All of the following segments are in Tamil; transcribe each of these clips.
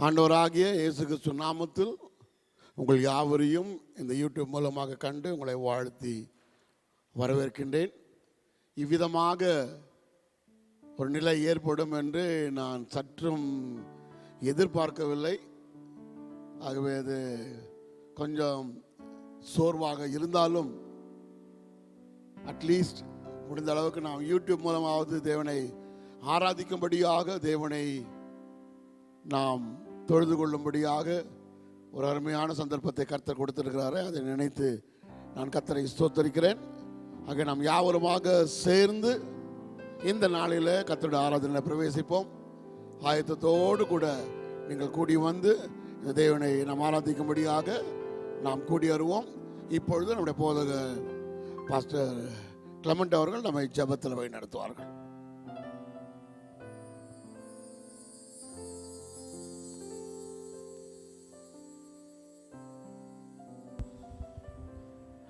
ஆண்டவராகிய இயேசு கிறிஸ்து நாமத்தில் உங்கள் யாவரையும் இந்த யூடியூப் மூலமாக கண்டு உங்களை வாழ்த்தி வரவேற்கின்றேன். இவ்விதமாக ஒரு நிலை ஏற்படும் என்று நான் சற்றும் எதிர்பார்க்கவில்லை. ஆகவே அது கொஞ்சம் சோர்வாக இருந்தாலும் அட்லீஸ்ட் முடிந்த அளவுக்கு நாம் யூடியூப் மூலமாவது தேவனை ஆராதிக்கும்படியாக, தேவனை நாம் தொழுது கொள்ளும்படியாக ஒரு அருமையான சந்தர்ப்பத்தை கர்த்தர் கொடுத்திருக்கிறாரு. அதை நினைத்து நான் கர்த்தரை ஸ்தோத்தரிக்கிறேன். ஆக நாம் யாவருமாக சேர்ந்து இந்த நாளில் கர்த்தருடைய ஆராதனையில் பிரவேசிப்போம். ஆயத்தத்தோடு கூட நீங்கள் கூடி வந்து இந்த தேவனை நாம் ஆராதிக்கும்படியாக நாம் கூடி வருவோம். இப்பொழுது நம்முடைய போதகர் பாஸ்டர் கிளமெண்ட் அவர்கள் நம்மை ஜெபத்தில் வழி நடத்துவார்கள்.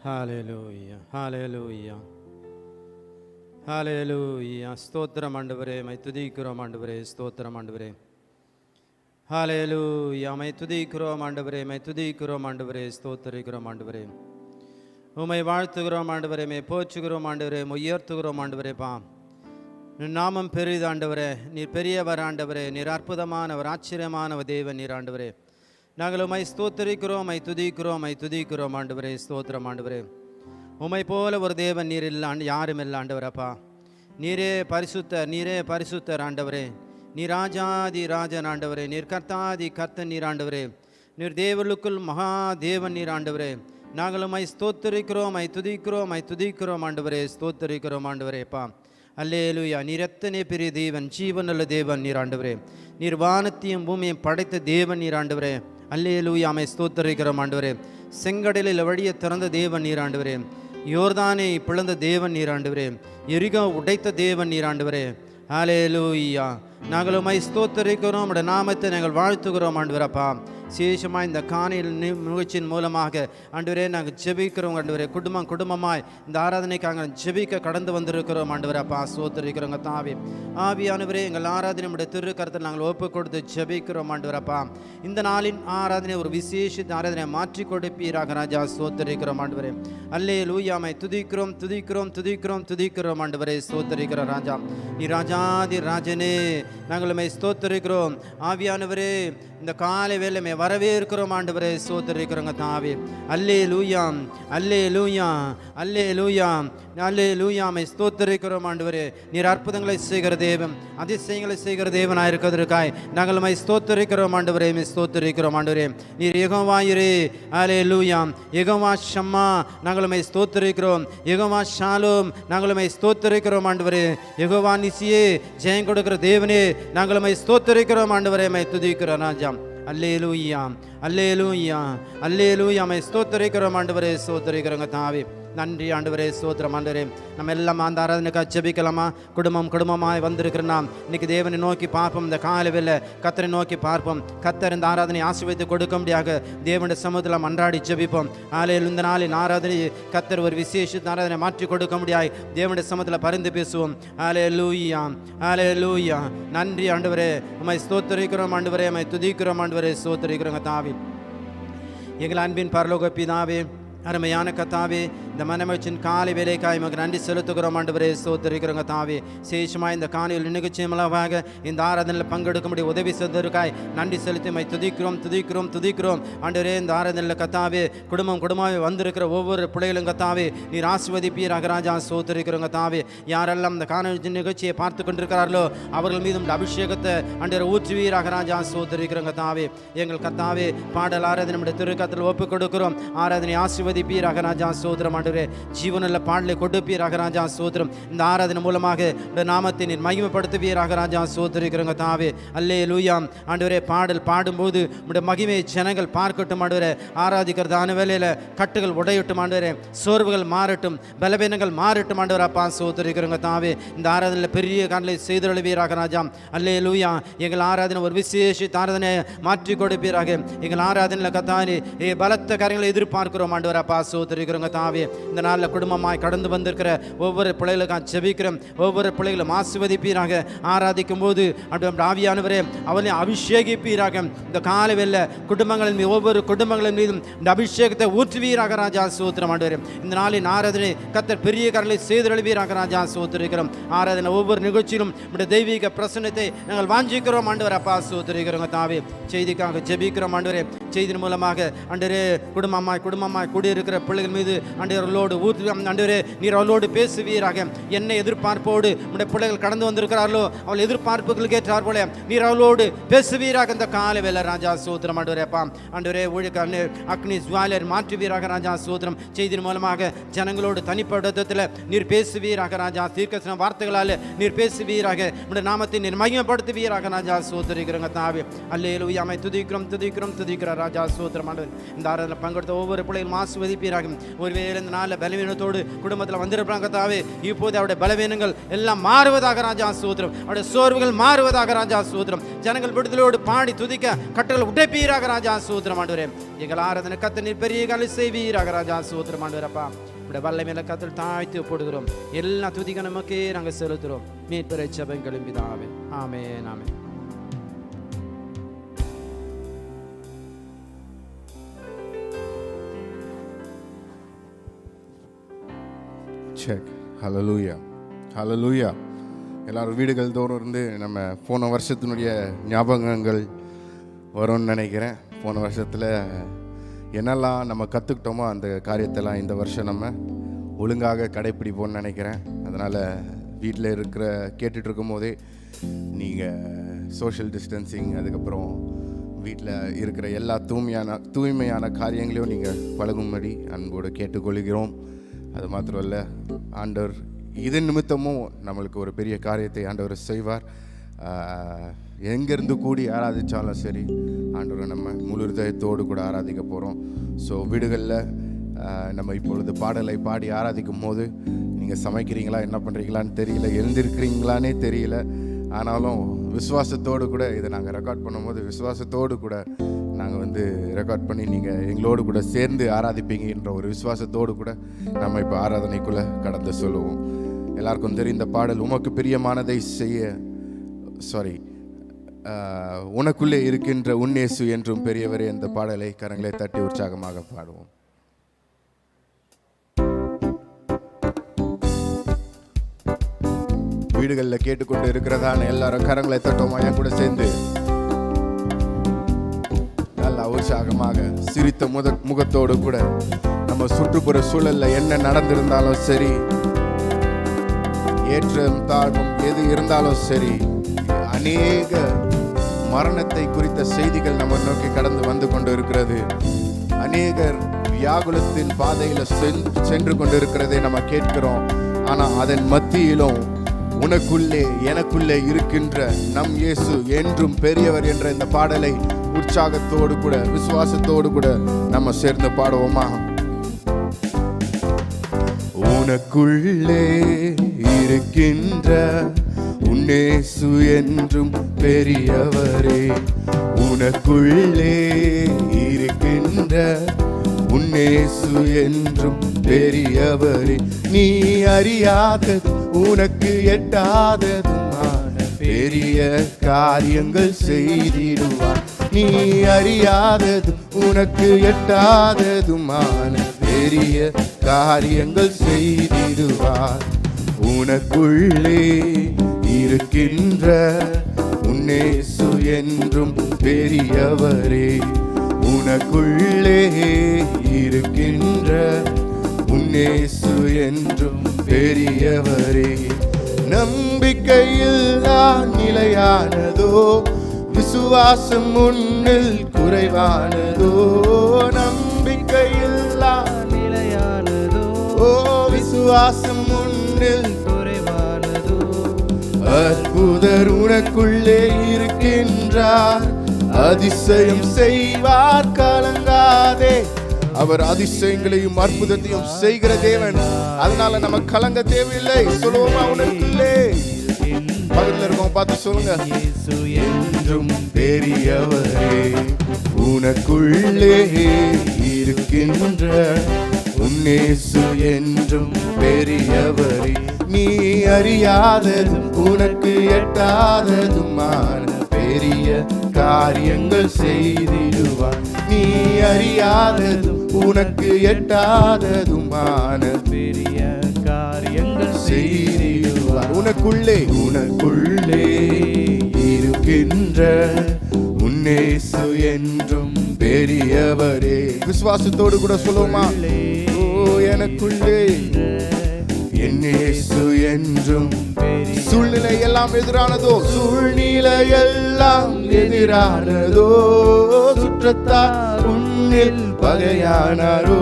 ஹல்லேலூயா, ஹல்லேலூயா, ஹல்லேலூயா. ஸ்தோத்திரம் ஆண்டவரே, மை துதிக்கிறோம் ஆண்டவரே, ஸ்தோத்திரம் ஆண்டவரே. ஹல்லேலூயா, மை துதிக்கிறோம் ஆண்டவரே, மை துதிக்கிறோம் ஆண்டவரே, ஸ்தோத்திரிக்கிறோம் ஆண்டவரே. உம்மை வாழ்த்துகிறோம் ஆண்டவரே, மை போற்றுகிறோம் ஆண்டவரே, உயர்த்துகிறோம் ஆண்டவரே. நாமம் பெரிது ஆண்டவரே, நீர் பெரியவர் ஆண்டவரே, நீர் அற்புதமானவர், ஆச்சரியமானவர் தேவன் நீர் ஆண்டவரே. நாங்கள் உம்மை ஸ்தோத்திரிக்கிறோம், மை துதிக்கிறோம், மை துதிக்கிறோம் ஆண்டவரே, ஸ்தோத்திரம் ஆண்டவரே. உம்மை போல ஒரு தேவன் நீர் இல்லை, யாரும் இல்லை ஆண்டவரப்பா. நீரே பரிசுத்தர், நீரே பரிசுத்தர் ஆண்டவரே. நீர் ராஜாதி ராஜன் ஆண்டவரே, நீர் கர்த்தாதி கர்த்தன் நீர் ஆண்டவரே. நீர் தேவர்களுக்குள் மகா தேவன் நீர் ஆண்டவரே. நாங்கள் உம்மை ஸ்தோத்திரிக்கிறோம், மை துதிக்கிறோம், மை துதிக்கிறோம் ஆண்டவரே, ஸ்தோத்திரிக்கிறோம் ஆண்டவரேப்பா. அல்லேலூயா. நீர் எத்தனை பெரிய தேவன், ஜீவனுள்ள தேவன் நீர் ஆண்டவரே. நீர் வானத்தையும் பூமியையும் படைத்த தேவன் நீர் ஆண்டவரே. அல்லேலூயா, மை ஸ்தோத்திரிக்கிறோம் ஆண்டவரே. செங்கடலில் வழியை திறந்த தேவன் நீர் ஆண்டவரே. யோர்தானை பிளந்த தேவன் நீர் ஆண்டவரே. எரிகோ உடைத்த தேவன் நீர் ஆண்டவரே. அல்லேலூயா. நாங்கள் உம்மை ஸ்தோத்திரிக்கிறோம், உம்முடைய நாமத்தை நாங்கள் வாழ்த்துகிறோம் ஆண்டவரப்பா. விசேஷமாக இந்த காணியில் நிகழ்ச்சியின் மூலமாக ஆண்டவரே நாங்கள் ஜெபிக்கிறோம் ஆண்டவரே. குடும்பமாய் இந்த ஆராதனைக்காக ஜெபிக்க கடந்து வந்திருக்கிறோம் ஆண்டவரப்பா. ஸ்தோத்திரிக்கிறோங்க தாவி ஆவியானவரே. எங்கள் ஆராதனை நம்முடைய திருக்கரத்தில் நாங்கள் ஒப்பு கொடுத்து ஜெபிக்கிறோம் ஆண்டவரப்பா. இந்த நாளின் ஆராதனை ஒரு விசேஷ ஆராதனை மாற்றி கொடுப்பீராக ராஜா. ஸ்தோத்திரிக்கிறோம் ஆண்டவரே. அல்லேலூயா, மை துதிக்கிறோம் துதிக்கிறோம் துதிக்கிறோம் துதிக்கிறோம் ஆண்டவரே. ஸ்தோத்திரிக்கிறோம் ராஜா. நீ ராஜாதி ராஜனே, நாங்கள் உம்மை ஸ்தோத்திரிக்கிறோம் ஆவியானவரே. இந்த காலை வேளையை வரவேற்கிறோம் ஆண்டவரே. ஸ்தோத்திரிக்கிறோங்க தாவே. அல்லேலூயா, அல்லேலூயா, அல்லேலூயா, அல்லேலூயா, மை ஸ்தோத்திரிக்கிறோம் ஆண்டவரே. நீர் அற்புதங்களை செய்கிற தேவன், அதிசயங்களை செய்கிற தேவனாக இருக்கிறதற்காய் நாங்கள் உம்மை ஸ்தோத்திரிக்கிறோம் ஆண்டவரே. மை ஸ்தோத்திரிக்கிறோம் ஆண்டவரே. நீர் யெகோவா யிரே, அல்லேலூயா, யெகோவா ஷம்மா நாங்கள் உம்மை ஸ்தோத்திரிக்கிறோம். யெகோவா ஷாலோம் நாங்கள் உம்மை ஸ்தோத்திரிக்கிறோம் ஆண்டவரே. யெகோவா நிசியே, ஜெயம் கொடுக்கிற தேவனே நாங்கள் உம்மை ஸ்தோத்திரிக்கிறோம் ஆண்டவரே. மை துதிக்கிறோம் ராஜா. அல்லேலூயா, அல்லேலூயா, அல்லேலூயா, மை ஸ்தோத்திரிக்கிறோம் ஆண்டவரே. ஸ்தோத்திரிக்கிறோங்க தாவே. நன்றி ஆண்டவரே, ஸ்தோத்திரம் ஆண்டவரே. நம்ம எல்லாம் அந்த ஆராதனைக்காக ஜெபிக்கலாமா? குடும்பமாய் வந்திருக்கிற நாம் இன்னைக்கு தேவனை நோக்கி பார்ப்போம். இந்த காலையில் கத்தரை நோக்கி பார்ப்போம். கத்தர் இந்த ஆராதனை ஆசீர்வதித்து கொடுக்க முடியாக தேவனுடைய சமூகத்தில் அன்றாடி ஜெபிப்போம். ஆலையில் இந்த நாளின் ஆராதனை கத்தர் ஒரு விசேஷ ஆராதனை மாற்றி கொடுக்க முடியாது தேவனுடைய சமூகத்தில் பரிந்து பேசுவோம். அல்லேலூயா, அல்லேலூயா. நன்றி ஆண்டவரே, உம்மை ஸ்தோத்திரிக்கிறோம் ஆண்டவரே, உம்மை துதிக்கிறோம் ஆண்டவரே. ஸ்தோத்திரிக்கிறோங்க தாவி. எங்கள் அன்பின் பரலோக பிதாவே, அருமையான கத்தாவே, இந்த மனமச்சின் காலை வேலைக்காய் மக நன்றி செலுத்துகிறோம் ஆண்டவரே. ஸ்தோத்திரிக்கிறோங்க தாவே. சேஷமாக இந்த காணியில் நிகழ்ச்சி மூலமாக இந்த ஆராதனையில் பங்கெடுக்க முடிய உதவி செய்ததற்காய் நன்றி செலுத்தி மை துதிக்கிறோம் துதிக்கிறோம் துதிக்கிறோம் ஆண்டவரே. இந்த ஆராதனையில் கத்தாவே குடும்பமாக வந்திருக்கிற ஒவ்வொரு பிள்ளைகளும் கத்தாவே நீர் ஆசீர்வதிப்பீராக ராஜா. ஸ்தோத்திரிக்கிறோங்க தாவே. யாரெல்லாம் இந்த காணொலி நிகழ்ச்சியை பார்த்து கொண்டிருக்கிறார்களோ அவர்கள் மீதும் அபிஷேகத்தை ஆண்டவரை ஊற்றுவீராக ராஜா. ஸ்தோத்திரிக்கிறோங்க தாவே. எங்கள் கத்தாவே பாடல் ஆராதனை நம்முடைய திருக்கத்தில் ஒப்புக் கொடுக்கிறோம். ஆராதனை ஆசீர்வதிப்பீராக ராஜா. ஸ்தோத்திரம் ஆண்டவரே. ஜீவனுள்ள பாடலை கொடுப்பீராக ராஜா. ஸ்தோத்திரம். இந்த ஆராதனை மூலமாக நாமத்தை நீர் மகிமைப்படுத்துவீராக ராஜா. ஸ்தோத்திரிக்கிறோங்க தாவே. அல்லேலூயா ஆண்டவரே. பாடல் பாடும்போது உடைய மகிமை ஜனங்கள் பார்க்கட்டும் ஆண்டவரே. ஆராதிக்கிறதான வேலையில் கட்டுகள் உடையட்டும் ஆண்டவரே. சோர்வுகள் மாறட்டும், பலவீனங்கள் மாறட்டும் ஆண்டவர் அப்பா. ஸ்தோத்திரிக்கிறோங்க தாவே. இந்த ஆராதனையில் பெரிய காணலை செய்துள்ளவீராக ராஜா. அல்லேலூயா. எங்கள் ஆராதனை ஒரு விசேஷ ஆராதனை மாற்றி கொடுப்பீராக. எங்கள் ஆராதனையில் கத்தானே பலத்த காரியங்களை எதிர்பார்க்கிறோம் ஆண்டவர் அப்பா. ஸ்தோத்திரிக்கிறோங்க தாவே. இந்த நாளில் குடும்பமாய் கடந்து வந்திருக்கிற ஒவ்வொரு பிள்ளைகளுக்காக ஜெபிக்கிறோம். ஒவ்வொரு பிள்ளைகளும் ஆசீர்வதிப்பீராக. ஆராதிக்கும் போது ஆவியானவரே அவனை அபிஷேகிப்பீராக. இந்த காலை வெல்ல குடும்பங்களின் மீது, ஒவ்வொரு குடும்பங்களின் மீதும் இந்த அபிஷேகத்தை ஊற்றுவீராக ராஜா. சோத்திரம் ஆண்டவரே. இந்த நாளின் ஆராதனை கர்த்தர் பெரிய கரலை செய்தெழுவீராக ராஜா. சோத்திரிக்கிறோம். ஆராதனை ஒவ்வொரு நிகழ்ச்சியிலும் இந்த தெய்வீக பிரசன்னத்தை நாங்கள் வாஞ்சிக்கிறோம் ஆண்டவர். அப்பா சோத்திரிக்கிறோம் தாவே. செய்திக்காக ஜெபிக்கிறோம் ஆண்டவரே. செய்தியின் மூலமாக ஆண்டவரே குடும்பமாய் கூடியிருக்கிற பிள்ளைகள் மீது ஆண்டவர்களோடு ஊற்றி ஆண்டவரே நீர் அவளோடு பேசுவீராக. என்ன எதிர்பார்ப்போடு உடைய பிள்ளைகள் கடந்து வந்திருக்கிறார்களோ அவள் எதிர்பார்ப்புகளுக்கு ஏற்றார் போல நீர் அவளோடு பேசுவீராக. இந்த கால வேலை ராஜா சோத்திரம் ஆண்டவரே. அப்பா ஆண்டவரே ஒழுக்க அக்னி ஜுவாலர் மாற்றுவீராக ராஜா. சோத்திரம். செய்தியின் மூலமாக ஜனங்களோடு தனிப்படத்தில் நீர் பேசுவீராக ராஜா. தீர்க்கதரிசன வார்த்தைகளால் நீர் பேசுவீராக. உடைய நாமத்தை நீர் மகிமைப்படுத்துவீராக ராஜா. சோத்திரிக்கிறோங்க தாவே. அல்லேலூயா. ஆமென். துதிக்கிறோம் ராஜா. சோத்திரம் ஆண்டவரே. இந்த ஆராதனையில் பங்கெடுத்த ஒவ்வொரு பிள்ளைகளும் ஆசீர்வதிப்பீராக. ஒருவேளை இந்த நாளில் பலவீனத்தோடு குடும்பத்தில் வந்திருப்பாங்க தாவே. இப்போது அவருடைய பலவீனங்கள் எல்லாம் மாறுவதாக ராஜா. சோத்திரம். அவருடைய சோர்வுகள் மாறுவதாக ராஜா. சோத்திரம். ஜனங்கள் விடுதலோடு பாடி துதிக்க கட்டளை உடைப்பீராக ராஜா. சோத்திரம் ஆண்டவரே. எங்கள் ஆராதனை கர்த்தர் நீர் பெரிய காலை செய்வீராக ராஜா. சோத்திரம் ஆண்டவரே. அப்பா உடைய வல்லை மேல கர்த்தர் தாழ்த்தி போடுகிறோம். எல்லா துதிக்க நமக்கே நாங்கள் செலுத்துகிறோம். மீட்பரை ஜெபங்களும் பிதாவே. ஆமென். ஆமென். செக். ஹல்லேலூயா. ஹல்லேலூயா. எல்லாரும் வீடுகள் தோறும் இருந்து நம்ம போன வருஷத்தினுடைய ஞாபகங்கள் வரும்னு நினைக்கிறேன். போன வருஷத்தில் என்னெல்லாம் நம்ம கற்றுக்கிட்டோமோ அந்த காரியத்தெல்லாம் இந்த வருஷம் நம்ம ஒழுங்காக கடைப்பிடிப்போம்னு நினைக்கிறேன். அதனால் வீட்டில் கேட்டுட்டு இருக்கும் போதே நீங்கள் சோஷியல் டிஸ்டன்சிங், அதுக்கப்புறம் வீட்டில் இருக்கிற எல்லா தூய்மையான காரியங்களையும் நீங்கள் பழகும்படி அன்போடு கேட்டுக்கொள்கிறோம். அது மாத்திரம் இல்லை, ஆண்டவர் இதன் நிமித்தமும் நம்மளுக்கு ஒரு பெரிய காரியத்தை ஆண்டவர் செய்வார். எங்கேருந்து கூடி ஆராதித்தாலும் சரி, ஆண்டவரை நம்ம முழு இதயத்தோடு கூட ஆராதிக்க போகிறோம். ஸோ வீடுகளில் நம்ம இப்பொழுது பாடலை பாடி ஆராதிக்கும் போது நீங்கள் சமைக்கிறீங்களா, என்ன பண்ணுறீங்களான்னு தெரியல, எழுந்திருக்கிறீங்களானே தெரியல. ஆனாலும் விசுவாசத்தோடு கூட இதை நாங்கள் ரெக்கார்ட் பண்ணும்போது விசுவாசத்தோடு கூட நாங்கள் ரெக்கார்ட் பண்ணி நீங்கள் எங்களோடு கூட சேர்ந்து ஆராதிப்பீங்கன்ற ஒரு விசுவாசத்தோடு கூட நம்ம இப்போ ஆராதனைக்குள்ளே கடந்து சொல்லுவோம். எல்லாருக்கும் தெரியும் இந்த பாடல், உமக்கு பிரியமானதை செய்ய உனக்குள்ளே இருக்கின்ற உன்னேசு என்றும் பெரியவரே. இந்த பாடலை கரங்களை தட்டி உற்சாகமாக பாடுவோம். வீடுகளில் கேட்டுக்கொண்டு இருக்கிறதான எல்லாரும் கரங்களை தட்டோமா என் கூட சேர்ந்து நல்லா உற்சாகமாக சிரித்த முகத்தோடு கூட நம்ம சுற்றுப்புற சூழல்ல என்ன நடந்திருந்தாலும் சரி, ஏற்றம் தாழ்வும் எது இருந்தாலும் சரி, அநேக மரணத்தை குறித்த செய்திகள் நம்ம நோக்கி கடந்து வந்து கொண்டு இருக்கிறது. அநேகர் வியாகுலத்தின் பாதையில சென்று கொண்டு இருக்கிறதை நம்ம கேட்கிறோம். ஆனா அதன் மத்தியிலும் உனக்குள்ளே எனக்குள்ளே இருக்கின்ற நம் இயேசு என்றும் பெரியவர் என்ற இந்த பாடலை உற்சாகத்தோடு கூட விசுவாசத்தோடு கூட நம்ம சேர்ந்து பாடுவோமா? உனக்குள்ளே இருக்கின்ற உன்னேசு என்றும் பெரியவரே, உனக்குள்ளே இருக்கின்ற உன்னேசு என்றும் பெரியவரே, நீ அறியாதது உனக்கு எட்டாததுமான பெரிய காரியங்கள் செய்திடுவார். நீ அறியாதது உனக்கு எட்டாததுமான பெரிய காரியங்கள் செய்திடுவார். உனக்குள்ளே இருக்கின்ற உன்னேசு என்றும் பெரியவரே, உனக்குள்ளே இருக்கின்ற உன்னேசு என்றும் பெரியவரே. நம்பிக்கையில் நான் நிலையானதோ, விசுவாசம் முன்னில் குறைவானதோ. நம்பிக்கையில் நான் நிலையானதோ, விசுவாசம் முன்னில் குறைவானதோ. அற்புதர் உனக்குள்ளே இருக்கின்றார், அதிசயம் செய்வார், கலங்காதே. அவர் அதிசயங்களையும் அற்புதத்தையும் செய்கிற தேவன். அதனால நம்ம கலங்க தேவையில்லை. சொல்லுவோமா? உனக்குள்ளே பக்கத்துல இருக்கோம், பார்த்து சொல்லுங்க. என்றும் பெரியவரே, உனக்குள்ளே இருக்கின்ற உன்னேசு என்றும் பெரியவரே. நீ அறியாததும் உனக்கு எட்டாததுமான பெரிய காரியங்கள் செய்திடுவார். நீ அறியாததும் உனக்கு எட்டாததுமான பெரிய காரியங்கள் செய்திடுவார். உனக்குள்ளே இருக்கின்ற உன்னேசு என்றும் பெரியவரே. விசுவாசத்தோடு கூட சொல்லுமா, ஓ எனக்குள்ளே என்னேசு என்றும். சூழ்நிலை எல்லாம் எதிரானதோ, சூழ்நிலை எல்லாம் எதிரானதோ, சுற்றத்தார் உன்னில் பகையானாரோ.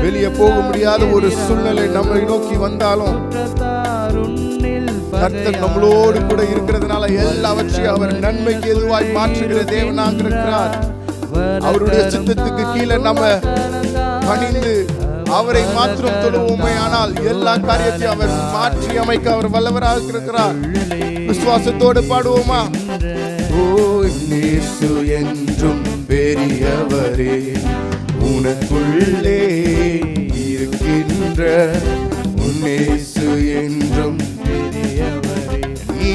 வெளியே போக முடியாத ஒரு சூழ்நிலை நம்மை நோக்கி வந்தாலும் கர்த்தர் நம்மளோடு கூட இருக்கிறதுனால எல்லாவற்றையும் அவர் நன்மைக்கு எதுவாய் மாற்றுகிற தேவனாக இருக்கிறார். அவருடைய சித்தத்துக்கு கீழே நம்ம பணிந்து அவரை மாத்திரம் தொழுவோமே ஆனால் எல்லா காரியத்தையும் அவர் மாற்றி அமைக்க அவர் வல்லவராக இருக்கிறார். விசுவாசத்தோடு பாடுவோமா, ஓ இயேசு என்றும் பெரியவரே, உனக்குள்ளே இருக்கின்ற உன்னேசு என்றும் பெரியவரே. நீ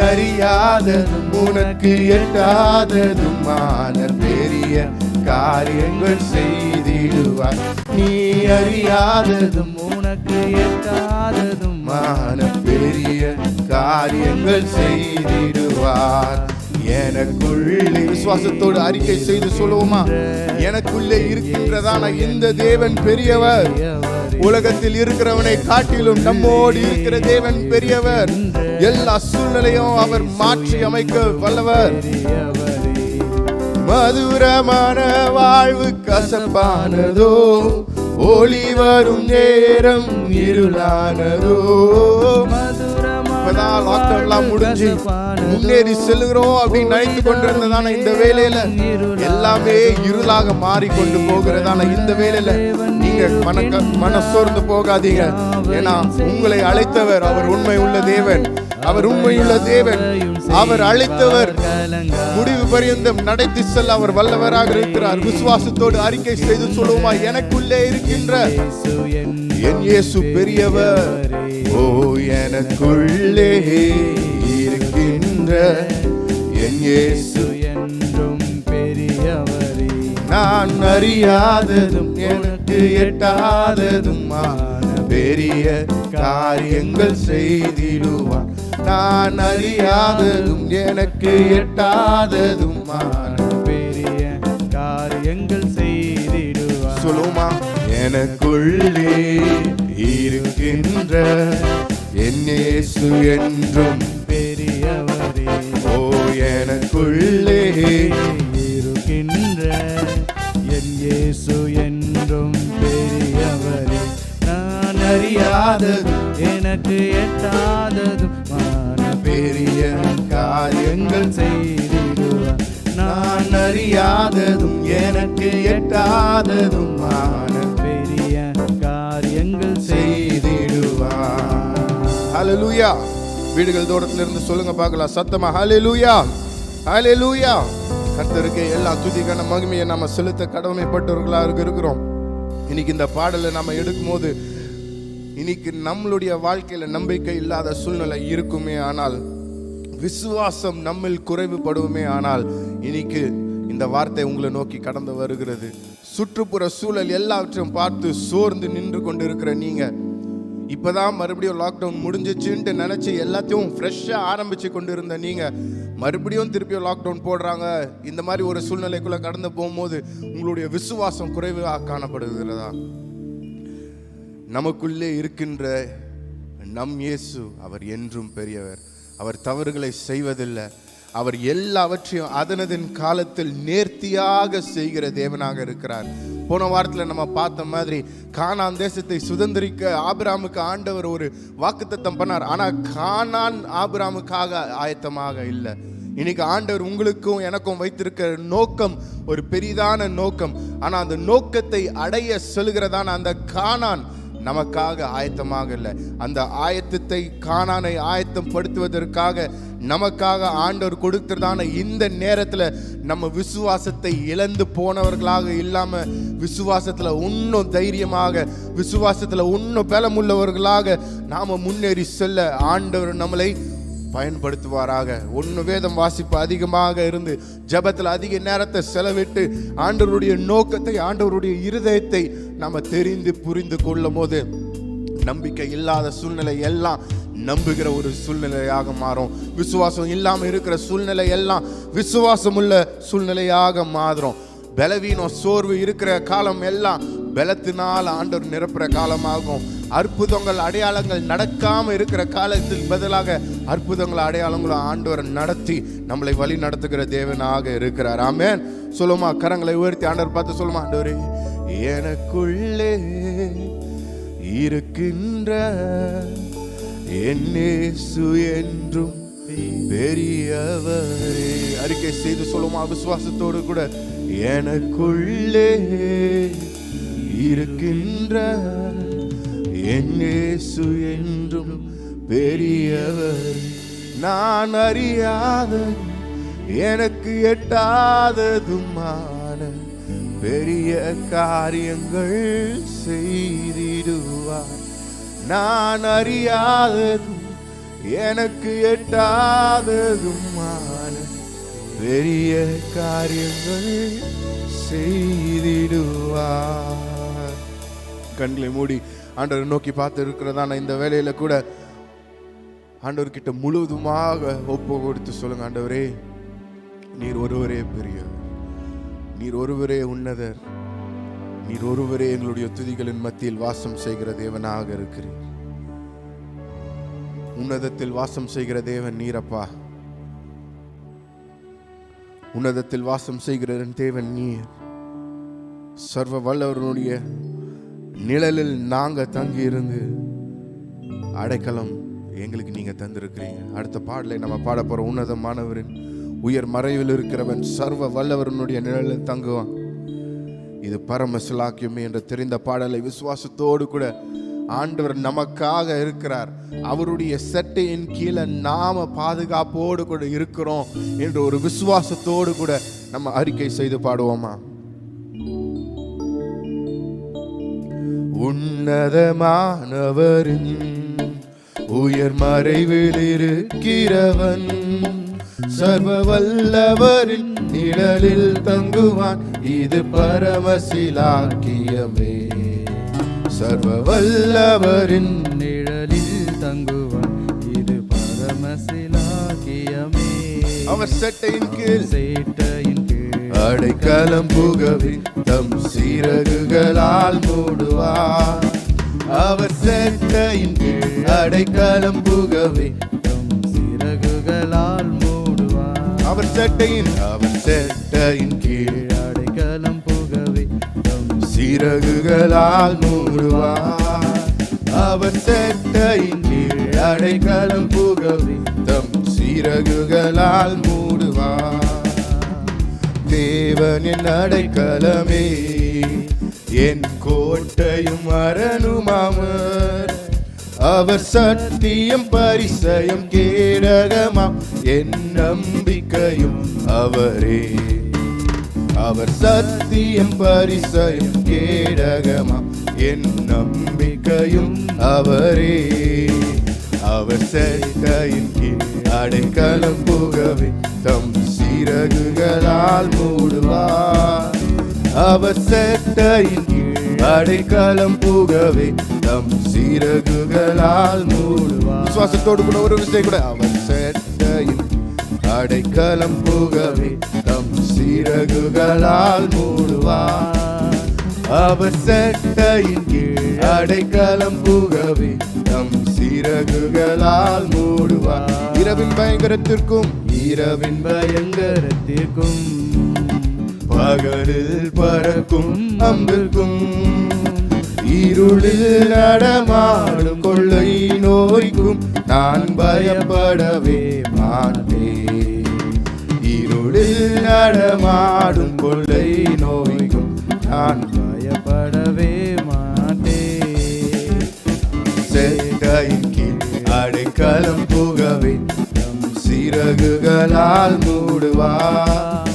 அறியாததும் உனக்கு எட்டாததுமான பெரிய காரியங்கள் செய்திடுவார். நீ அறியாததும் உனக்கு எட்டாததுமான பெரிய காரியங்கள் செய்திடுவார். எனக்குள்ளே விசுவாசத்தோடு அறிக்கை செய்து சொல்லுவோமா, எனக்குள்ளே இருக்கின்றதான இந்த தேவன் பெரியவர். உலகத்தில் இருக்கிறவனை காட்டிலும் நம்மோடு இருக்கிற தேவன் பெரியவர். எல்லா சூழ்நிலையும் அவர் மாற்றி அமைக்க வல்லவர். மதுரமான வாழ்வு கசப்பானதோ, ஒளி வரும் நேரம் இருளானதோ. இப்பதான் லாக்டவுன் எல்லாம் முடிஞ்சு முன்னேறி செல்கிறோம் அப்படின்னு நினைத்து கொண்டிருந்ததான இந்த வேலையில எல்லாமே இருளாக மாறிக்கொண்டு போகிறதான இந்த வேலையில நீங்க மனசோர்ந்து போகாதீங்க. ஏன்னா உங்களை அழைத்தவர் அவர் உண்மை உள்ள தேவன். அவர் உண்மையுள்ள தேவன். அவர் அழைத்தவர் முடிவு பரியந்தம் நடத்தி செல்ல அவர் வல்லவராக இருக்கிறார். விசுவாசத்தோடு அறிக்கை செய்து சொல்லுவோமா, எனக்குள்ளே இருக்கின்ற என் இயேசு பெரியவர். ஓ எனக்குள்ளே இருக்கின்ற என் இயேசு என்றும் பெரியவரே. நான் அறியாததும் எனக்கு எட்டாததுமான பெரிய காரியங்கள் செய்திடுவார். நான் அறியாததும் எனக்கு எட்டாததுமான பெரிய காரியங்கள் செய்திடுவார். சொல்லுமா, எனக்குள்ளே இருக்கின்ற என் இயேசு என்றும் பெரியவரே. ஓ எனக்குள்ளே இருக்கின்ற என் இயேசு என்றும் பெரியவரே. நான் அறியாததும் எனக்கு எட்டாததுமான பெரிய காரியங்கள் செய்திடுவார். நான் அறியாததும் எனக்கு எட்டாததுமான பெரிய காரியங்கள் செய்திடுவார். ஹல்லேலூயா. வீடுகள் தூரத்துல இருந்து சொல்லுங்க பார்க்கலாம் சத்தமா, ஹல்லேலூயா ஹல்லேலூயா. கர்த்தருக்கு எல்லா துதிக்கான மகிமையை நம்ம செலுத்த கடமைப்பட்டவர்களாக இருக்கிறோம். இன்னைக்கு இந்த பாடலை நம்ம எடுக்கும் போது இன்னைக்கு நம்மளுடைய வாழ்க்கையில நம்பிக்கை இல்லாத சூழ்நிலை இருக்குமே ஆனால், விசுவாசம் நம்மில் குறைவுபடுமே ஆனால், இன்னைக்கு இந்த வார்த்தை உங்களை நோக்கி கடந்து வருகிறது. சுற்றுப்புற சூழல் எல்லாவற்றையும் பார்த்து சோர்ந்து நின்று கொண்டு இருக்கிற நீங்க, இப்பதான் மறுபடியும் லாக்டவுன் முடிஞ்சிச்சுன்ட்டு நினைச்சு எல்லாத்தையும் ஃப்ரெஷ்ஷா ஆரம்பிச்சு கொண்டு இருந்த நீங்க, மறுபடியும் திருப்பியும் லாக்டவுன் போடுறாங்க, இந்த மாதிரி ஒரு சூழ்நிலைக்குள்ள கடந்து போகும்போது உங்களுடைய விசுவாசம் குறைவாக காணப்படுகிறதா? நமக்குள்ளே இருக்கின்ற நம் இயேசு அவர் என்றும் பெரியவர். அவர் தவறுகளை செய்வதில்லை. அவர் எல்லாவற்றையும் அதனதின் காலத்தில் நேர்த்தியாக செய்கிற தேவனாக இருக்கிறார். போன வாரத்தில் நம்ம பார்த்த மாதிரி கானான் தேசத்தை சுதந்திரிக்க ஆபிரகாமுக்கு ஆண்டவர் ஒரு வாக்குத்தத்தம் பண்ணார். ஆனால் கானான் ஆபிரகாமுக்காக ஆயத்தமாக இல்லை. இன்னைக்கு ஆண்டவர் உங்களுக்கும் எனக்கும் வைத்திருக்கிற நோக்கம் ஒரு பெரிதான நோக்கம். ஆனால் அந்த நோக்கத்தை அடைய செல்கிறதான அந்த கானான் நமக்காக ஆயத்தமாக இல்லை. அந்த ஆயத்தத்தை கானானை ஆயத்தம் படுத்துவதற்காக நமக்காக ஆண்டவர் கொடுத்ததான இந்த நேரத்தில் நம்ம விசுவாசத்தை இழந்து போனவர்களாக இல்லாம விசுவாசத்துல இன்னும் தைரியமாக, விசுவாசத்துல இன்னும் பலமுள்ளவர்களாக நாம முன்னேறி செல்ல ஆண்டவர் நம்மளை பயன்படுத்துவாராக. ஒன்று வேதம் வாசிப்பு அதிகமாக இருந்து ஜெபத்தில் அதிக நேரத்தை செலவிட்டு ஆண்டவருடைய நோக்கத்தை, ஆண்டவருடைய இருதயத்தை நம்ம தெரிந்து புரிந்து கொள்ளும் போது நம்பிக்கை இல்லாத சூழ்நிலை எல்லாம் நம்புகிற ஒரு சூழ்நிலையாக மாறும். விசுவாசம் இல்லாமல் இருக்கிற சூழ்நிலை எல்லாம் விசுவாசம் உள்ள சூழ்நிலையாக மாறும். பலவீனம் சோர்வு இருக்கிற காலம் எல்லாம் பலத்தினால் ஆண்டவர் நிரப்புற காலமாகும். அற்புதங்கள் அடையாளங்கள் நடக்காம இருக்கிற காலத்தில் பதிலாக அற்புதங்கள் அடையாளங்களும் ஆண்டவர் நடத்தி நம்மளை வழி நடத்துகிற தேவனாக இருக்கிறார். ஆமென். சொல்லுமா, கரங்களை உயர்த்தி ஆண்டவர் பார்த்து சொல்லுமா, ஆண்டவரே எனக்குள்ளே இருக்கின்ற என் இயேசு என்றும் பெரியவரே. அறிக்கை செய்து சொல்லுமா விசுவாசத்தோடு கூட, எனக்குள்ளே இருக்கின்ற என் இயேசு என்றும் பெரியவர். நான் அறியாத எனக்கு எட்டாததுமான பெரிய காரியங்கள் செய்திடுவார். நான் அறியாததும் எனக்கு எட்டாததுமான பெரிய காரியங்கள் செய்திடுவார். கண்களை மூடி ஆண்டவரை நோக்கி பார்த்து இருக்கிறதான இந்த வேலையில கூட ஆண்டவர்கிட்ட முழுவதுமாக ஒப்பு கொடுத்து சொல்லுங்க, ஆண்டவரே நீர் ஒருவரே பெரியவர், நீர் ஒருவரே உன்னதர், நீர் ஒருவரே எங்களுடைய துதிகளின் மத்தியில் வாசம் செய்கிற தேவனாக இருக்கிறீர். உன்னதத்தில் வாசம் செய்கிற தேவன் நீரப்பா, உன்னதத்தில் வாசம் செய்கிற தேவன் நீர். சர்வ வல்லவருடைய நிழலில் நாங்க தங்கி இருந்து அடைக்கலம் எங்களுக்கு நீங்க தந்திருக்கிறீங்க. அடுத்த பாடலை நம்ம பாட போற, உன்னதமானவரின் உயர் மறைவில் இருக்கிறவன் சர்வ வல்லவரனுடைய நிழலில் தங்குவான். இது பரம சிலாக்கியமே என்ற தெரிந்த பாடலை விசுவாசத்தோடு கூட ஆண்டவர் நமக்காக இருக்கிறார், அவருடைய செட்டையின் கீழே நாம பாதுகாப்போடு கூட இருக்கிறோம் என்ற ஒரு விசுவாசத்தோடு கூட நம்ம அறிக்கை செய்து பாடுவோமா? உன்னதமானவரின் உயர் மறைவில் இருக்கிறவன் சர்வ வல்லவரின் நிழலில் தங்குவான். இது பரமசிலாக்கியமே. சர்வ வல்லவரின் நிழலில் தங்குவான். இது பரமசிலாக்கியமே. அவர் செட்டையின் கீழ் அடைக்கலம் புகவே தம் சீரகுகளால் மூடுவார். அவர் செட்டையின் கீழ் அடைக்கலம் புகவே தம் சிறகுகளால் மூடுவார். அவர் செட்டையின் கீழ் அடைக்கலம் புகவே தம் சீரகுகளால் மூடுவார். அவர் செட்டையின் கீழ் அடைக்கலம் புகவே தம் சீரகுகளால் மூடுவார். தேவன் என் அடைக்கலமே, என் கோட்டையும் அரணுமாவர். அவர் சத்தியம் பரிசயம் கேடகமாம் என் நம்பிக்கையும் அவரே. அவர் சத்தியம் பரிசயம் கேடகமாம் என் நம்பிக்கையும் அவரே. அவர் செட்டையின் கீழ் அடைக்கலம் புகவே தம் சீரகுகளால் மூடுவார். அவர் செட்டையின் கீழ் அடைக்கலம் புகவே தம் சீரகுகளால் மூடுவார். விசுவாசத்தோடு கூட ஒரு விஷயம் கூட, அவர் செட்டையின் அடைக்கலம் புகவே தம் சீரகுகளால் மூடுவார். அவர் செட்டையின் கீழ் அடைக்கலம் புகவே தம் சீரகுகளால் மூடுவார். இரவின் பயங்கரத்திற்கும் பகலில் பறக்கும் அம்பிற்கும் இருளில் நடமாடும் கொள்ளை நோய்க்கும் நான் பயப்படவே மாட்டேன். இருளில் நடமாடும் கொள்ளை நோய்க்கும் நான் பயப்படவே மாட்டேன். சிறகுகளால் மூடுவார்.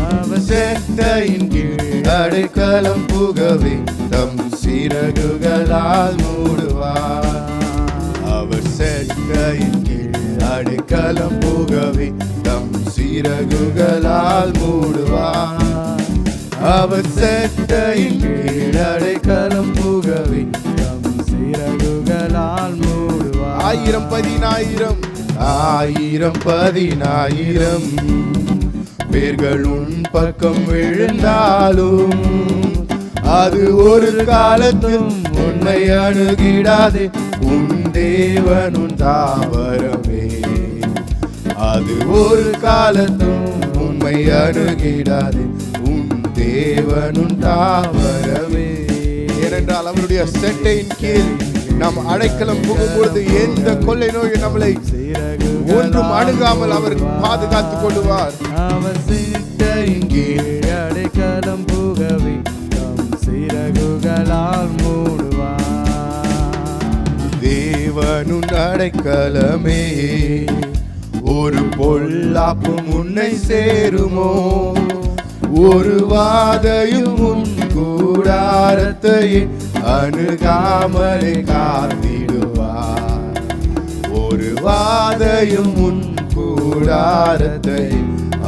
அவர் செட்டையின் கீழ் அடைக்கலம் புகவே தம் சிறகுகளால் மூடுவார். அவர் செட்டையின் கீழ் அடைக்கலம் புகவே தம் சிறகுகளால் மூடுவார். அவர் செட்டையின் கீழ் அடைக்கலம் புகவே தம் சிறகுகளால் மூடுவார். 1000 பேர்கள் உன் பக்கம் விழுந்தாலும் அது ஒரு காலத்தும் உன்னை அணுகிடாதே. உன் தேவன் உன் தாவரமே, அது ஒரு காலத்தும் உன்னை அணுகிடாதே. உன் தேவன் உன் தாவரமே. ஏனென்றால் அவருடைய செட்டையின் கீழ் நாம் அடைக்கலம் புகும்பொழுது எந்த கொள்ளை நோய் நம்மளை ஒன்றும் அணுகாமல் அவர் பாதுகாத்துக் கொள்வார். அவர் செட்டையின் கீழ் அடைக்கலம் புகவே தம் சிறகுகளால் மூடுவார். தேவனுன் அடைக்கலமே, ஒரு பொல்லாப்பும் உன்னை சேருமோ? ஒரு வாதையும் உன் கூடாரத்தையே அணுகாமலே காத்திடுவார். ஒரு வாதையும் உன் கூடாரத்தை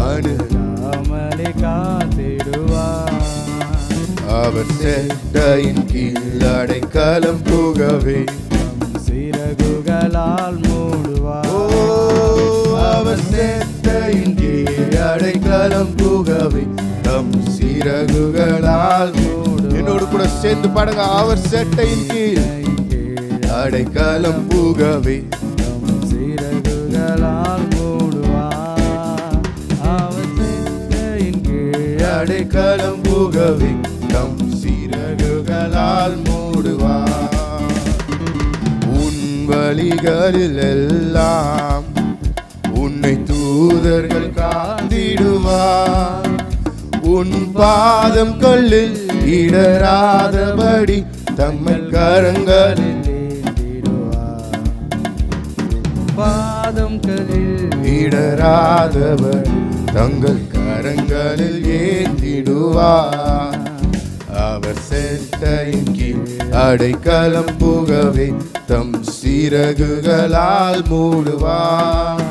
அணுகாமலே காத்திடுவார். அவர் செட்டையின் கீழ் அடைக்கலம் புகவே தம் சிறகுகளால் மூடுவார். அவர் செட்டையின் கீழ் அடைக்கலம் புகவே தம் சிறகுகளால் மூடுவார். என்னோடு கூட சேர்ந்து பாடுங்க. அவர் செட்டையின் கீழ் அடைக்கலம் புகவே தம் சிறகுகளால் மூடுவார். அவர் செட்டையின் கீழ் அடைக்கலம் புகவே தம் சிறகுகளால் மூடுவார். உன் வழிகளில் எல்லாம் உன்னை தூதர்கள் காத்திடுவார். உன் பாதம் கல்லில் இடராதபடி தம்மல் கரங்களில் ஏந்திடுவார். பாதம் கல்லில் இடராதபடி தங்கள் கரங்களில் ஏந்திடுவார். அவர் செட்டையின் கீழ் அடைக்கலம் புகவே தம் சிறகுகளால் மூடுவார்.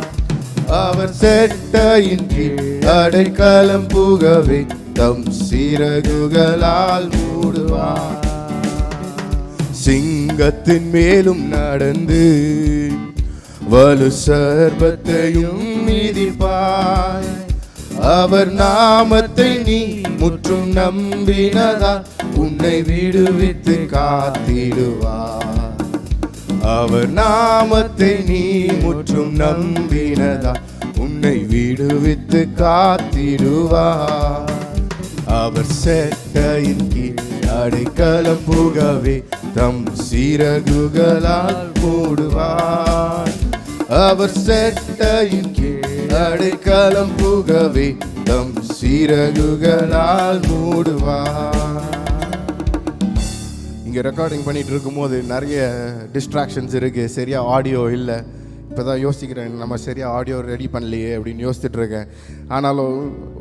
அவர் செட்டையின் கீழ் அடைக்கலம் புகவே தம் சிறகுகளால் மூடுவார். சிங்கத்தின் மேலும் நடந்து வலு சர்பத்தையும் மிதிப்பாய். அவர் நாமத்தை நீ முற்றும் நம்பினதால் உன்னை விடுவித்து காத்திடுவார். அவர் நாமத்தை நீ முற்றும் நம்பினதால் உன்னை விடுவித்து காத்திடுவார். அவர் செட்டையின் கீழ் அடைக்கலம் புகவே தம் சிறகுகளால் மூடுவார். அவர் செட்டையின் கீழ் அடைக்கலம் புகவே தம் சிறகுகளால் மூடுவார். இங்கே ரெக்கார்டிங் பண்ணிட்டு இருக்கும்போது நிறைய டிஸ்ட்ராக்ஷன்ஸ் இருக்குது. சரியாக ஆடியோ இல்லை. இப்போ தான் யோசிக்கிறேன், நம்ம சரியாக ஆடியோ ரெடி பண்ணலையே அப்படின்னு யோசிச்சுட்டு இருக்கேன். ஆனாலும்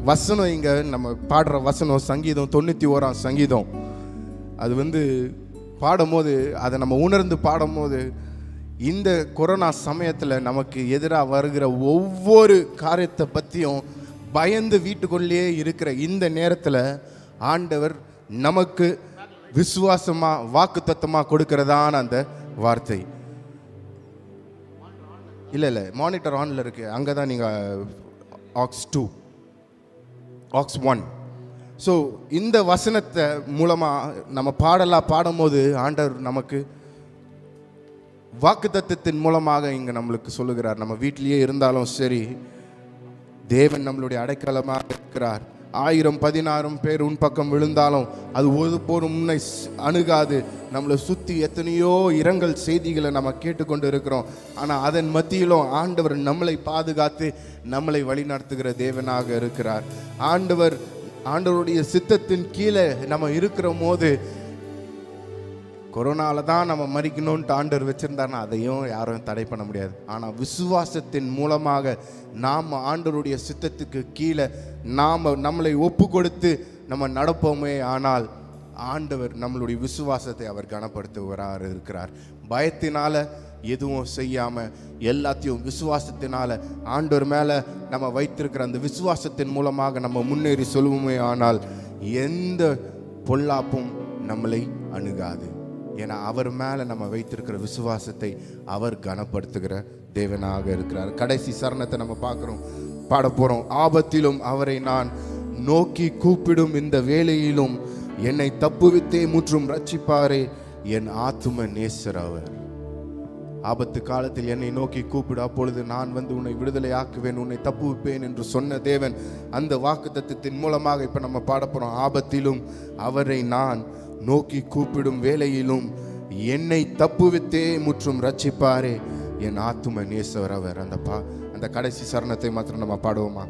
வசனம் இங்கே நம்ம பாடுற வசனம் சங்கீதம் 91ஆம் சங்கீதம், அது பாடும்போது அதை நம்ம உணர்ந்து பாடும்போது இந்த கொரோனா சமயத்தில் நமக்கு எதிராக வருகிற ஒவ்வொரு காரியத்தை பற்றியும் பயந்து வீட்டுக்குள்ளேயே இருக்கிற இந்த நேரத்தில் ஆண்டவர் நமக்கு விசுவாசமாக வாக்குத்தத்தமாக கொடுக்கிறதான அந்த வார்த்தை. இல்லை மானிட்டர் ஆனில் இருக்குது, அங்கே தான் நீங்கள் ஆக்ஸ் 2 ஆக்ஸ் 1. ஸோ இந்த வசனத்தை மூலமாக நம்ம பாடும்போது ஆண்டவர் நமக்கு வாக்குத்தத்தத்தின் மூலமாக இங்கே நம்மளுக்கு சொல்லுகிறார். நம்ம வீட்டிலேயே இருந்தாலும் சரி, தேவன் நம்மளுடைய அடைக்கலமாக இருக்கிறார். 1000-16 பேர் உன் பக்கம் விழுந்தாலும் அது ஒருபோதும் முன்னை அணுகாது. நம்மளை சுற்றி எத்தனையோ இரங்கல் செய்திகளை நம்ம கேட்டுக்கொண்டு இருக்கிறோம். ஆனால் அதன் மத்தியிலும் ஆண்டவர் நம்மளை பாதுகாத்து நம்மளை வழிநடத்துகிற தேவனாக இருக்கிறார். ஆண்டவருடைய சித்தத்தின் கீழே நம்ம இருக்கிற போது கொரோனால தான் நம்ம மறிக்கணும்னு ஆண்டவர் வச்சிருந்தாருன்னா அதையும் யாரும் தடை பண்ண முடியாது. ஆனால் விசுவாசத்தின் மூலமாக நாம் ஆண்டவருடைய சித்தத்துக்கு கீழே நம்மளை ஒப்பு கொடுத்து நம்ம நடப்போமே, ஆனால் ஆண்டவர் நம்மளுடைய விசுவாசத்தை அவர் கனப்படுத்துவராக இருக்கிறார். பயத்தினால எதுவும் செய்யாம எல்லாத்தையும் விசுவாசத்தினால ஆண்டவர் மேல நம்ம வைத்திருக்கிற அந்த விசுவாசத்தின் மூலமாக நம்ம முன்னேறி சொல்லுவோமே, ஆனால் எந்த பொல்லாப்பும் நம்மளை அணுகாது. ஏன்னா அவர் மேல நம்ம வைத்திருக்கிற விசுவாசத்தை அவர் கனப்படுத்துகிற தேவனாக இருக்கிறார். கடைசி சரணத்தை நம்ம பாட போறோம். ஆபத்திலும் அவரை நான் நோக்கி கூப்பிடும் இந்த வேளையிலும் என்னை தப்புவித்தே முற்றும் ரட்சிப்பாரே என் ஆத்தும நேசர் அவர். ஆபத்து காலத்தில் என்னை நோக்கி கூப்பிடு, அப்பொழுது நான் வந்து உன்னை விடுதலை ஆக்குவேன், உன்னை தப்புவிப்பேன் என்று சொன்ன தேவன் அந்த வாக்குத்தத்தத்தின் மூலமாக இப்ப நம்ம பாட போறோம். ஆபத்திலும் அவரை நான் நோக்கி கூப்பிடும் வேளையிலும் என்னை தப்புவித்தே முற்றும் ரட்சிப்பாரே என் ஆத்தும நேசர் அவர். அந்த கடைசி சரணத்தை மாத்திரம் நம்ம பாடுவோமா?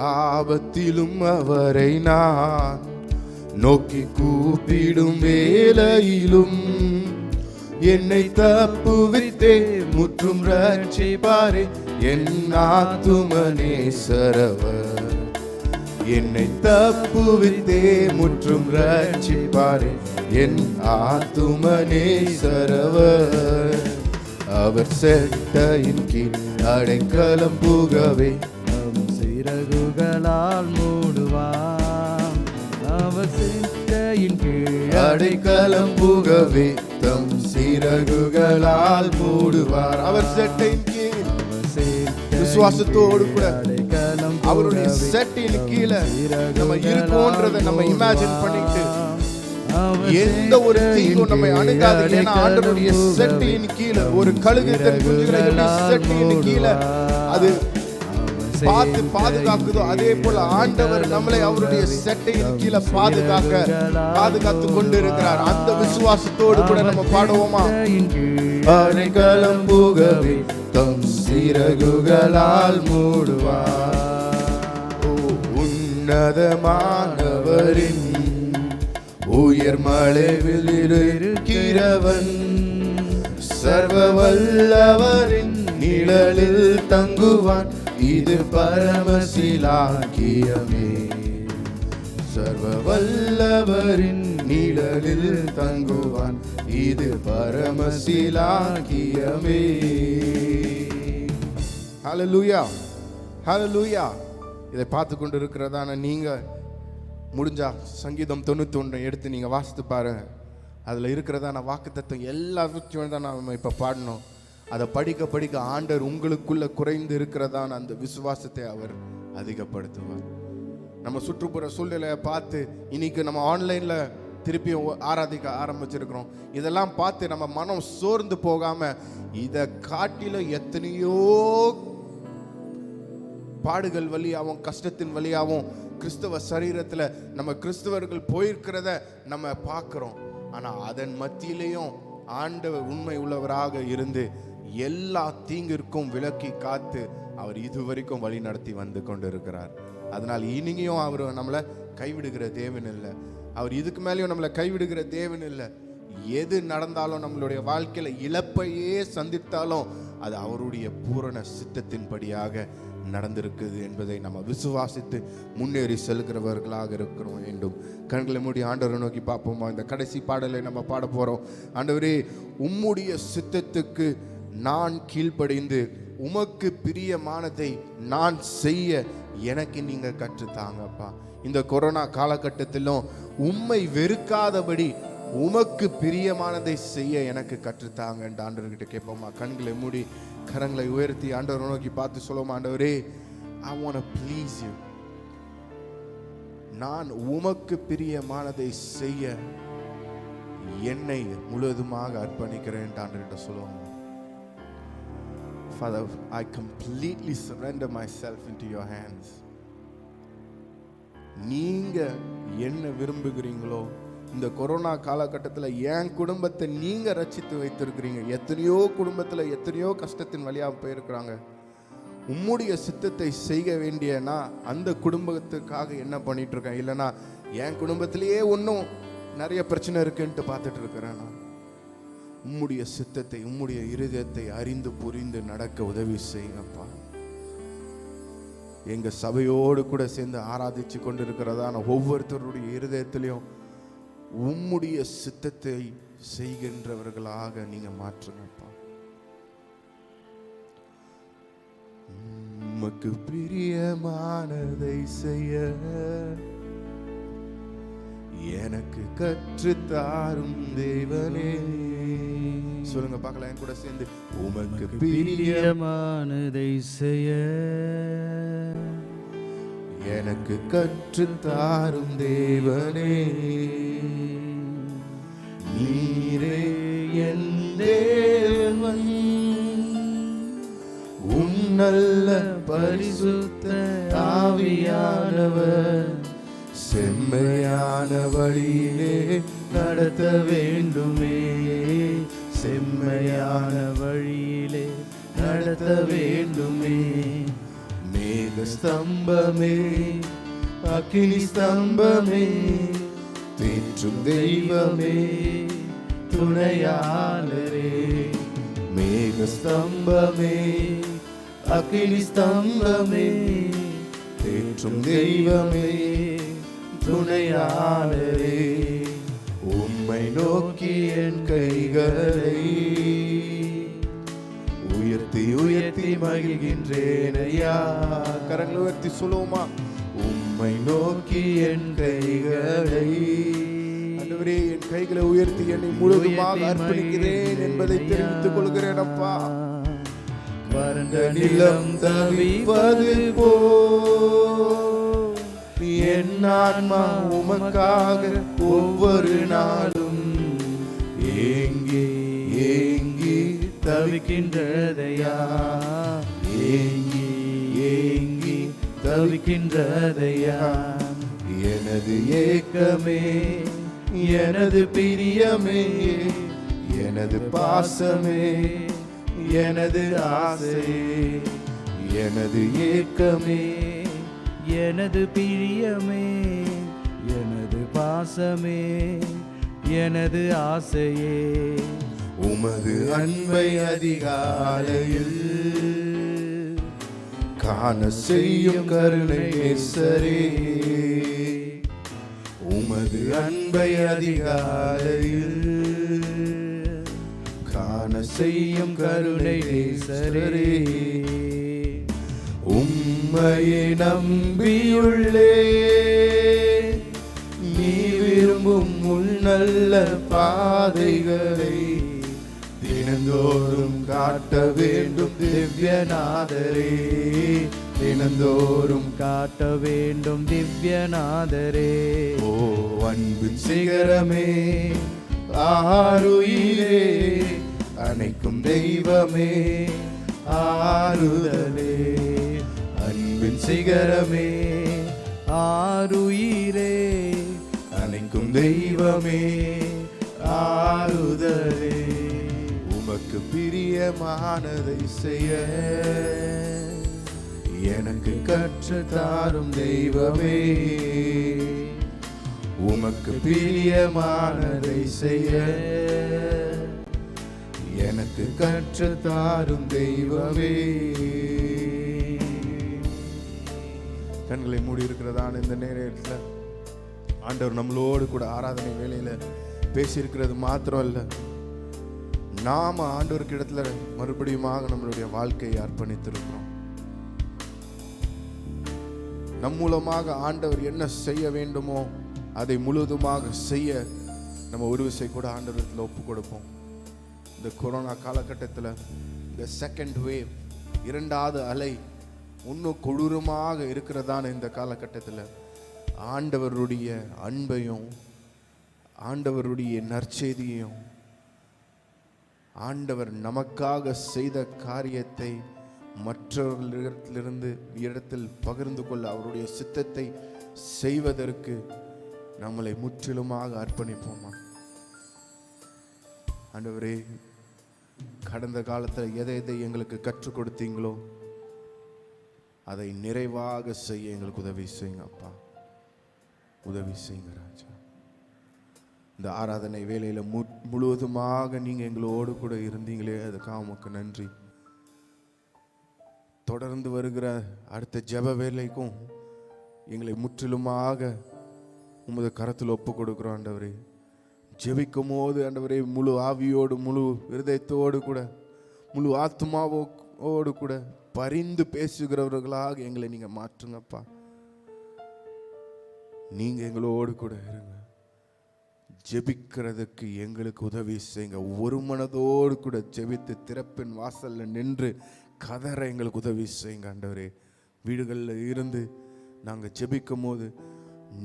ஆபத்திலும் அவரை நான் நோக்கி கூப்பிடும் வேளையிலும் என்னை தப்புவித்தே முற்றும் ரட்சிப்பாரே என் ஆத்தும நேசர் அவர். என்னை தப்புவித்தே முற்றும் ரட்சிப்பாரே என் ஆத்தும நேசர் அவர். அவர் செட்டையின் கீழ் அடைக்கலம் புகவே சிறகுகளால் மூடுவார். அவர் செட்டையின் கீழ் அடைக்கலம் புகவே தம் சிறகுகளால் மூடுவார். அவர் செட்டையின் கீழ் விசுவாசத்தோடு கூட அவருடைய செட்டையின் கீழே நம்ம இருக்கோன்றதை நம்ம இமேஜின் பண்ணிட்டு எந்த ஒரு தீங்கும் நம்மை அணுகாது. ஏன்னா ஆண்டவருடைய செட்டையின் கீழே ஒரு கழுகு தன் குஞ்சுகளை செட்டையின் கீழே அது பார்த்து பாதுகாக்குதோ, அதே போல ஆண்டவர் நம்மளை அவருடைய செட்டையின் கீழே பாதுகாத்து கொண்டு இருக்கிறார். அந்த விசுவாசத்தோடு கூட நம்ம பாடுவோமா? அடைக்கலம் புகவே தம் சிறகுகளால் மூடுவார். உன்னதமானவரின் உயர் மலைவில் இருக்கிறவன் சர்வ வல்லவரின் நிழலில் தங்குவான். இது பரமசிலாக்கியமே. சர்வ வல்லவரின் நிழலில் தங்குவான். இது பரமசிலாக்கியமே. ஹல்லேலூயா, ஹல்லேலூயா. இதை பார்த்து கொண்டு இருக்கிறதான நீங்க முடிஞ்சா சங்கீதம் 91 எடுத்து நீங்க வாசித்து பாருங்க. அதுல இருக்கிறதான வாக்குத்தத்தம் எல்லாத்தையும் தான் நாம இப்ப பாடணும். அதை படிக்க படிக்க ஆண்டவர் உங்களுக்குள்ள குறைந்து இருக்கிறதான அந்த விசுவாசத்தை அவர் அதிகப்படுத்துவார். நம்ம சுற்றுப்புற சூழ்நிலையை பார்த்து இன்னைக்கு நம்ம ஆன்லைன்ல திருப்பியும் ஆராதிக்க ஆரம்பிச்சிருக்கிறோம். இதெல்லாம் பார்த்து நம்ம மனம் சோர்ந்து போகாம இதை காட்டில எத்தனையோ பாடுகள் வழியாகவும் கஷ்டத்தின் வழியாகவும் கிறிஸ்தவ சரீரத்துல நம்ம கிறிஸ்தவர்கள் போயிருக்கிறத நம்ம பார்க்கிறோம். ஆனா அதன் மத்தியிலையும் ஆண்டவர் உண்மை உள்ளவராக இருந்து எல்லா தீங்கிற்கும் விலக்கி காத்து அவர் இதுவரைக்கும் வழி நடத்தி வந்து கொண்டு இருக்கிறார். அதனால் இனியும் அவர் நம்மளை கைவிடுகிற தேவன் இல்லை. அவர் இதுக்கு மேலேயும் நம்மளை கைவிடுகிற தேவன் இல்லை. எது நடந்தாலும் நம்மளுடைய வாழ்க்கையில இழப்பையே சந்தித்தாலும் அது அவருடைய பூரண சித்தத்தின்படியாக நடந்திருக்குது என்பதை நம்ம விசுவாசித்து முன்னேறி செல்கிறவர்களாக இருக்க வேண்டும். கண்களை மூடி ஆண்டவரை நோக்கி பார்ப்போமா? இந்த கடைசி பாடலை நம்ம பாட போறோம். ஆண்டவரே, உம்முடைய சித்தத்துக்கு நான் கீழ்ப்படிந்து உமக்கு பிரியமானதை நான் செய்ய எனக்கு நீங்க கற்றுத்தாங்கப்பா. இந்த கொரோனா காலகட்டத்திலும் உம்மை வெறுக்காதபடி உமக்கு பிரியமானதை செய்ய எனக்கு கற்றுத்தாங்க என்று ஆண்டவர்கிட்ட கேட்போமா? கண்களை மூடி கரங்களை உயர்த்தி ஆண்டவரை நோக்கி பார்த்து சொல்லுவோம். ஆண்டவரே, I want to please you. நான் உமக்கு பிரியமானதை செய்ய என்னை முழுவதுமாக அர்ப்பணிக்கிறேன் ஆண்டவர்கிட்ட சொல்லுவோம். Father, I completely surrender myself into your hands. நீங்க என்ன விரும்புகிறீங்களோ இந்த கொரோனா காலகட்டத்தில் என் குடும்பத்தை நீங்க ரட்சித்து வைத்திருக்கிறீங்க. எத்தனையோ குடும்பத்தில் எத்தனையோ கஷ்டத்தின் வழியாக போயிருக்கிறாங்க. உம்முடைய சித்தத்தை செய்ய வேண்டியனா அந்த குடும்பத்துக்காக என்ன பண்ணிட்டு இருக்கேன், இல்லைன்னா என் குடும்பத்திலேயே ஒன்றும் நிறைய பிரச்சனை இருக்குன்ட்டு பார்த்துட்டு இருக்கிறேன். நான் உம்முடைய சித்தத்தை, உம்முடைய இருதயத்தை அறிந்து புரிந்து நடக்க உதவி செய்யுங்கப்பா. எங்க சபையோடு கூட சேர்ந்து ஆராதிச்சு கொண்டிருக்கிறதான ஒவ்வொருத்தருடைய இருதயத்திலையும் உம்முடைய சித்தத்தை செய்கின்றவர்களாக நீங்க மாற்றுங்கப்பா. உமக்கு பிரியமானதை செய்ய எனக்கு கற்றுத்தாரும் தேவனே. சொல்லுங்க பார்க்கலாம் என் கூட சேர்ந்து. உமக்கு பிரியமானதை செய்ய எனக்கு கற்றுத்தாரும் தேவனே. நீரே என் தேவன், உம் நல்ல பரிசுத்த ஆவியானவர் செம்மையான வழியிலே நடத்த வேண்டுமே. செம்மையான வழியிலே நடத்த வேண்டுமே. மேக ஸ்தம்பமே, அக்கினி ஸ்தம்பமே, தேற்றும் தெய்வமே, துணையாளரே. மேக ஸ்தம்பமே, அக்கினி ஸ்தம்பமே, தேற்றும் தெய்வமே, துணையாளரே. உம்மை நோக்கி என் கைகளை உயர்த்தி உயர்த்தி மகிழ்கின்றேன் ஐயா. கரங்களை உயர்த்தி சொல்லுவோமா? உம்மை நோக்கி என் கைகளை, ஆண்டவரே என் கைகளை உயர்த்தி என்னை முழுவதுமாக அர்ப்பணிக்கிறேன் என்பதை தெரிவித்துக் கொள்கிறேன் அப்பா. வறண்ட நிலம் தவிப்பது போ என் ஆன்மா உமக்காக ஒவ்வொரு நாளும் ஏங்கி ஏங்கி தவிக்கின்றதையா. ஏங்கி ஏங்கி தவிக்கின்றதையா. எனது ஏக்கமே, எனது பிரியமே, எனது பாசமே, எனது ஆசையே. எனது ஏக்கமே, எனது பிரியமே, எனது பாசமே, எனது ஆசையே. உமது அன்பை அதிகாலையில் காண செய்யும் கருணை நேசரே. உமது அன்பை அதிகாலையில் காண செய்யும் கருணை நேசரே. உம்மையை நம்பியுள்ளே, நீ விரும்பும் உன் நல்ல பாதைகளை தினந்தோறும் காட்ட வேண்டும் திவ்யநாதரே. தினந்தோறும் காட்ட வேண்டும் திவ்யநாதரே. ஓ அன்பின் சிகரமே, ஆருயிரே, அணைக்கும் தெய்வமே, ஆறுதலே. அன்பின் சிகரமே, ஆருயிரே, அணைக்கும் தெய்வமே, ஆறுதலே. உமக்கு பிரியமானதை செய்ய எனக்கு கற்றுத்தாரும் தெய்வமே. உமக்கு பிரியமானதை செய்ய எனக்கு கற்றுத்தாரும் தெய்வமே. கண்களை மூடி இருக்கிறதான இந்த நேரத்தில் ஆண்டவர் நம்மளோடு கூட ஆராதனை வேளையில பேசியிருக்கிறது மாத்திரம் அல்ல, நாம ஆண்டவருக்கு இடத்துல மறுபடியுமாக நம்மளுடைய வாழ்க்கையை அர்ப்பணித்திருக்கிறோம். நம் மூலமாக ஆண்டவர் என்ன செய்ய வேண்டுமோ அதை முழுவதுமாக செய்ய நம்ம ஒரு விஷயம் கூட ஆண்டவரத்தில் ஒப்பு கொடுப்போம். இந்த கொரோனா காலகட்டத்தில் இந்த செகண்ட் வேவ், இரண்டாவது அலை இன்னும் கொடூரமாக இருக்கிறதான இந்த காலகட்டத்தில் ஆண்டவருடைய அன்பையும் ஆண்டவருடைய நற்செய்தியையும் ஆண்டவர் நமக்காக செய்த காரியத்தை மற்றவர்களிடத்திலிருந்து இடத்தில் பகிர்ந்து கொள்ள அவருடைய சித்தத்தை செய்வதற்கு நம்மளை முற்றிலுமாக அர்ப்பணிப்போமா? ஆண்டவரே, கடந்த காலத்தில் எதை எதை எங்களுக்கு கற்றுக் கொடுத்தீங்களோ அதை நிறைவாக செய்ய எங்களுக்கு உதவி செய்யுங்க அப்பா. உதவி செய்யுங்க ராஜா. இந்த ஆராதனை வேலையில் முழுவதுமாக நீங்கள் எங்களோடு கூட இருந்தீங்களே, அதுக்காக உமக்கு நன்றி. தொடர்ந்து வருகிற அடுத்த ஜெப வேலைக்கும் எங்களை முற்றிலுமாக உமது கரத்தில் ஒப்பு கொடுக்குறோம் ஆண்டவரே. ஜெபிக்கும் போது ஆண்டவரே முழு ஆவியோடு, முழு இருதயத்தோடு கூட, முழு ஆத்மாவோடு கூட பரிந்து பேசுகிறவர்களாக எங்களை நீங்கள் மாற்றுங்கப்பா. நீங்கள் எங்களோடு கூட இருங்க. ஜெபிக்கிறதுக்கு எங்களுக்கு உதவி செய்யுங்க. ஒரு மனதோடு கூட ஜெபித்து திறப்பின் வாசல்ல நின்று கதற எங்களுக்கு உதவி செய்யுங்க ஆண்டவரே. வீடுகளில் இருந்து நாங்கள் ஜெபிக்கும் போது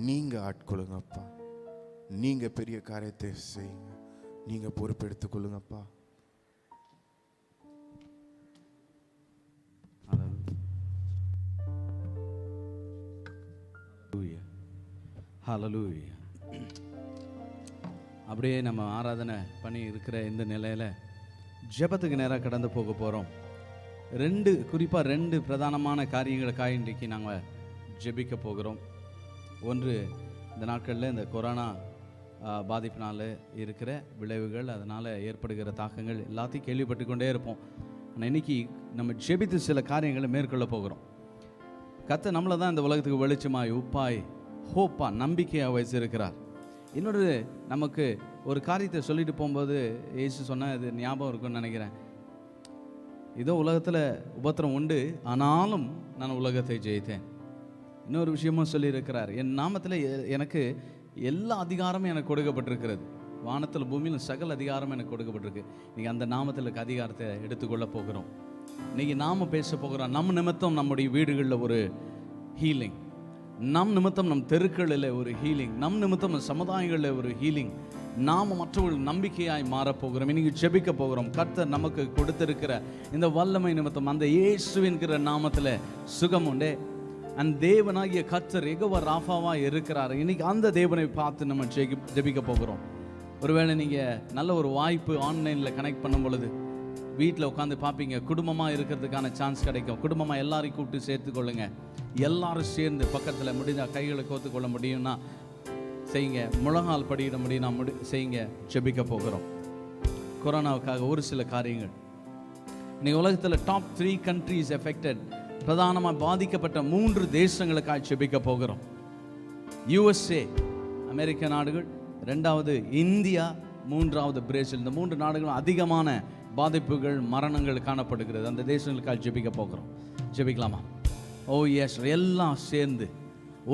நீங்கள் ஆட்கொள்ளுங்கப்பா. நீங்கள் பெரிய காரியத்தை செய்யுங்க. நீங்கள் பொறுப்பெடுத்துக் கொள்ளுங்கப்பா. ஹல்லேலூயா. அப்படியே நம்ம ஆராதனை பண்ணி இருக்கிற இந்த நிலையில் ஜெபத்துக்கு நேராக கடந்து போக போகிறோம். குறிப்பாக ரெண்டு பிரதானமான காரியங்களுக்காக இன்றைக்கு நாங்கள் ஜெபிக்க போகிறோம். ஒன்று, இந்த நாட்களில் இந்த கொரோனா பாதிப்பினால் இருக்கிற விளைவுகள், அதனால் ஏற்படுகிற தாக்கங்கள் எல்லாத்தையும் கேள்விப்பட்டு கொண்டே இருப்போம். ஆனால் இன்றைக்கி நம்ம ஜெபித்து சில காரியங்களை மேற்கொள்ள போகிறோம். கர்த்தர் நம்மளை தான் இந்த உலகத்துக்கு வெளிச்சமாய், உப்பாய், ஹோப்பா, நம்பிக்கையாக வச்சிருக்கிறார். இன்னொரு, நமக்கு ஒரு காரியத்தை சொல்லிட்டு போகும்போது இயேசு சொன்ன இது ஞாபகம் இருக்குன்னு நினைக்கிறேன். இதோ உலகத்தில் உபத்திரம் உண்டு, ஆனாலும் நான் உலகத்தை ஜெயித்தேன். இன்னொரு விஷயமும் சொல்லியிருக்கிறார், என் நாமத்தில் எனக்கு எல்லா அதிகாரமும் எனக்கு கொடுக்கப்பட்டிருக்கிறது. வானத்தில் பூமியில் சகல அதிகாரமும் எனக்கு கொடுக்கப்பட்டிருக்கு. இன்றைக்கி அந்த நாமத்தில் அதிகாரத்தை எடுத்துக்கொள்ள போகிறோம். இன்றைக்கி நாம் பேச போகிறோம். நம் நிமித்தம் நம்முடைய வீடுகளில் ஒரு ஹீலிங், நம் நிமித்தம் நம் தெருக்களில் ஒரு ஹீலிங், நம் நிமித்தம் நம் சமுதாயங்களில் ஒரு ஹீலிங். நாம் மற்றவர்கள் நம்பிக்கையாய் மாறப்போகிறோம். இன்னைக்கு ஜெபிக்க போகிறோம். கர்த்தர் நமக்கு கொடுத்திருக்கிற இந்த வல்லமை நிமித்தம் அந்த இயேசுவின்கிற நாமத்தில் சுகம் உண்டே. அந்த தேவனாகிய கர்த்தர் யெகோவா ராஃபாவாக இருக்கிறார். இன்னைக்கு அந்த தேவனை பார்த்து நம்ம ஜெபிக்க போகிறோம். ஒருவேளை நீங்கள் நல்ல ஒரு வாய்ப்பு ஆன்லைனில் கனெக்ட் பண்ணும் பொழுது வீட்டில் உட்காந்து பார்ப்பீங்க, குடும்பமாக இருக்கிறதுக்கான சான்ஸ் கிடைக்கும். குடும்பமாக எல்லாரையும் கூப்பிட்டு சேர்த்துக்கொள்ளுங்க. எல்லாரும் சேர்ந்து பக்கத்தில் முடிஞ்சால் கைகளை கோத்து கொள்ள முடியும்னா செய்யுங்க. முழங்கால் படியிட முடியும்னா செய்யுங்க. ஜெபிக்க போகிறோம். கொரோனாவுக்காக ஒரு சில காரியங்கள். இன்னைக்கு உலகத்தில் டாப் 3 countries affected, பிரதானமாக பாதிக்கப்பட்ட 3 தேசங்களுக்காக ஜெபிக்க போகிறோம். USA, அமெரிக்க நாடுகள், 2வது இந்தியா, 3வது பிரேசில். இந்த 3 நாடுகளும் அதிகமான பாதிப்புகள், மரணங்கள் காணப்படுகிறது. அந்த தேசங்களுக்காக ஜெபிக்க போகிறோம். ஜெபிக்கலாமா? ஓ எஸ், எல்லாம் சேர்ந்து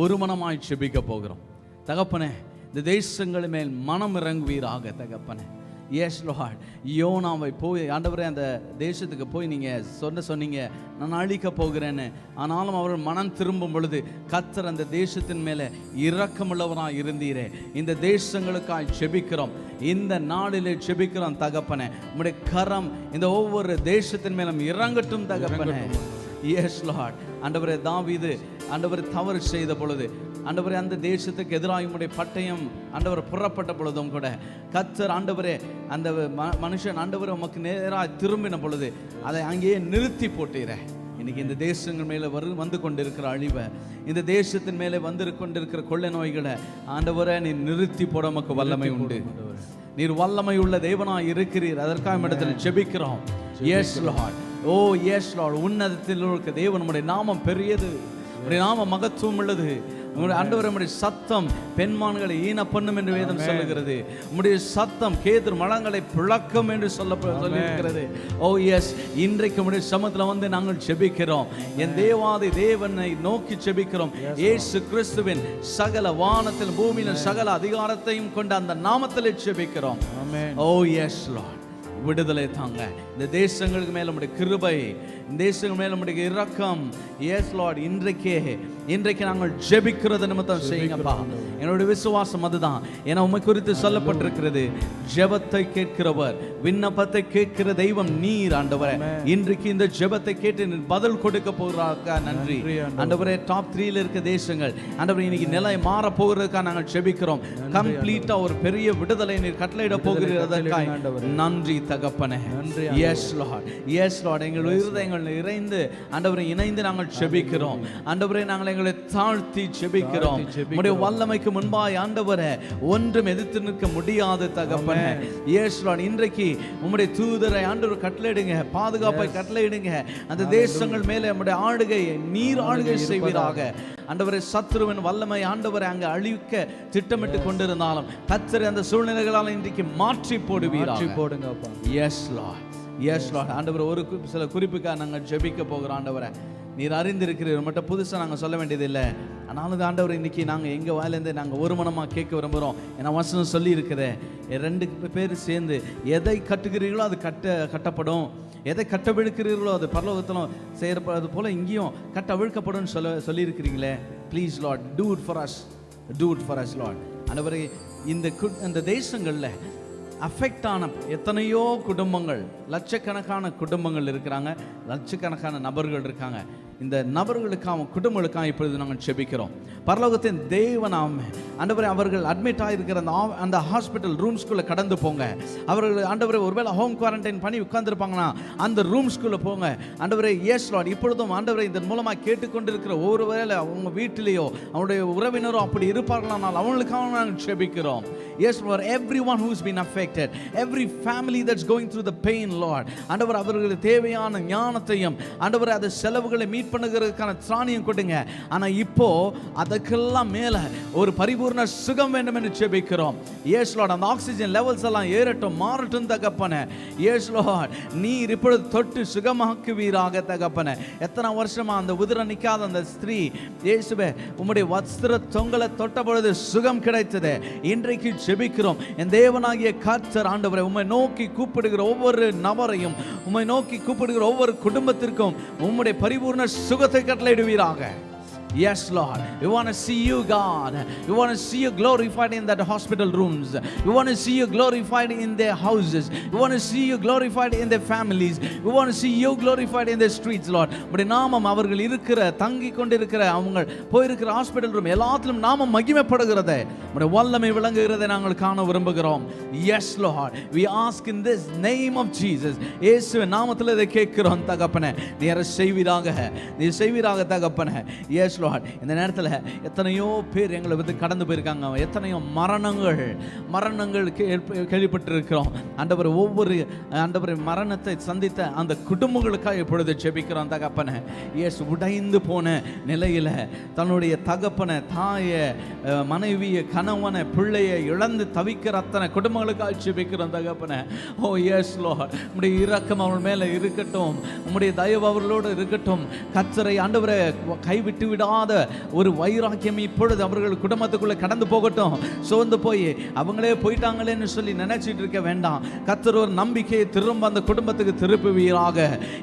ஒரு மனமாய் ஜெபிக்க போகிறோம். தகப்பனே, இந்த தேசங்கள் மேல் மனம் இறங்குவீராக தகப்பனே. எஸ் லார்ட், யோனாவை போய் ஆண்டவரே அந்த தேசத்துக்கு போய் நீங்கள் சொன்னீங்க நான் அழிக்க போகிறேன்னு. ஆனாலும் அவர்கள் மனம் திரும்பும் பொழுது கர்த்தர் அந்த தேசத்தின் மேலே இரக்கமுள்ளவராக இருந்தீரே. இந்த தேசங்களுக்காய் ஜெபிக்கிறோம். இந்த நாளிலே ஜெபிக்கிறோம் தகப்பனே. உம்முடைய கரம் இந்த ஒவ்வொரு தேசத்தின் மேலும் இறங்கட்டும் தகப்பனே. எஸ் லார்ட், ஆண்டவரே தாவீது ஆண்டவரை தவறு செய்த பொழுது, ஆண்டவரே அந்த தேசத்துக்கு எதிராக உம்முடைய பட்டயம் ஆண்டவர் புறப்பட்ட பொழுதும் கூட கர்த்தர் ஆண்டவரே அந்த மனுஷன் ஆண்டவரை உமக்கு நேராக திரும்பின பொழுது அதை அங்கேயே நிறுத்தி போட்டீரே. இன்னைக்கு இந்த தேசங்கள் மேலே வந்து கொண்டிருக்கிற அழிவை, இந்த தேசத்தின் மேலே வந்து கொண்டிருக்கிற கொள்ளை நோய்களை ஆண்டவரை நீ நிறுத்தி போட உமக்கு வல்லமை உண்டு. நீர் வல்லமை உள்ள தேவனாய் இருக்கிறீர். அதற்காக இடத்துல ஜெபிக்கிறோம். எஸ் லார்ட், ஓ எஸ் லார்ட், உன்னதத்தில் இருக்க தேவன், நம்முடைய நாமம் பெரியது, நம்முடைய நாமம் மகத்துவம் உள்ளது. ஆண்டவரே, நம்முடைய சத்தம் பெண்மான்களை ஈன பண்ணும் என்று வேதம் சொல்லுகிறது. நம்முடைய சத்தம் கேதுர் மலங்களை பிளக்கும் என்று சொல்லியிருக்கிறது. ஓ எஸ், இன்றைக்கு நம்முடைய சமூகத்தில் வந்து நாங்கள் ஜெபிக்கிறோம். என் தேவாதி தேவனை நோக்கி ஜெபிக்கிறோம். இயேசு கிறிஸ்துவின் சகல வானத்தில் பூமியின் சகல அதிகாரத்தையும் கொண்ட அந்த நாமத்தில் ஜெபிக்கிறோம். ஓ எஸ் லார்ட், விடுதலை தாங்க. இந்த தேசங்களுக்கு மேல நம்முடைய கிருபை, இந்த தேசங்கள் மேல நம்முடைய இரக்கம். எஸ் லார்ட், இன்றைக்கு நாங்கள் ஜெபிக்கிறது நிமித்தம் செய்யுங்கப்பா. என்னுடைய விசுவாசம் அதுதான். ஏன்னா உம்மை குறித்து சொல்லப்பட்டிருக்கிறது, ஜெபத்தை கேட்கிறவர், விண்ணப்பத்தை கேட்கிற தெய்வம் நீர் ஆண்டவரே. இன்றைக்கு இந்த ஜெபத்தை கேட்டு பதில் கொடுக்க போகிறாங்க. நன்றி ஆண்டவரே. டாப் 3ல இருக்க தேசங்கள் ஆண்டவரே இன்னைக்கு நிலை மாற போகிறதுக்காக நாங்கள் ஜெபிக்கிறோம். கம்ப்ளீட்டா ஒரு பெரிய விடுதலை நீர் கட்டளையிட போகிறதற்காக நன்றி தகப்பனே. Yes Lord, yes Lord. எங்கள் இருதயங்கள் இறைந்து ஆண்டவரை இணைந்து நாங்கள் ஜெபிக்கிறோம். ஆண்டவரே நாங்கள் எங்களை தாழ்த்தி ஜெபிக்கிறோம். உம்முடைய வல்லமைக்கு முன்பாய் ஆண்டவரே ஒன்றும் எதிர்த்து நிற்க முடியாது தகப்பனே. Yes Lord. இன்றைக்கு உம்முடைய தூதரை ஆண்டவர் கட்டளையிடுங்க, பாதுகாப்பை கட்டளையிடுங்க. அந்த தேசங்கள் மேலே உம்முடைய ஆளுகை நீர் ஆளுகை செய்வீராக. ஆண்டவரே சத்துருவின் வல்லமை ஆண்டவரை அங்கு அழிக்க திட்டமிட்டு கொண்டிருந்தாலும் கர்த்தர் அந்த சூழ்நிலைகளால் இன்றைக்கு மாற்றி போடுங்க. Yes Lord, yes Lord. ஆண்டவர் ஒரு சில குறிப்புக்காக நாங்கள் ஜெபிக்க போகிறோம். ஆண்டவரை நீர் அறிந்திருக்கிறீர், மட்டும் புதுசாக நாங்கள் சொல்ல வேண்டியதில்லை. ஆனாலும் ஆண்டவர் இன்னைக்கு நாங்கள் எங்கள் வாயிலேருந்து நாங்கள் ஒரு மனமாக கேட்க விரும்புகிறோம். ஏன்னா வசனம் சொல்லி இருக்கிறேன், 2 பேர் சேர்ந்து எதை கட்டுகிறீர்களோ அது கட்டப்படும், எதை கட்டவிழுக்கிறீர்களோ அது பரலோகத்திலும் செய்யப்படுறது போல இங்கேயும் கட்டவிழ்க்கப்படும் சொல்லியிருக்கிறீங்களே. Please lord, do it for us, do it for us lord. ஆண்டவரே இந்த தேசங்களில் அஃபெக்ட் ஆன எத்தனையோ குடும்பங்கள், லட்சக்கணக்கான குடும்பங்கள் இருக்கிறாங்க, லட்சக்கணக்கான நபர்கள் இருக்காங்க. இந்த நபர்களுக்காக குடும்பங்களுக்காக இப்பொழுது நாங்கள் ஜெபிக்கிறோம். பரலோகத்தின் தேவனாம் ஆண்டவரே அவர்கள் அட்மிட் ஆகிருக்கிற அந்த ஹாஸ்பிட்டல் ரூம்ஸ்குள்ளே கடந்து போங்க. அவர்கள் ஆண்டவரே ஒருவேளை ஹோம் குவாரண்டைன் பண்ணி உட்கார்ந்துருப்பாங்கன்னா அந்த ரூம்ஸ்குள்ளே போங்க. ஆண்டவரே எஸ் லார்ட். இப்பொழுதும் ஆண்டவரே இதன் மூலமாக கேட்டுக்கொண்டிருக்கிற ஒவ்வொரு வேளை அவங்க வீட்டிலேயோ அவருடைய உறவினரோ அப்படி இருப்பார்களானால் அவங்களுக்காக நாங்கள் ஜெபிக்கிறோம். Yes for everyone who's been affected, every family that's going through the pain, Lord. ஆண்டவர் அவர்களுக்கு தேவையான ஞானத்தையும் ஆண்டவர் அந்த செலவுகளை மீட் பண்ணுகிறதுக்கான திராணியம் கொடுங்க. ஆனா இப்போ அதுக்கெல்லாம் மேல ஒரு பரிபூர்ண சுகம் வேண்டும் என்று ஜெபிக்கிறோம். Yes Lord. அந்த ஆக்சிஜன் லெவல்ஸ் எல்லாம் ஏறட்டும், மாறட்டும் தகப்பனே. Yes Lord. நீர் இப்பொழுது தொட்டு சுகமாக்குவீராக தகப்பனே. எத்தனை வருஷமா அந்த உதிர நிக்காத அந்த ஸ்திரீ இயேசுவே உம்முடைய வஸ்திர தொங்கலை தொட்ட பொழுது சுகம் கிடைத்தது. இன்றைக்கு ஜெபிக்கிறோம், என் தேவனாகிய கர்த்தர் ஆண்டவரே உம்மை நோக்கி கூப்பிடுகிற ஒவ்வொரு நபரையும், உம்மை நோக்கி கூப்பிடுகிற ஒவ்வொரு குடும்பத்திற்கும் உம்முடைய பரிபூர்ண சுகத்தை கட்டளையிடுவீராக. Yes Lord, we want to see you God, we want to see you glorified in that hospital rooms, we want to see you glorified in their houses, we want to see you glorified in their families, we want to see you glorified in the streets Lord. உம்முடைய நாமம் அவர்கள் இருக்கிற தங்கி கொண்டிருக்கிற அவங்க போயிருக்கிற ஹாஸ்பிடல் ரூம் எல்லாத்திலும் நாமம் மகிமைப்படுகிறதே, உம்முடைய வல்லமை விளங்குகிறதை நாங்கள் காண விரும்புகிறோம். Yes Lord, we ask in this name of Jesus, இயேசுவின் நாமத்தில் இதை கேட்கிறோம் தகப்பனே. நீர் செய்வீராக தகப்பனே. Yes Lord. இந்த நேரத்தில் எத்தனையோ பேர் எங்களை வந்து கடந்து போயிருக்காங்க, எத்தனையோ மரணங்கள் கேள்விப்பட்டிருக்கிறோம். ஆண்டவர் ஒவ்வொரு ஆண்டவர் மரணத்தை சந்தித்த அந்த குடும்பங்களுக்காக இப்பொழுது ஜெபிக்கிறோம் தகப்பனை. இயேசு உடைந்து போன நிலையில் தன்னுடைய தகப்பனை, தாயை, மனைவியை, கணவனை, பிள்ளையை இழந்து தவிக்கிற அத்தனை குடும்பங்களுக்காக ஜெபிக்கிறோம் தகப்பனை. ஓ எஸ் லார்ட். உம்முடைய இரக்கம் அவர்கள் மேலே இருக்கட்டும், உம்முடைய தயவு அவர்களோடு இருக்கட்டும். கர்த்தரை ஆண்டவரை கைவிட்டு விடாத ஒரு வைராக்கியம் இப்பொழுது அவர்கள் குடும்பத்துக்குள்ள கடந்து போகட்டும். சோர்ந்து போய் அவங்களே போயிட்டாங்களேன்னு சொல்லி நினைச்சிட்டு இருக்க வேண்டாம். கர்த்தர் ஒரு நம்பிக்கையை திரும்ப அந்த குடும்பத்துக்கு திருப்புவீராக.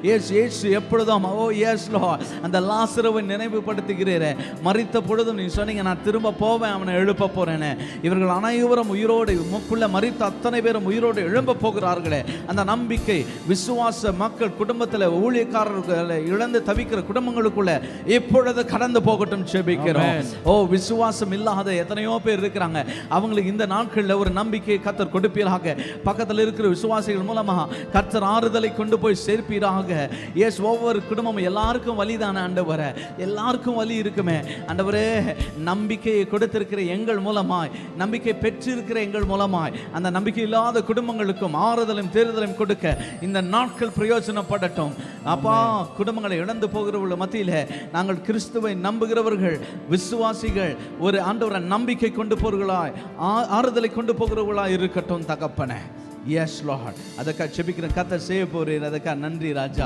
இயேசு எப்பொழுதும் ஓ எஸ் லார்ட் அந்த லாசருவை நினைவுபடுத்துகிறீரே. மரித்த பொழுதும் நீ சொன்னீங்க நான் திரும்ப போவேன், அவனை எழுப்ப போறேன்னு. இவர்கள் அனைவரும் உயிரோடு முக்குள்ள மரித்த அத்தனை பேரும் உயிரோடு எழும்ப போகிறார்களே. அந்த நம்பிக்கை விசுவாச மக்கள் குடும்பத்தில் ஊழியக்காரர்களை இழந்து தவிக்கிற குடும்பங்களுக்குள்ள இப்பொழுது கடந்து போகட்டும் ஜெபிக்கிறோம். ஓ விசுவாசம் இல்லாத எத்தனையோ பேர் இருக்கிறாங்க, அவங்களுக்கு இந்த நாட்களில் ஒரு நம்பிக்கையை கர்த்தர் கொடுப்பீராக. பக்கத்தில் இருக்கிற விசுவாசிகள் மூலமாக கர்த்தர் ஆறுதலை கொண்டு போய் சேர்ப்பீராக. எஸ் ஒவ்வொரு குடும்பமும் எல்லாருக்கும் வலிதான ஆண்டவரே, எல்லாருக்கும் வலி இருக்குமே ஆண்டவரே. நம்பிக்கையை கொடுத்திருக்கிற எங்கள் மூலமாய், நம்பிக்கை பெற்றிருக்கிற எங்கள் மூலமாய் அந்த நம்பிக்கை இல்லாத குடும்பங்களுக்கும் ஆறுதலும் தேறுதலும் கொடுக்க இந்த நாட்கள் பிரயோஜனப்படட்டும் அப்பா. குடும்பங்களை இழந்து போகிறவர்கள் மத்தியில் நாங்கள் கிறிஸ்துவை நம்புகிறவர்கள், விசுவாசிகள் ஒரு ஆண்டவரை நம்பிக்கை கொண்டு போகிறவர்களாய், ஆறுதலை கொண்டு போகிறவர்களாய் இருக்கட்டும் தகப்பனே. Yes Lord. அதுக்காக செபிக்கிறேன், கர்த்தர் செய்ய போறீர். அதுக்காக நன்றி ராஜா,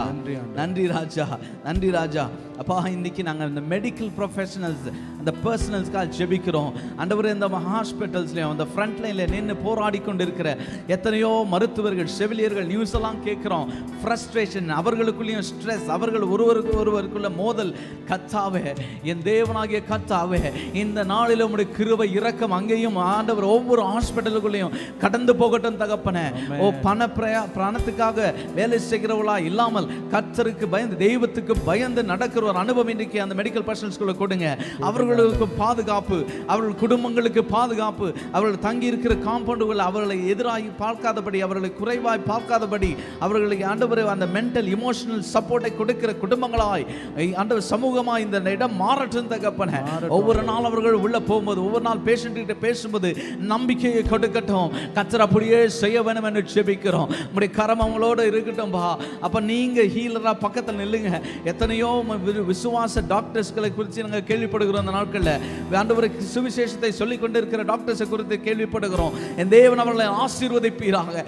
நன்றி ராஜா, நன்றி ராஜா. அப்பா இன்னைக்கு நாங்கள் இந்த மெடிக்கல் ப்ரொஃபஷனல்ஸ் அந்த பர்சனல்ஸ்க்காக ஜெபிக்கிறோம் ஆண்டவரே. இந்த ஹாஸ்பிட்டல்ஸ்லையும் அந்த ஃப்ரண்ட் லைனில் நின்று போராடி கொண்டு இருக்கிற எத்தனையோ மருத்துவர்கள், செவிலியர்கள் நியூஸ் எல்லாம் கேட்குறோம். ஃப்ரஸ்ட்ரேஷன், அவர்களுக்குள்ளேயும் ஸ்ட்ரெஸ், அவர்கள் ஒருவருக்குள்ள மோதல். கர்த்தாவே, என் தேவனாகிய கர்த்தாவே, இந்த நாளில் உம்முடைய கிருபை இரக்கம் அங்கேயும் ஆண்டவர் ஒவ்வொரு ஹாஸ்பிட்டலுக்குள்ளேயும் கடந்து போகட்டும் தகப்பனே. ஓ பணத்துக்காக வேலை செய்கிறவளா இல்லாமல் கர்த்தருக்கு பயந்து, தெய்வத்துக்கு பயந்து நடக்கிற ஒரு அனுபவம் இன்றைக்கு அந்த மெடிக்கல் பர்சனல்ஸ்குள்ள கொடுங்க. அவர்கள் அவர்களுக்கு பாதுகாப்பு, அவர்கள் குடும்பங்களுக்கு பாதுகாப்பு, அவர்கள் தங்கி இருக்கிற காம்பவுண்டுகள் அவர்களை எதிராகி பார்க்காதபடி, அவர்களை குறைவாய் பார்க்காதபடி, அவர்களுக்கு ஆண்டவரே அந்த மென்டல் இமோஷனல் சப்போர்ட்டை கொடுக்கிற குடும்பங்களாய் ஆண்டவர் சமூகமாய் இந்த இடம் மாறட்டும் தகப்பனே. ஒவ்வொரு நாள் அவர்கள் உள்ள போகும்போது, ஒவ்வொரு நாள் பேஷண்ட் கிட்ட பேசும்போது நம்பிக்கையை கொடுக்கட்டும். கர்த்தர் அப்படியே செய்ய வேணும் என்று ஜெபிக்கிறோம். உங்களுடைய கரம் அவங்களோட இருக்கட்டும் பா. அப்ப நீங்க ஹீலரா பக்கத்தில் நில்லுங்க. எத்தனையோ விசுவாச டாக்டர்ஸ்களை குறித்து நாங்கள் கேள்விப்படுகிறோம். அந்த நாட்களில் ஆண்டவருக்கு சுவிசேஷத்தை சொல்லிக் கொண்டிருக்கிற டாக்டர்ஸை குறித்து கேள்விப்படுகிறோம். என் தேவன் அவர்களை ஆசீர்வதிப்பீராக.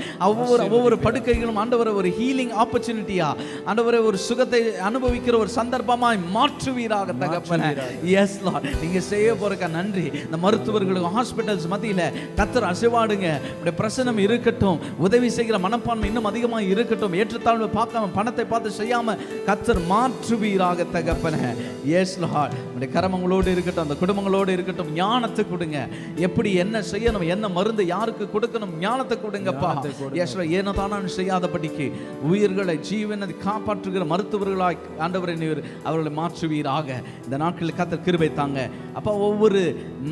ஒவ்வொரு படுக்கைகளும் ஆண்டவரை ஒரு ஹீலிங் ஆப்பர்ச்சுனிட்டியா, ஆண்டவரை ஒரு சுகத்தை அனுபவிக்கிற ஒரு சந்தர்ப்பமாய் மாற்றுவீராக தகப்பனே. எஸ் லார்ட், நீங்க செய்ய போறக்க நன்றி. இந்த மருத்துவர்களுக்கு ஹாஸ்பிட்டல்ஸ் மத்தியில கர்த்தர் அசைவாடுங்க. உடைய பிரசன்னம் இருக்கட்டும். உதவி செய்கிற மனப்பான்மை இன்னும் அதிகமாக இருக்கட்டும். ஏற்றத்தாழ்வு பார்க்காம, பணத்தை பார்த்து செய்யாம கர்த்தர் மாற்றுவீராக தகப்பனே. எஸ் லார்ட், உடைய கரமங்களோடு இருக்கட்டும், அந்த குடும்பங்களோடு இருக்கட்டும். ஞானத்தை கொடுங்க. எப்படி என்ன செய்யணும், என்ன மருந்து யாருக்கு கொடுக்கணும், ஞானத்தை கொடுங்கப்பா. எஸ் லார்ட், ஏனோ தானோ செய்யாதபடிக்கு உயிர்களை ஜீவனை காப்பாற்றுகிற மருத்துவர்களாய் ஆண்டவரை நீர் அவர்களை மாற்றுவீராக. இந்த நாட்களில் கர்த்தர் கிருபை தாங்க அப்பா. ஒவ்வொரு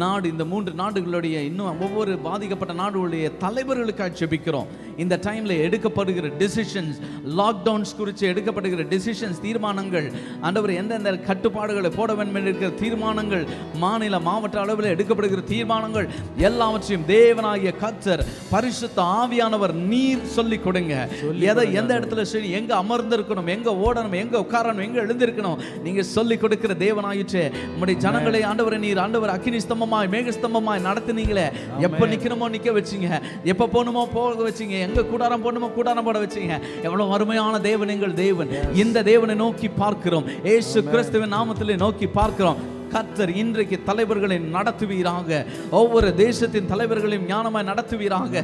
நாடு, இந்த 3 நாடுகளுடைய இன்னும் ஒவ்வொரு பாதிக்கப்பட்ட நாடுகளுடைய தலைவர்களுக்காக ஜெபிக்கிறோம். இந்த டைம்ல எடுக்கப்படுகிற டிசிஷன்ஸ், லாக்டவுன்ஸ் குறித்து எடுக்கப்படுகிற டிசிஷன்ஸ், தீர்மானங்கள், ஆண்டவர் எந்தெந்த கட்டுப்பாடுகளை போட வேண்டும் என்கிற தீர்மானங்கள், மாநில மாவட்ட அளவில் எடுக்கப்படுகிற தீர்மானங்கள் எல்லாவற்றையும் தேவனாகிய கர்த்தர் பரிசுத்த ஆவியானவர் நீர் சொல்லி கொடுங்க. எதை எந்த இடத்துல சரி, எங்க அமர்ந்திருக்கணும், எங்க ஓடணும், எங்க உட்காரணும், எங்க எழுந்திருக்கணும், நீங்க சொல்லி கொடுக்கிற தேவனாயிற்றே. உம்முடைய ஜனங்களை ஆண்டவரை நீர் ஆண்டவர் அக்கினி ஸ்தம்பமாய் மேகஸ்தம்பமாய் நடத்தினீங்களே. எப்ப நிக்கணுமோ நிக்க வச்சீங்க, எப்ப போகணுமோ போக வச்சீங்க, எங்க கூடாரம் போடணுமோ கூடாரம் போட வச்சீங்க. எவ்வளவு அருமையான தேவன் எங்கள் தேவன். இந்த தேவனை நோக்கி பார்க்கிறோம். இயேசு கிறிஸ்துவின் நாமத்திலே நோக்கி பார்க்கிறோம். கர்த்தர் இன்றைக்கு தலைவர்களை நடத்துவீராக. ஒவ்வொரு தேசத்தின் தலைவர்களையும் ஞானமாய் நடத்துவீராக.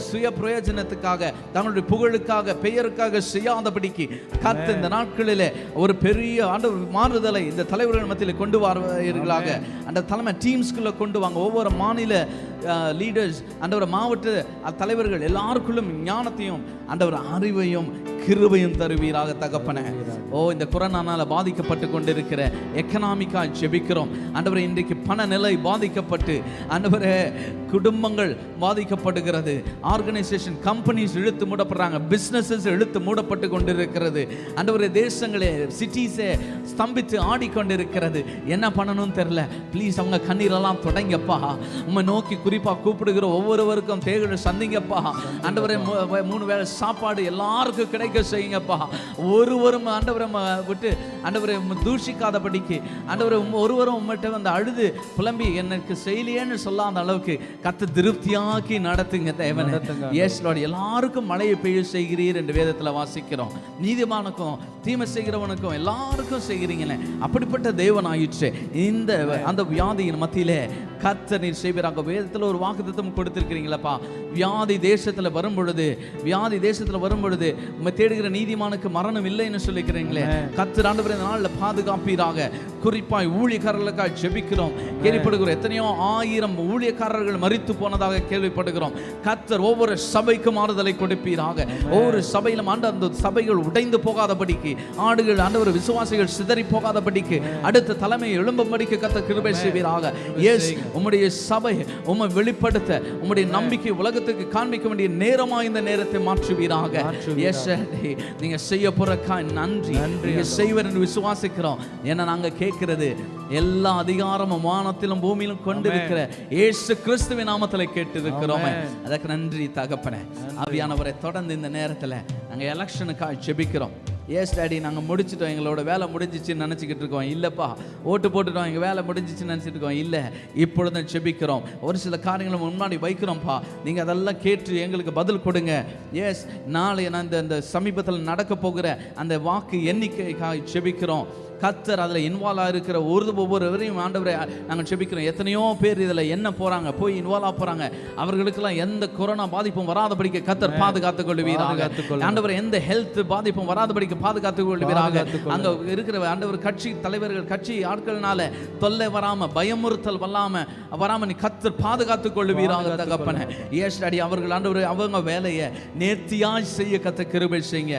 சுய பிரயோஜனத்துக்காக, தங்களுடைய புகழுக்காக, பெயருக்காக செய்யாதபடிக்கு கர்த்தர் இந்த நாட்களிலே ஒரு பெரிய ஆண்டவர் மாறுதலை இந்த தலைவர்கள் மத்தியில் கொண்டு வருவீர்களாக. அந்த தலைமை டீம்ஸ்குள்ள கொண்டு வாங்க. ஒவ்வொரு மாநில லீடர்ஸ், ஆண்டவர் மாவட்ட தலைவர்கள் எல்லாருக்குள்ளும் ஞானத்தையும் ஆண்டவர் அறிவையும் கிருபையும் தருவீராக தகப்பனே. இந்த கொரோனானால பாதிக்கப்பட்டு கொண்டிருக்கிற எக்கனாமிக்கா ஜெபிக்கிறோம் ஆண்டவரே. இன்றைக்கு பண நிலை பாதிக்கப்பட்டு ஆண்டவரே குடும்பங்கள் பாதிக்கப்படுகிறது. ஆர்கனைசேஷன், கம்பெனிஸ் இழுத்து மூடப்படுறாங்க. பிஸ்னஸஸ் இழுத்து மூடப்பட்டு கொண்டிருக்கிறது ஆண்டவரே. தேசங்களே, சிட்டிஸே ஸ்தம்பித்து ஆடிக்கொண்டிருக்கிறது. என்ன பண்ணணும்னு தெரியல. ப்ளீஸ் அவங்க கண்ணீரெல்லாம் தொடங்கப்பா. உம்மை நோக்கி குறிப்பாக கூப்பிடுகிற ஒவ்வொருவருக்கும் தேவையை சந்திங்கப்பா ஆண்டவரே. 3 வேளை சாப்பாடு எல்லாருக்கும் கிடைக்க செய்யுங்கப்பா. ஒருவரும் ஆண்டவரை விட்டு ஆண்டவரை தூஷிக்காதபடிக்கு, ஆண்டவரை ஒருவரும் உங்கள்கிட்ட வந்து அழுது புலம்பி எனக்கு செய்யலையேன்னு சொல்லாத அளவுக்கு கர்த்தர் திருப்தியாக்கி நடத்துங்க தேவனே. எஸ் லார்ட், எல்லாருக்கும் மழையை பெய்ய செய்கிறீர் என்று வேதத்தில் வாசிக்கிறோம். நீதிமானுக்கும் தீமை செய்கிறவனுக்கும் எல்லாருக்கும் செய்கிறீங்களே. அப்படிப்பட்ட தேவன் ஆயிற்று. இந்த அந்த வியாதியின் மத்தியிலே கர்த்தர் நீர் செய்வீராக. வேதத்தில் ஒரு வாக்குத்தத்தம் கொடுத்திருக்கிறீங்களப்பா. வியாதி தேசத்தில் வரும் பொழுது, வியாதி தேசத்தில் வரும் பொழுது தேடுகிற நீதிமானுக்கு மரணம் இல்லைன்னு சொல்லிக்கிறீங்களே. கர்த்தர் ஆண்டவரே இந்த நாளில் பாதுகாப்பீராக. குறிப்பாய் ஊழியக்காரர்களுக்காக ஜெபிக்கிறோம். கேள்விப்படுகிறோம் எத்தனையோ 1000 ஊழியக்காரர்கள் மரித்து போனதாக கேள்விப்படுகிறோம். கர்த்தர் ஒவ்வொரு சபைக்கும் ஆறுதலை கொடுப்பீராக. ஒவ்வொரு சபையிலும் அந்த சபைகள் உடைந்து போகாதபடிக்கு, ஆடுகள் ஆண்டவர் விசுவாசிகள் சிதறி போகாதபடிக்கு, அடுத்த தலைமையை எழும்பும்படிக்கு கர்த்தர் கிருபை செய்வீராக. எஸ், உம்முடைய சபை உம்மை வெளிப்படுத்த, உம்முடைய நம்பிக்கை உலகத்துக்கு காண்பிக்க வேண்டிய நேரமாக இந்த நேரத்தை மாற்றுவீராக. எஸ், நீங்க செய்ய போறக்கா நன்றி. நீங்க செய்வர் என்று விசுவாசிக்கிறோம். ஏன்னா நாங்க கேட்கிறது எல்லா அதிகாரமும் வானத்திலும் பூமியிலும் கொண்டிருக்கிற இயேசு கிறிஸ்துவின் நாமத்தில் கேட்டு இருக்கிறோம். அதுக்கு நன்றி தகப்பனே. ஆவியானவரை தொடர்ந்து இந்த நேரத்தில் நாங்கள் எலெக்ஷனுக்காக ஜெபிக்கிறோம். எஸ் டாடி, நாங்கள் முடிச்சிட்டோம், எங்களோட வேலை முடிஞ்சிச்சுன்னு நினச்சிக்கிட்டு இருக்கோம். இல்லைப்பா, ஓட்டு போட்டுட்டோம், எங்கள் வேலை முடிஞ்சிச்சுன்னு நினச்சிட்டு இருக்கோம். இல்லை, இப்பொழுது ஜெபிக்கிறோம். ஒரு சில காரியங்களை முன்னாடி வைக்கிறோம்ப்பா. நீங்கள் அதெல்லாம் கேட்டு எங்களுக்கு பதில் கொடுங்க. எஸ், நாளை நான் இந்த சமீபத்தில் நடக்க போகிற அந்த வாக்கு எண்ணிக்கைக்காக ஜெபிக்கிறோம். கர்த்தர் அதில் இன்வால்வ் ஆகிருக்கிற ஒவ்வொருவரையும் ஆண்டவரை நாங்கள் ஜெபிக்கிறோம். எத்தனையோ பேர் இதில் என்ன போகிறாங்க, போய் இன்வால்வ் ஆக போகிறாங்க. அவர்களுக்கெல்லாம் எந்த கொரோனா பாதிப்பும் வராதபடிக்கு கர்த்தர் பாதுகாத்துக் கொள்வீராக. ஆண்டவர் எந்த ஹெல்த் பாதிப்பும் வராதபடிக்கு பாதுகாத்துக் கொள்வீராக. அங்கே இருக்கிற ஆண்டவர் கட்சி தலைவர்கள், கட்சி ஆட்கள்னால தொல்லை வராமல், பயமுறுத்தல் வராமல் நீ கர்த்தர் பாதுகாத்துக் கொள்வீராக தகப்பனே. எஸ் டாடி, அவர்கள் ஆண்டவர் அவங்க வேலையை நேர்த்தியாய் செய்ய கர்த்தர் கிருபை செய்யுங்க.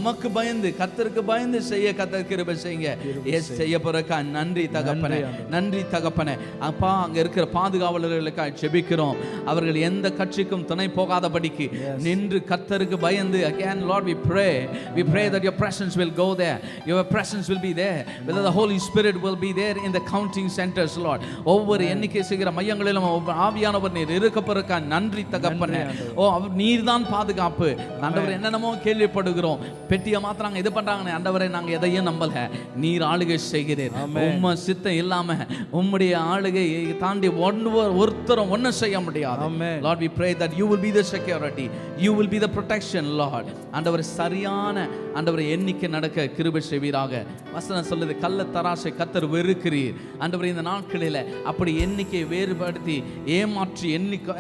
உமக்கு பயந்து, கர்த்தருக்கு பயந்து செய்ய கர்த்தர் கிருபை செய்யுங்க. செய்ய போறக்கா நன்றி தகப்பனே, நன்றி தகப்பனே. அப்பா அங்க இருக்கிற பாதுகாவலர்களுக்காக ஜெபிக்கிறோம். அவர்கள் எந்த கட்சிக்கும் துணை போகாதபடிக்கு நின்று கர்த்தருக்கு பயந்து, again Lord we pray that your presence will go there, your presence will be there, whether the Holy Spirit will be there in the counting centers Lord. ஒவ்வொரு எண்ணிக்கை செய்கிற மையங்களிலும் ஆவியானவர் நீர் இருக்க போறக்கா நன்றி தகப்பனே. அவர் நீர்தான் பாதுகாப்பு ஆண்டவரே. என்னென்னமோ கேள்விப்படுகிறோம், பெட்டியை மாத்திராங்க இது பண்றாங்க ஆண்டவரே, நாங்க எதையும் நம்பல, நீர் ஆளுகை செய்கிறீர். உம்ம சித்தம் இல்லாம உம்முடைய ஆளுகை தாண்டி ஒருத்தரும் ஒன்னும் செய்ய முடியாது. Lord we pray that you will be the security, you will be the protection Lord. ஆண்டவரே சரியான ஆண்டவரே எண்ணிக்கை நடக்க கிருபை செய்வீராக. வசனம் சொல்லுது, கள்ள தராசை கர்த்தர் வெறுக்கிறீர். ஆண்டவரே இந்த நாட்களில் அப்படி எண்ணிக்கை வேறுபடுத்தி ஏமாற்றி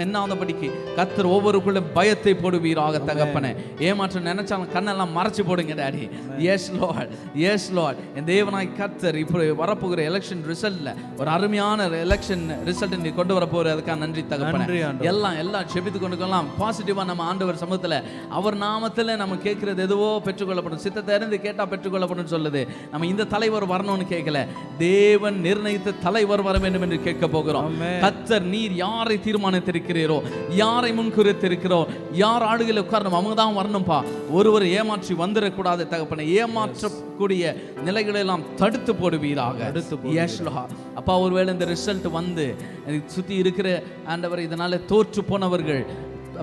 எண்ணாதபடிக்கு கர்த்தர் ஒவ்வொருக்குள்ள பயத்தை போடுவீராக தகப்பனே. ஏமாற்ற நினைச்சாலும் கண்ணெல்லாம் மறைச்சு போடுங்க daddy. Yes Lord, yes lord. என் தேவனாய் கர்த்தர் இப்போ வரப்போகிற எலெக்ஷன் ரிசல்ட்ல ஒரு அருமையான எலெக்ஷன் ரிசல்ட் நீ கொண்டு வர போற, அதுக்காக நன்றி தகப்பனே. எல்லாம் செபித்து கொண்டுக்கலாம் பாசிட்டிவா நம்ம ஆண்டவர் சமூகத்தில் அவர் நாமத்தில் நம்ம கேட்கறது எதுவோ பெற்றுக்கொள்ளப்படும், சித்தத்தை அறிந்து கேட்டா பெற்றுக்கொள்ளப்படும் சொல்லுது. நம்ம இந்த தலைவர் வரணும்னு கேட்கல, தேவன் நிர்ணயித்த தலைவர் வர வேண்டும் என்று கேட்க போகிறோம். கர்த்தர் நீர் யாரை தீர்மானித்திருக்கிறீரோ, யாரை முன்குறித்திருக்கிறோ, யார் ஆளுகளை உட்காரணும் அவங்க தான் வரணும்பா. ஒருவர் ஏமாற்றி வந்துடக்கூடாது தகப்பனை. ஏமாற்றக்கூடிய நிலைகளை எல்லாம் தடுத்து போடுவீராக. அப்பா ஒருவேளை இந்த ரிசல்ட் வந்து சுத்தி இருக்கிற ஆண்டவர் இதனால தோற்று போனவர்கள்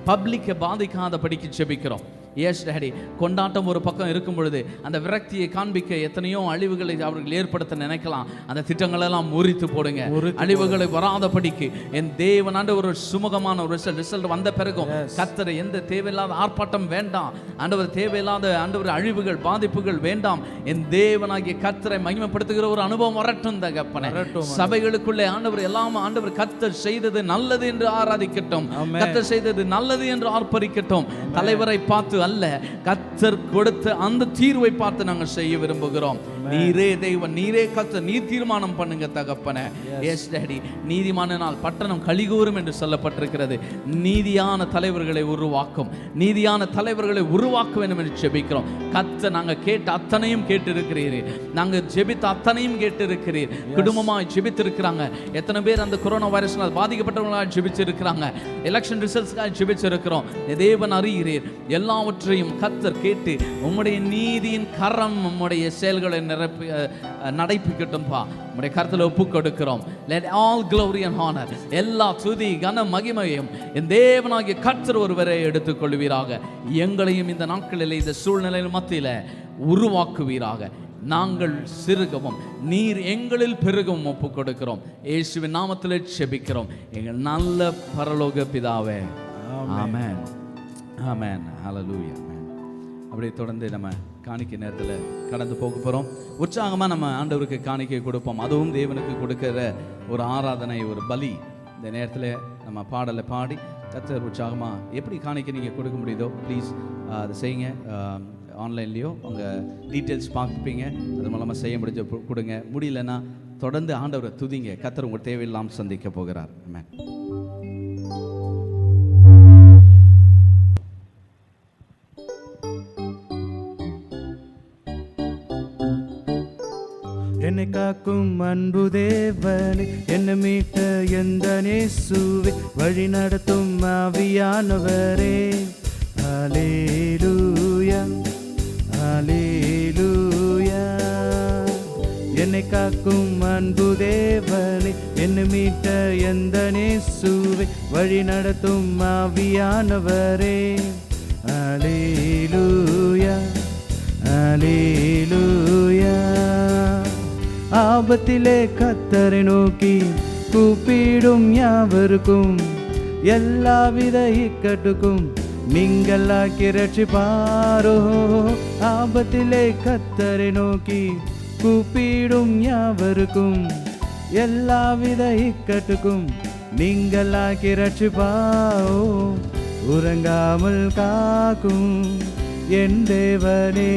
பப்ளிக்கை பாதிக்காத படிக்க ஜெபிக்கிறோம். Yes daddy. கொண்டாட்டம் ஒரு பக்கம் இருக்கும் பொழுது அந்த விரக்தியை காண்பிக்க எத்தனையோ அழிவுகளை அவர்கள் ஏற்படுத்த நினைக்கலாம். அந்த திட்டங்களெல்லாம் முறித்து போடுங்க, அழிவுகளை வராதபடிக்கு. என் தேவனாண்ட ஒரு சுமூகமான ஒரு ரிசல்ட் வந்த பிறகும் கர்த்தரை எந்த தேவையில்லாத ஆர்ப்பாட்டம் வேண்டாம் ஆண்டவர், தேவையில்லாத ஆண்டவர் அழிவுகள் பாதிப்புகள் வேண்டாம். என் தேவனாகிய கர்த்தரை மகிமைப்படுத்துகிற ஒரு அனுபவம் வரட்டும் தகப்பனே. சபைகளுக்குள்ளே ஆண்டவர் எல்லாம் ஆண்டவர் கர்த்தர் செய்தது நல்லது என்று ஆராதிக்கட்டும், கர்த்தர் செய்தது நல்லது என்று ஆர்ப்பரிக்கட்டும். தலைவரை பார்த்து அல்ல, கர்த்தர் கொடுத்த அந்த தீர்வை பார்த்து நாங்கள் செய்ய விரும்புகிறோம். நீரே தெய்வம், நீரே கர்த்தர், நீர் தீர்மானம் பண்ணுங்க தகப்பனே. Yes daddy. நீதிமானால் பட்டணம் கலிகூரும் என்று சொல்லப்பட்டிருக்கிறது. நீதியான தலைவர்களை உருவாக்கும், நீதியான தலைவர்களை உருவாக்க வேண்டும் என்று ஜெபிக்கிறோம். கர்த்தர் நாங்கள் கேட்ட அத்தனையும் கேட்டிருக்கிறீர், நாங்கள் ஜெபித்த அத்தனையும் கேட்டிருக்கிறீர். குடும்பமாக ஜெபித்திருக்கிறாங்க. எத்தனை பேர் அந்த கொரோனா வைரஸ்னால் பாதிக்கப்பட்டவங்களாக ஜெபிச்சிருக்கிறாங்க. எலெக்ஷன் ரிசல்ட்ஸ்க்காக ஜெபிச்சிருக்கிறோம். தேவன் அறிகிறீர். எல்லாவற்றையும் கர்த்தர் கேட்டு உம்முடைய நீதியின் கரம் உம்முடைய செயல்களை நடைப்பிக்கட்டும்பா. உம்முடைய கர்த்தரை ஒப்பு கொடுக்கிறோம். Let all glory and honor, எல்லா துதி கன மகிமையும் என் தேவனாகிய கர்த்தர் ஒருவரை எடுத்துக்கொள்வீராக. எங்களையும் இந்த நாட்களில் இந்த சூழ்நிலையில் மத்தியில் உருவாக்குவீராக. நாங்கள் சிறுகவும் நீர் எங்களில் பெருகவும் ஒப்பு கொடுக்கிறோம். இயேசுவின் நாமத்தில் ஜெபிக்கிறோம் எங்கள் நல்ல பரலோக பிதாவே. ஆமென், ஆமென், ஹல்லேலூயா. அப்படியே தொடர்ந்து நம்ம காணிக்கை நேரத்தில் கடந்து போக போகிறோம். உற்சாகமாக நம்ம ஆண்டவருக்கு காணிக்கை கொடுப்போம். அதுவும் தேவனுக்கு கொடுக்கிற ஒரு ஆராதனை, ஒரு பலி. இந்த நேரத்தில் நம்ம பாடலை பாடி கர்த்தர் உற்சாகமாக எப்படி காணிக்கை நீங்கள் கொடுக்க முடியுதோ ப்ளீஸ் அதை செய்யுங்க. ஆன்லைன்லேயோ உங்கள் டீட்டெயில்ஸ் பார்ப்பீங்க, அது மூலமாக செய்ய முடிஞ்ச கொடுங்க. முடியலன்னா தொடர்ந்து ஆண்டவரை துதிங்க. கர்த்தர் உங்கள் தேவையில்லாமல் சந்திக்க போகிறார். ஆமென். என்னை காக்கும் அன்பு தேவனே, என்னை மீட்ட எந்த இயேசுவே, வழி நடத்தும் ஆவியானவரே. ஹல்லேலூயா, ஹல்லேலூயா. என்னை காக்கும் அன்பு தேவனே, என்னை மீட்ட எந்த இயேசுவே, வழி நடத்தும் ஆவியானவரே. ஹல்லேலூயா, ஹல்லேலூயா. ஆபத்திலே கர்த்தரை நோக்கி கூப்பிடும் யாவருக்கும், எல்லாவித இக்கட்டுக்கும் நீங்களாக்கி ரட்சிப்பாரோ. ஆபத்திலே கர்த்தரை நோக்கி கூப்பிடும் யாவருக்கும், எல்லாவித இக்கட்டுக்கும் நீங்களாக்கி ரட்சிப்பாரோ. உறங்காமல் காக்கும் என் தேவனே,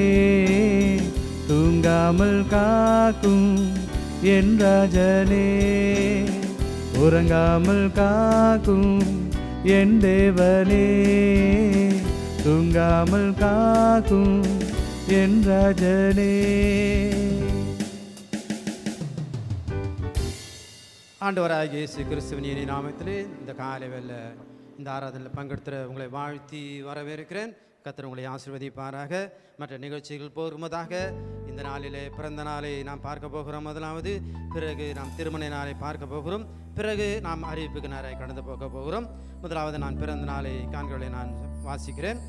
தூங்காமல் காக்கும் என் ராஜனே. உறங்காமல் காக்கும் என் தேவனே, தூங்காமல் காக்கும் என் ராஜனே. ஆண்டவராகிய இயேசு கிறிஸ்துவின் இனிய நாமத்திலே இந்த காலை வேளை இந்த ஆராதனையில் பங்கெடுத்துற உங்களை வாழ்த்தி வரவேற்கிறேன். கர்த்தர் உங்களை ஆசீர்வதிப்பாராக. மற்ற நிகழ்ச்சிகள் போகும்போதாக இந்த நாளிலே பிறந்த நாளை நாம் பார்க்க போகிறோம். முதலாவது, பிறகு நாம் திருமண நாளை பார்க்க போகிறோம். பிறகு நாம் அறிவிப்புக்கு நேரை கடந்து போக போகிறோம். முதலாவது நான் பிறந்த நாளை காண்களை நான் வாசிக்கிறேன்.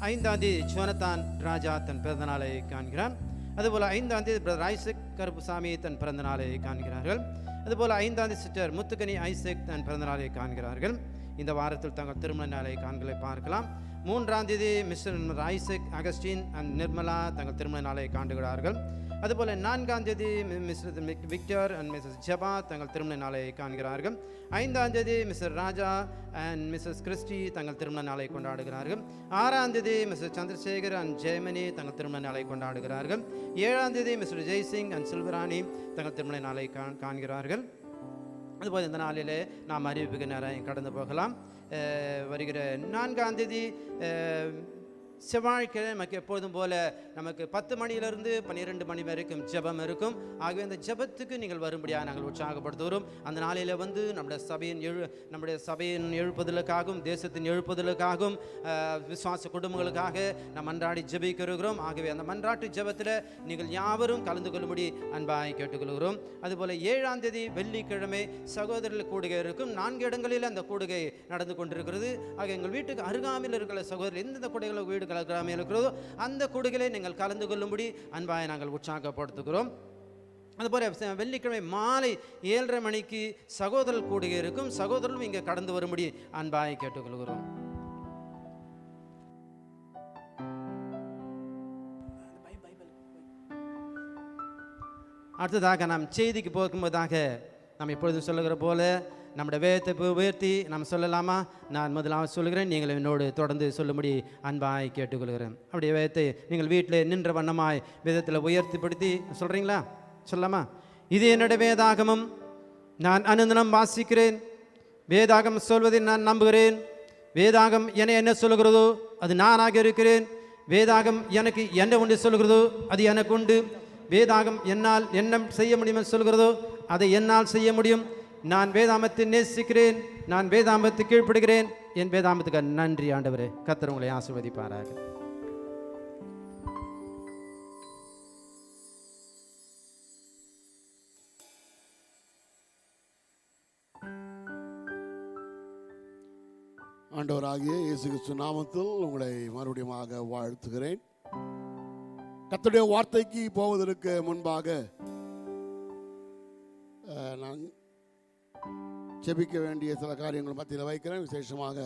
5ஆம் தேதி ஜோனத்தான் ராஜா தன் பிறந்த நாளை காண்கிறான். அதுபோல் 5ஆம் தேதி பிரதர் ஐசக் கருப்புசாமி தன் பிறந்த நாளை காண்கிறார்கள். அதுபோல் 5ஆம் தேதி சிஸ்டர் முத்துக்கனி ஐசக் தன் பிறந்த நாளை காண்கிறார்கள். இந்த வாரத்தில் தங்கள் திருமண நாளை காண்களை பார்க்கலாம். 3ஆம் தேதி mister Isaac Augustine and Nirmala தங்கள் திருமண நாளை காண்கிறார்கள். அதுபோல் 4ஆம் தேதி mister Victor and missus Jeba தங்கள் திருமண நாளை காண்கிறார்கள். 5ஆம் தேதி mister Raja and missus Christy தங்கள் திருமண நாளை கொண்டாடுகிறார்கள். 6ஆம் தேதி மிஸ்டர் சந்திரசேகர் அண்ட் ஜெயமணி தங்கள் திருமண நாளை கொண்டாடுகிறார்கள். 7ஆம் தேதி மிஸ்டர் ஜெய்சிங் அண்ட் சில்வராணி தங்கள் திருமண நாளை காண்கிறார்கள். அதுபோல் இந்த நாளிலே நாம் அறிவிப்புக்கு நேரம் கடந்து போகலாம். வருகிற 4ஆம் தேதி செவ்வாய்க்கிழமை நமக்கு எப்பொழுதும் போல நமக்கு 10 மணியிலிருந்து 12 மணி வரைக்கும் ஜெபம் இருக்கும். ஆகவே அந்த ஜெபத்துக்கு நீங்கள் வரும்படியாக நாங்கள் உற்சாகப்படுத்துகிறோம். அந்த நாளில் வந்து நம்முடைய சபையின் எழுப்புதலுக்காகவும் தேசத்தின் எழுப்புதலுக்காகவும் விசுவாச குடும்பங்களுக்காக நாம் மன்றாடி ஜெபிக்கிறோம். ஆகவே அந்த மன்றாட்டு ஜெபத்தில் நீங்கள் யாவரும் கலந்து கொள்ளும்படி அன்பாய் கேட்டுக்கொள்கிறோம். அதுபோல் 7ஆம் தேதி வெள்ளிக்கிழமை சகோதரர்கள் கூடுகை இருக்கும். 4 இடங்களில் அந்த கூடுகை நடந்து கொண்டிருக்கிறது. ஆக எங்கள் வீட்டுக்கு அருகாமையில் இருக்கிற சகோதரர் எந்தெந்த கூடைகளை வீடு கலக்கிறாமல் இருக்கிறதோ அந்த கூடுகளை நீங்கள் கலந்து கொள்ளும்படி அன்பாய் நாங்கள் உற்சாகப்படுத்துகிறோம். அதுபோல் வெள்ளிக்கிழமை மாலை 7:30 மணிக்கு சகோதரர் கூடுகை இருக்கும். சகோதரரும் இங்கே கடந்து வரும்படி அன்பாய் கேட்டுக்கொள்கிறோம். அடுத்ததாக நாம் செய்திக்கு போகும்போதாக நாம் எப்பொழுதும் சொல்லுகிற போல நம்முடைய வேதத்தை உயர்த்தி நாம் சொல்லலாமா? நான் முதலாவது சொல்லுகிறேன், நீங்கள் என்னோடு தொடர்ந்து சொல்லும்படி அன்பாய் கேட்டுக்கொள்கிறேன். அப்படியே வேதத்தை நீங்கள் வீட்டில் நின்ற வண்ணமாய் வேதத்தில் உயர்த்திப்படுத்தி சொல்கிறீங்களா? சொல்லலாமா? இது என்னுடைய வேதாகமம், நான் அனுதினம் வாசிக்கிறேன். வேதாகம் சொல்வதை நான் நம்புகிறேன். வேதாகம் என்ன சொல்லுகிறதோ அது நானாக இருக்கிறேன். வேதாகம் எனக்கு என்ன ஒன்று சொல்லுகிறதோ அது எனக்கு உண்டு. வேதாகம் என்னால் என்ன செய்ய முடியும் சொல்கிறதோ அதை என்னால் செய்ய முடியும். நான் வேதாமத்தை நேசிக்கிறேன். நான் வேதாமத்தை கீழ்ப்படுகிறேன். என் வேதாமத்துக்கு நன்றி ஆண்டவரே. கர்த்தர் உங்களை ஆசீர்வதிப்பாராக. ஆண்டவராகிய இயேசு கிறிஸ்து நாமத்தில் உங்களை மறுபடியும் வாழ்த்துகிறேன். கர்த்தருடைய வார்த்தைக்கு போவதற்கு முன்பாக நான் ஜெபிக்க வேண்டிய சில காரியங்கள் மத்தியில் வைக்கிறேன். விசேஷமாக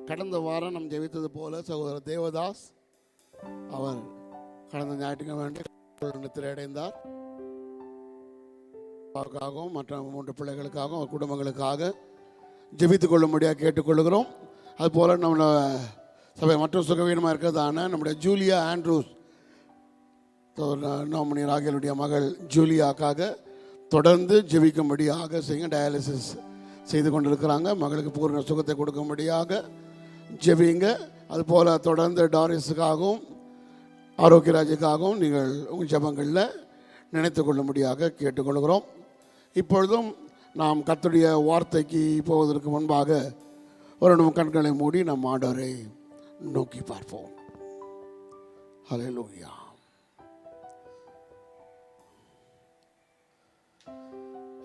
கடந்த வாரம் நாம் ஜெபித்தது போல சகோதரர் தேவதாஸ் அவர் கடந்த ஞாயிற்றுக்கிழமை நித்திரை அடைந்தார். அவருக்காகவும் மற்ற 3 பிள்ளைகளுக்காகவும் அவர் குடும்பங்களுக்காக ஜெபித்துக் கொள்ளும்படியாக கேட்டுக்கொள்கிறோம். அதுபோல் நம்ம சபை மற்றும் சுகவீனமாக இருக்கிறதான நம்முடைய ஜூலியா ஆண்ட்ரூஸ் நோமினி ராகேலுடைய மகள் ஜூலியாக்காக தொடர்ந்து ஜெபிக்கும்படியாக செய்ய டயாலிசிஸ் செய்து கொண்டிருக்கிறாங்க. மகளுக்கு பூர்ண சுகத்தை கொடுக்கும்படியாக ஜெபிங்க. அதுபோல் தொடர்ந்து டாரிஸுக்காகவும் ஆரோக்கியராஜுக்காகவும் நீங்கள் உங்கள் ஜெபங்களில் நினைத்து கொள்ளும்படியாக கேட்டுக்கொள்கிறோம். இப்பொழுதும் நாம் கர்த்தருடைய வார்த்தைக்கு போவதற்கு முன்பாக ஒரு நம்ம கண்களை மூடி நம் ஆண்டவரை நோக்கி பார்ப்போம். ஹல்லேலூயா.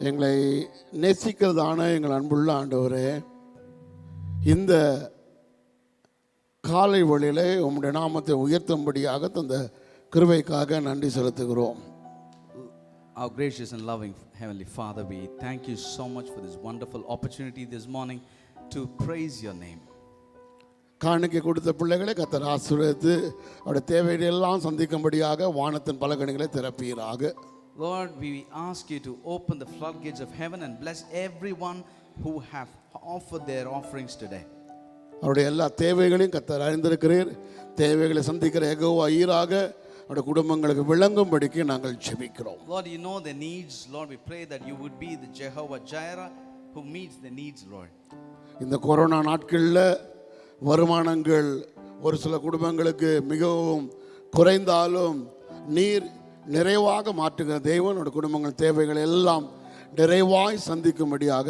எங்களை நேசிக்கிறதான எங்கள் அன்புள்ள ஆண்டவரே, இந்த காலை வழியிலே உம்முடைய நாமத்தை உயர்த்தும்படியாக தந்த கிருபைக்காக நன்றி செலுத்துகிறோம். Our gracious and loving Heavenly Father, we thank you so much for this wonderful opportunity this morning to praise your name. காணிக்கை கொடுத்த பிள்ளைகளை கர்த்தர் ஆசீர்வதித்து அவருடைய தேவைகளை எல்லாம் சந்திக்கும்படியாக வானத்தின் பலகணிகளை திறப்பீராக. Lord, we ask you to open the floodgates of heaven and bless everyone who have offered their offerings today. அவருடைய எல்லா தேவைகளையும் கர்த்தர் அறிந்திருக்கிறீர். தேவைகளை சந்திக்கிற யெகோவா ஈராக அவருடைய குடும்பங்களுக்கு விளங்கும்படிக்கு நாங்கள் ஜெபிக்கிறோம். Lord, you know their needs. Lord, we pray that you would be the Jehovah Jireh who meets their needs, Lord. இந்த கொரோனா நாட்களில் வருமானங்கள் ஒரு சில குடும்பங்களுக்கு மிகவும் குறைந்தாலும் நீர் நிறைவாக மாற்றுகிற தேவனோட குடும்பங்கள் தேவைகள் எல்லாம் நிறைவாய் சந்திக்கும்படியாக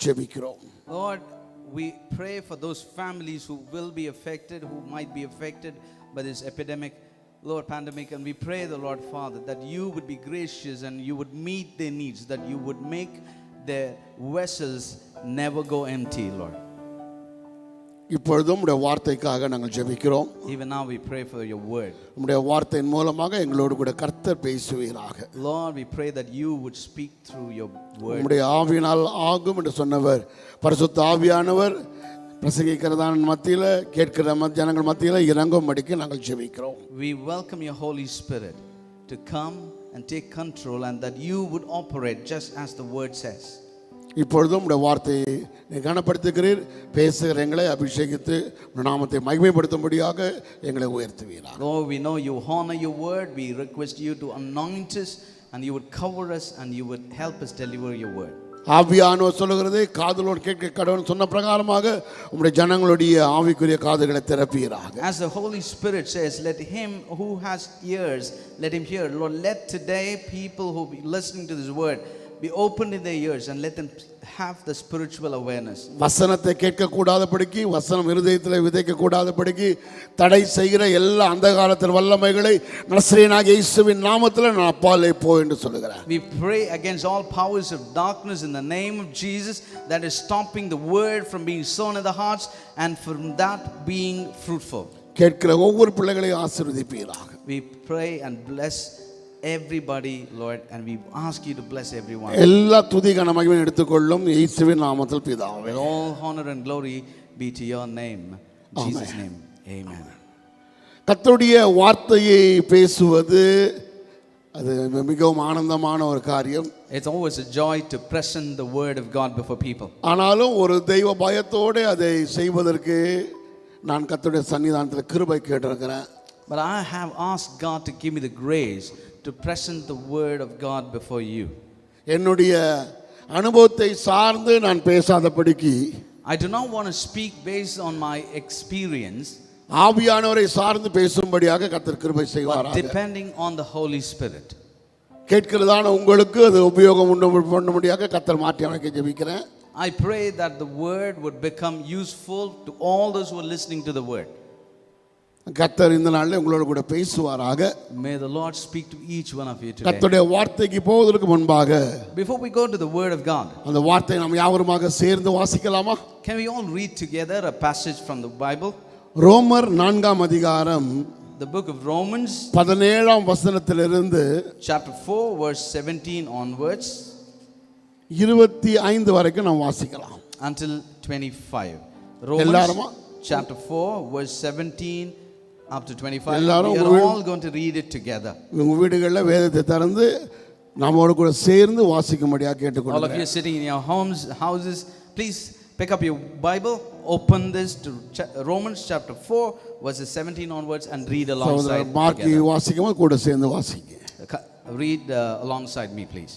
ஜெபிக்கிறோம். Lord, we pray for those families who will be affected, who might be affected by this epidemic, Lord, pandemic, and we pray the Lord Father that you would be gracious and you would meet their needs, that you would make their vessels never go empty, Lord. இப்பொழுதும் உம்முடைய வார்த்தைக்காக நாங்கள் ஜெபிக்கிறோம். Even now we pray for your word. உம்முடைய வார்த்தையின் மூலமாக எங்களோடு கூட கர்த்தர் பேசுவீராக. Lord, we pray that you would speak through your word. உம்முடைய ஆவியினால் ஆகும் என்று சொன்னவர் பரிசுத்த ஆவியானவர் பிரசங்கிக்கிறதான மத்தியில் கேட்கிற ஜனங்கள் மத்தியில் இறங்கும்படிக்கு நாங்கள் ஜெபிக்கிறோம். We welcome your Holy Spirit to come and take control, and that you would operate just as the word says. இப்பொழுதும் உடைய வார்த்தையை நீ கனப்படுத்துகிறீர், பேசுகிற எங்களை அபிஷேகித்து நாமத்தை மகிமைப்படுத்தும்படியாக எங்களை உயர்த்துவீராக. Lord, we know you honor your word. We request you to anoint us, and you would cover us, and you would help us deliver your word. ஆவியானவர் சொல்லுகிறதை காதுலோடு கேட்க கடவுள் சொன்ன பிரகாரமாக உம்முடைய ஜனங்களுடைய ஆவிக்குரிய காதுகளை திறப்பீராக. As the Holy Spirit says, let him who has ears, let him hear. Lord, let today people who be listening to this word be opened in their ears, and let them have the spiritual awareness. வசனத்தை கேட்க கூடாதபடிக்கு, வசனம் இருதயத்தில் விதைக்க கூடாதபடிக்கு தடை செய்கிற எல்லா அந்தகாரத்தின் வல்லமைகளை நசரேயனாகிய இயேசுவின் நாமத்தில் நான் அப்பாலே போ என்று சொல்லுகிறேன். We pray against all powers of darkness in the name of Jesus that is stopping the word from being sown in the hearts and from that being fruitful. கேட்கிற ஒவ்வொரு பிள்ளைகளையும் ஆசீர்வதிப்பீராக. We pray and bless everybody, Lord, and we ask you to bless everyone. எல்லா துதி கன மகிமையை எடுத்துக்கொள்ளும் இயேசுவின் நாமத்தில் பிதாவே. With all honor and glory be to your name. In Jesus' name. Amen. கர்த்தருடைய வார்த்தையை பேசுவது அது மிகவும் ஆனந்தமான ஒரு காரியம். It's always a joy to present the word of God before people. ஆனாலும் ஒரு தெய்வ பயத்தோடு அதை செய்வதற்கு நான் கர்த்தருடைய சன்னிதானத்தில் கிருபை கேட்டிருக்கிறேன். But I have asked God to give me the grace to present the word of God before you. என்னுடைய அனுபவத்தை சார்ந்து நான் பேசாதபடிக்கு I do not want to speak based on my experience, ஆவியானவரை சார்ந்து பேசும்படியாக கர்த்தர் கிருபை but செய்வாராக. depending on the Holy Spirit. கேட்கிறதான உங்களுக்கு அது உபயோகம் பண்ணும்படியாக கர்த்தர் மாற்றி அமைக்க ஜெபிக்கிறேன். I pray that the word would become useful to all those who are listening to the word. கர்த்தர் இந்த நாளில் உங்களோட கூட பேசுவாராக. May the Lord speak to each one of you today. கர்த்தருடைய வார்த்தைக்கு போவதற்கு முன்பாக Before we go to the word of God, அந்த வார்த்தையை நாம் யாவருமாக சேர்ந்து வாசிக்கலாமா? can we all read together a passage from the Bible? ரோமர் 4ஆம் அதிகாரம் The book of Romans, 17ஆம் வசனத்திலிருந்து chapter 4, verse 17 onwards 25 வரைக்கும் நாம் வாசிக்கலாம். until 25. எல்லாருமா? Romans chapter 4, verse 17 up to 25. எல்லாரும் We are all going to read it together. உங்க வீடுகளில் வேதத்தை திறந்து நம்மோடு கூட சேர்ந்து வாசிக்கும்படியாக All of கேட்டுக்கொள்கிறேன். you sitting in your houses, please pick up your Bible, open this to Romans chapter 4, verses 17 onwards, and read alongside marquee together. வாசிக்கும்போது கூட சேர்ந்து வாசிங்க. Read alongside me, please.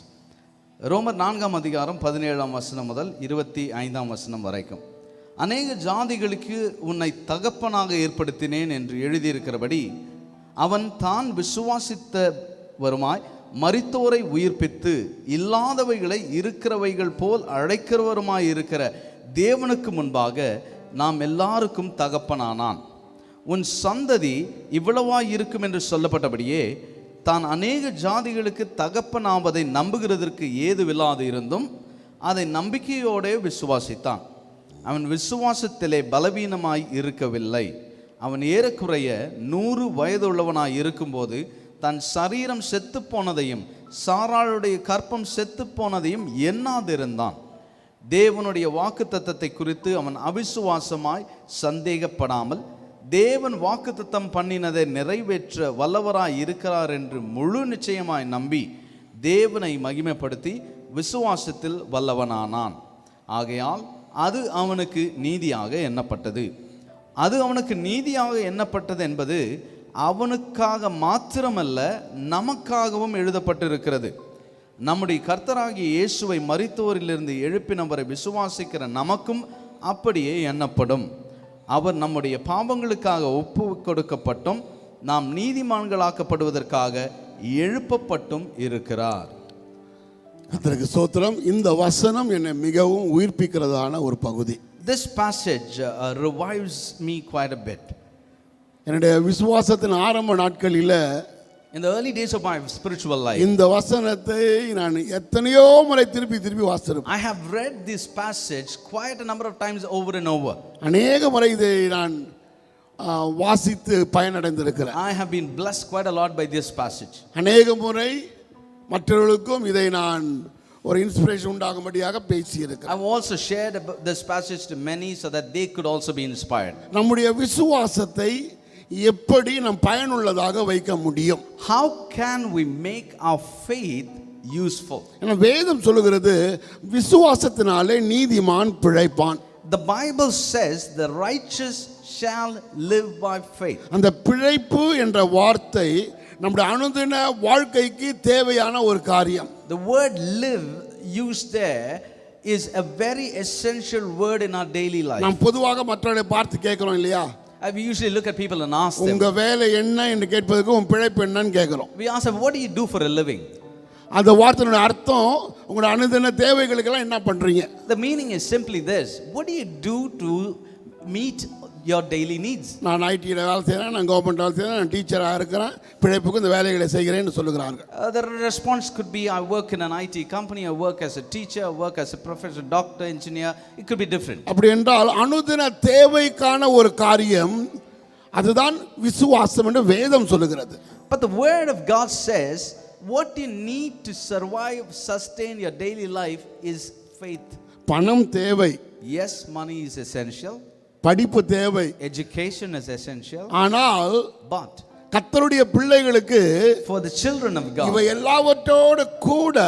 ரோமர் 4ஆம் அதிகாரம் 17ஆம் வசனம் முதல் 25ஆம் வசனம் வரைக்கும். அநேக ஜாதிகளுக்கு உன்னை தகப்பனாக ஏற்படுத்தினேன் என்று எழுதியிருக்கிறபடி அவன் தான் விசுவாசித்த வருமாய் மரித்தோரை உயிர்ப்பித்து இல்லாதவைகளை இருக்கிறவைகள் போல் அழைக்கிறவருமாய் இருக்கிற தேவனுக்கு முன்பாக நாம் எல்லாருக்கும் தகப்பனானான். உன் சந்ததி இவ்வளவாய் இருக்கும் என்று சொல்லப்பட்டபடியே தான் அநேக ஜாதிகளுக்கு தகப்பனாவதை நம்புகிறதற்கு ஏதுவில்லாது இருந்தும் அதை நம்பிக்கையோடு விசுவாசித்தான். அவன் விசுவாசத்திலே பலவீனமாய் இருக்கவில்லை. அவன் ஏறக்குறைய 100 வயதுள்ளவனாய் இருக்கும்போது தன் சரீரம் செத்து போனதையும் சாராளுடைய கற்பம் செத்து போனதையும் எண்ணாதிருந்தான். தேவனுடைய வாக்குத்தத்தத்தை குறித்து அவன் அவிசுவாசமாய் சந்தேகப்படாமல் தேவன் வாக்குத்தத்தம் பண்ணினதை நிறைவேற்ற வல்லவராய் இருக்கிறார் என்று முழு நிச்சயமாய் நம்பி தேவனை மகிமைப்படுத்தி விசுவாசத்தில் வல்லவனானான். ஆகையால் அது அவனுக்கு நீதியாக எண்ணப்பட்டது. அது அவனுக்கு நீதியாக எண்ணப்பட்டது என்பது அவனுக்காக மாத்திரமல்ல, நமக்காகவும் எழுதப்பட்டிருக்கிறது. நம்முடைய கர்த்தராகிய இயேசுவை மரித்தோரிலிருந்து எழுப்பினவரை விசுவாசிக்கிற நமக்கும் அப்படியே எண்ணப்படும். அவர் நம்முடைய பாவங்களுக்காக ஒப்பு கொடுக்கப்பட்டும் நாம் நீதிமான்களாக்கப்படுவதற்காக எழுப்பப்பட்டும் இருக்கிறார். கர்த்தருக்கு ஸ்தோத்திரம். இந்த வசனம் என்னை மிகவும் உயிர்ப்பிக்கிறதான ஒரு பகுதி. This passage revives me quite a bit. என்னுடைய விசுவாசத்தின் ஆரம்ப நாட்களில் In the early days of my spiritual life, இந்த வசனத்தை நான் எத்தனையோ முறை திருப்பி வாசித்திருப்பேன். I have read this passage quite a number of times over and over. அநேக முறை இதை நான் வாசித்து பயனடைந்திருக்கிறேன். I have been blessed quite a lot by this passage. அநேக முறை மற்றவர்களுக்கும் இதை நான் ஒரு இன்ஸ்பிரேஷன் உண்டாகும்படியாக பேசியிருக்கிறேன். I've also shared this passage to many so that they could also be inspired. நம்முடைய விசுவாசத்தை எப்படி நாம் பயனுள்ளதாக வைக்க முடியும்? How can we make our faith useful? ஏன்னா வேதம் சொல்லுகிறது விசுவாசத்தினாலே நீதிமான் பிழைப்பான். The Bible says the righteous shall live by faith. அந்த பிழைப்பு என்ற வார்த்தை நம்முடைய அனுதின வாழ்க்கைக்கு தேவையான ஒரு காரியம். The word live used there is a very essential word in our daily life. நாம் பொதுவாக மற்றவர்களை பார்த்து கேட்கிறோம் இல்லையா? We usually look at people and ask them. உங்க வேலை என்ன என்று கேட்பதற்கு உன் பிழைப்பு என்னன்னு கேட்கிறோம். We ask them, what do you do for a living? அந்த வார்த்தையோட அர்த்தம் உங்களுடைய அனுதின தேவைகளுக்கெல்லாம் என்ன பண்றீங்க? The meaning is simply this: what do you do to meet your daily needs? நான் ஐடியில் வேலை செய்கிறேன், நான் கவர்மெண்ட் வேலை செய்கிறேன், நான் டீச்சராக இருக்கிறேன், பிழைப்புக்கு இந்த வேலைகளை செய்கிறேன்னு சொல்லுகிறாங்க. The response could be, I work in an IT company, I work as a teacher, I work as a professor, doctor, engineer. It could be different. அப்படி என்றால் அனுதின தேவைக்கான ஒரு காரியம் அதுதான் விசுவாசம் என்று வேதம் சொல்லுகிறது. But the word of God says what you need to survive, sustain your daily life is faith. பணம் தேவை. Yes, money is essential. படிப்பு தேவை. Education is essential. ஆனால் But கர்த்தருடைய பிள்ளைகளுக்கு for the children of இவை God, எல்லாவற்றோடு கூட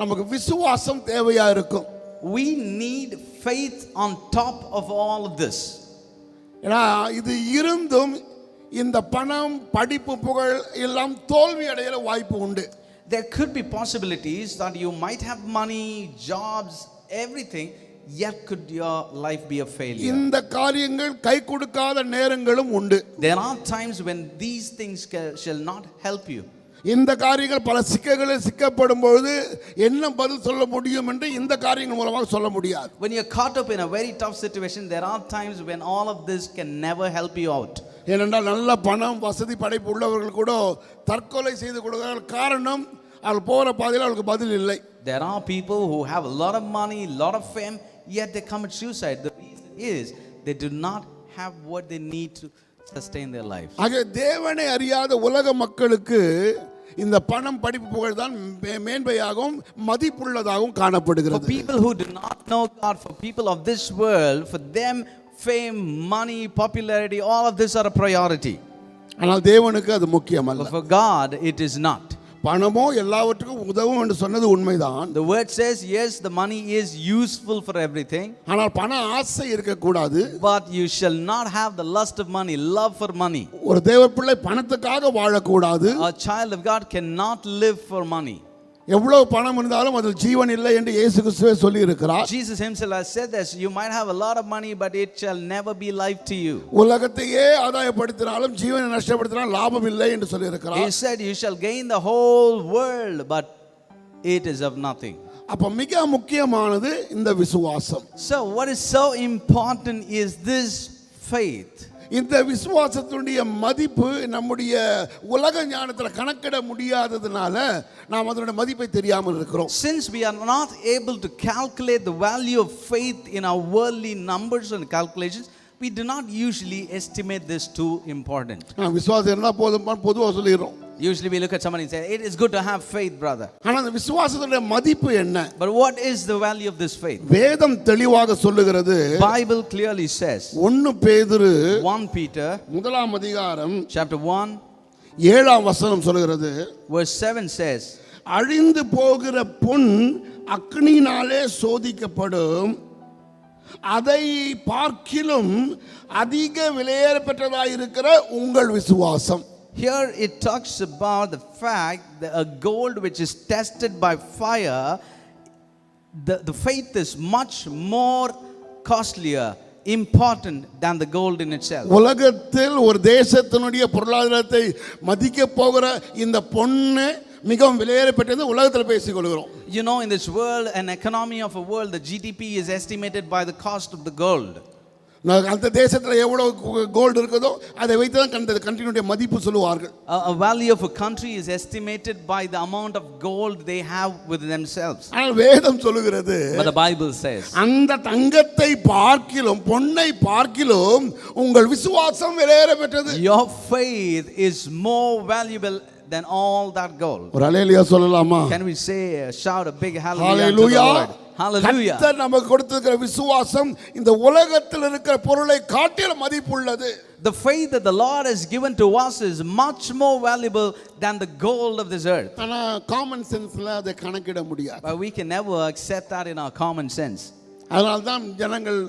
நமக்கு விசுவாசம் தேவையா இருக்கும். we need faith on top of all of this. ஏன்னா இது இருந்தும் இந்த பணம் படிப்பு புகழ் எல்லாம் தோல்வி அடைகிற வாய்ப்பு உண்டு. There could be possibilities that you might have money, jobs, everything, yet could your life be a failure. இந்த காரியங்கள் கை கொடுக்காத நேரங்களும் உண்டு. There are times when these things shall not help you. இந்த காரியங்கள் பல சிக்கல்களில் சிக்கப்படும் பொழுது என்ன பதில் சொல்ல முடியும் என்று இந்த காரியங்கள் மூலமாக சொல்ல முடியாது. When you're caught up in a very tough situation, there are times when all of this can never help you out. ஏனென்றால் நல்ல பணம் வசதி படைப்பு உள்ளவர்கள் கூட தற்கொலை செய்து கொடுக்கிறார்கள். காரணம் அவர்கள் போகிற பாதையில் அவர்களுக்கு பதில் இல்லை. There are people who have a lot of money, lot of fame, yet they commit suicide. The reason is they do not have what they need to sustain their life. ஆக தேவனை அறியாத உலக மக்களுக்கு இந்த பணம் படிப்பு புகழ் தான் மேன்மையாகவும் மதிப்புள்ளதாகவும் For காணப்படுகிறது. people who do not know God, for people of this world, for them fame, money, popularity, all of this are a priority. ஆனால் தேவனுக்கு அது முக்கியமல்ல. But for God it is not. பணமோ எல்லாவற்றுக்கும் உதவும் என்று சொன்னது உண்மைதான். The word says yes, the money is useful for everything. ஆனால் பண ஆசை இருக்கக்கூடாது. But you shall not have the lust of money, love for money. ஒரு தேவ பிள்ளை பணத்துக்காக வாழக்கூடாது. A child of God cannot live for money. எவ்வளவு பணம் இருந்தாலும் அதில் ஜீவன் இல்லை என்று இயேசு கிறிஸ்துவே சொல்லி இருக்கிறார். Jesus himself has said this, you might have a lot of money but it shall never be life to you. உலகத்தையே ஆதாயப்படுத்தினாலும் ஜீவனை நஷ்டப்படுத்தினால் லாபம் இல்லை என்று சொல்லி இருக்கிறார். He said you shall gain the whole world but it is of nothing. அப்ப மிக முக்கியமானது இந்த விசுவாசம். So what is so important is this faith. இந்த விசுவாசத்துடைய மதிப்பு நம்முடைய உலக ஞானத்தில் கணக்கிட முடியாததுனால நாம் அதனுடைய மதிப்பை தெரியாமல் இருக்கிறோம். Since we are not able to calculate the value of faith in our worldly numbers and calculations, we do not usually estimate this too important. விசுவாசம் இருந்தா போதும் பொதுவாக சொல்லிடுறோம். Usually we look at somebody and say, it is good to have faith, brother. ஆனால் அந்த விசுவாசத்துடைய மதிப்பு என்ன? But what is the value of this faith? வேதம் தெளிவாக சொல்லுகிறது. Bible clearly says, 1 பேதுரு 1 Peter முதலாம் அதிகாரம் chapter 1 7ஆம் வசனம் சொல்லுகிறது. verse 7 says, அழிந்து போகிற பொன் அக்னியினாலே சோதிக்கப்படும், அதை பார்க்கிலும் அதிக விலையேற பெற்றதாக இருக்கிற உங்கள் விசுவாசம். here it talks about the fact that a gold which is tested by fire, the faith is much more costlier, important than the gold in itself. உலகத்தில் ஒரு தேசத்தினுடைய பொருளாதாரத்தை மதிக்க போகிற இந்த பொண்ணு மிகவும் விலையேறப்பட்டது உலகத்தில் பேசிக் கொள்கிறோம். You know, in this world, an economy of a world, the GDP is estimated by the cost of the gold. அந்த தேசத்தில் எவ்வளவு கோல்டு இருக்குதோ அதை வைத்து தான் அந்த கண்ட்ரியினுடைய மதிப்பு சொல்லுவார்கள். A value of a country is estimated by the amount of gold they have with themselves. ஆனால் வேதம் சொல்லுகிறது, But the Bible says, அந்த தங்கத்தை பார்க்கிலும் பொன்னை பார்க்கிலும் உங்கள் விசுவாசம் விலையேற பெற்றது. your faith is more valuable than all that gold. ஒரு அல்லேலூயா சொல்லலாமா? Can we say, shout a big hallelujah to the hallelujah. Lord? Hallelujah. கர்த்தர் நமக்கு கொடுத்திருக்கிற விசுவாசம் இந்த உலகத்தில் இருக்கிற பொருளை காட்டிலும் மதிப்புள்ளது. The faith that the Lord has given to us is much more valuable than the gold of this earth. ஆனா காமன் சென்ஸ்ல அதை கணக்கிட முடியாது. But we can never accept that in our common sense. அதனால தான் ஜனங்கள்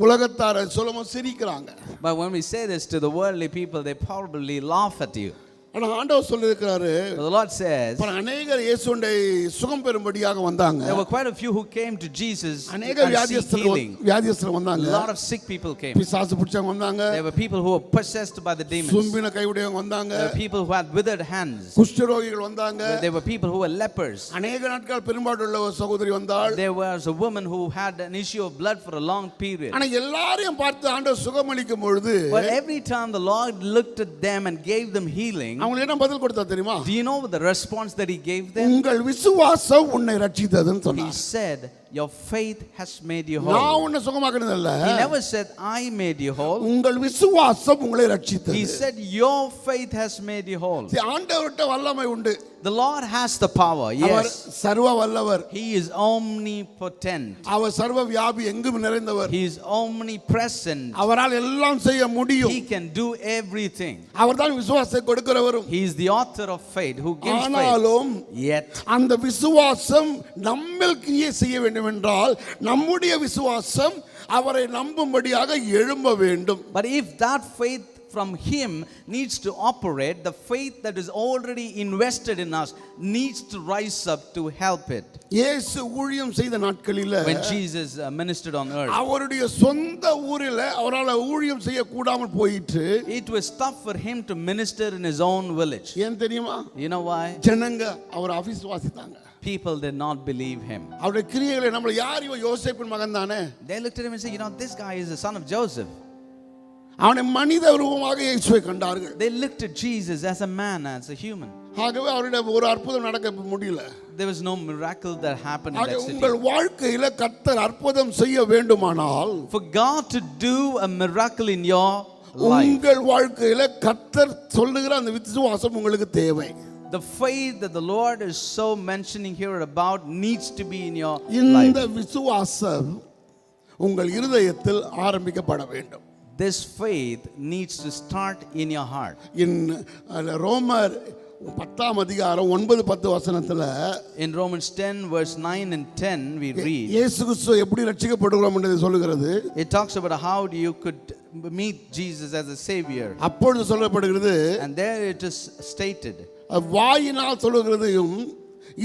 உலகத்தார சொல்லும்போது சிரிக்கிறாங்க. But when we say this to the worldly people, they probably laugh at you. ஆனா ஆண்டவர் சொல்லியிருக்கிறாரு, But the Lord says, அநேகர் இயேசுவை சுகம் பெறும்படியாக வந்தாங்க. there were quite a few who came to Jesus அநேக and seek healing. வியாதியஸ்தர் வந்தாங்க. A lot of sick people came. பிசாசு பிடிச்சவங்க வந்தாங்க. There were people who were possessed by the demons. சும்பின கையுடையவங்க வந்தாங்க. There were people who had withered hands. குஷ்டரோகிகள் வந்தாங்க. There were people who were lepers. அநேக நாட்கள் பெரும்பாடுள்ள ஒரு சகோதரி வந்தாள். There was a woman who had an issue of blood for a long period. ஆனா எல்லாரையும் பார்த்து ஆண்டவர் சுகமளிக்கும் பொழுது But every time the Lord looked at them and gave them healing, அவங்க என்ன பதில் கொடுத்தா தெரியுமா? do you know the response that he gave them? உங்கள் விசுவாசம் உன்னை ரட்சித்ததுன்னு He சொன்னார். said, your faith has made you நான் whole. உன்னை சுகமாக்கினது இல்ல. He never said, I made you whole. உங்கள் விசுவாசம் உங்களை ரட்சித்தது. He said, your faith has made you whole. ஆண்டவர்ட்ட வல்லமை உண்டு. The Lord has the power, our yes. சர்வ வல்லவர். He is omnipotent. அவர் சர்வ வியாபி, எங்கும் நிறைந்தவர். He is omnipresent. அவரால் எல்லாம் செய்ய முடியும். He can do everything. அவர்தான் விசுவாசத்தை கொடுக்கிறவரும். He is the author of faith who gives faith. ஆனாலும் Yet, அந்த விசுவாசம் நம்மில் கிரியை செய்ய வேண்டும் என்றால் நம்முடைய விசுவாசம் அவரை நம்பும்படியாக எழும்ப வேண்டும். but if that faith from him needs to operate, the faith that is already invested in us needs to rise up to help it. இயேசு ஊழியம் செய்த நாட்களில When Jesus ministered on earth, அவருடைய சொந்த ஊரில் அவரால் ஊழியம் செய்ய கூடாமல் போயிட்டு, it was tough for him to minister in his own village. ஏன் தெரியுமா? You know why? ஜனங்க அவர் அவிசுவாசித்தாங்க. People did not believe him. அவருடைய கிரியைகளை நம்மள யார் இவன் யோசேப்பின் மகன் தானே, They looked at him and said, you know, this guy is the son of Joseph. அவனை மனித ரூபமாக இயேசுவை கண்டார்கள். They looked at Jesus as a man, as a human. ஆகவே அவருடைய ஒரு அற்புதம் நடக்க முடியல. There was no miracle that happened in that உங்கள் city. வாழ்க்கையில கர்த்தர் அற்புதம் செய்ய வேண்டுமானால், For God to do a miracle in your life, உங்கள் வாழ்க்கையில கர்த்தர் சொல்லுகிற அந்த விசுவாசம் உங்களுக்கு தேவை. the faith that the Lord is so mentioning here about needs to be in your இந்த life. விசுவாசம் உங்கள் இருதயத்தில் ஆரம்பிக்கப்பட வேண்டும். This faith needs to start in your heart. ரோமர் 10 அதிகாரம் 9-10 வசனத்துல In Romans 10 verse 9 and 10 we read, இயேசு கிறிஸ்து எப்படி ரட்சிக்கப்படுகிறோம் என்று சொல்லுகிறது. it talks about how you could meet Jesus as a savior. அப்பொழுது சொல்லப்படுகிறது, And there it is stated, வாயினால் சொல்லுகிறதையும்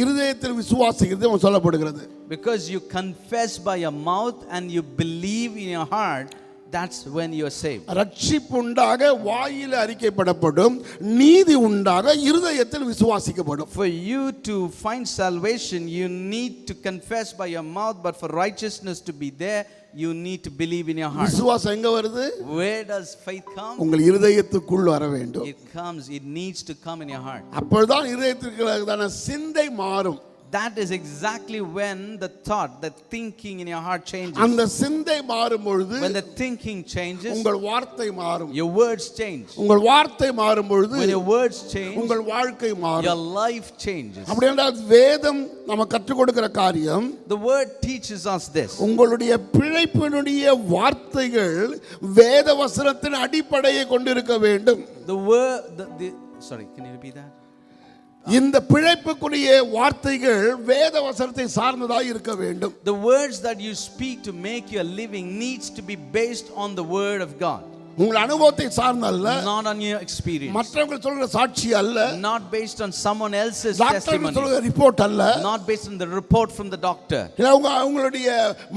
இருதயத்தில் விசுவாசிக்கிறதையும் சொல்லப்படுகிறது. because you confess by your mouth and you believe in your heart, that's when you are saved. ரட்சிப்பு உண்டாக வாயில அறிக்கைப்படப்படும், நீதி உண்டாக இருதயத்தில் விசுவாசிக்கப்படும். For you to find salvation, you need to confess by your mouth, but for righteousness to be there, you need to believe in your heart. விசுவாசம் எங்க வருது? Where does faith come? உங்கள் இருதயத்துக்குள் வர வேண்டும். It comes, it needs to come in your heart. அப்பொழுதுதான் இருதயத்திற்கான சிந்தை மாறும். That is exactly when the thought, the thinking in your heart changes. அந்த சிந்தை மாறும் பொழுது When the thinking changes, உங்கள் வார்த்தை மாறும். your words change. உங்கள் வார்த்தை மாறும் பொழுது When your words change, உங்கள் வாழ்க்கை your மாறும். life changes. அப்படி என்றால் வேதம் நம்ம கற்றுக் கொடுக்கிற காரியம், The word teaches us this. உங்களுடைய பிழைப்பினுடைய வார்த்தைகள் வேத வசனத்தின் அடிப்படையை கொண்டிருக்க வேண்டும். The word, sorry, can you repeat that? இந்த பிழைப்புக்குரிய வார்த்தைகள் வேத வசனத்தை சார்ந்ததாக இருக்க வேண்டும். The words that you speak to make your living needs to be based on the word of God. உங்கள் அனுபவத்தை சார்ந்த அல்ல, Not on your experience. மற்றவங்க சொல்ற சாட்சி அல்ல, Not based on someone else's doctor testimony. சொல்ற ரிப்போர்ட் அல்ல, Not based on the report from the doctor. இல்ல உங்களுடைய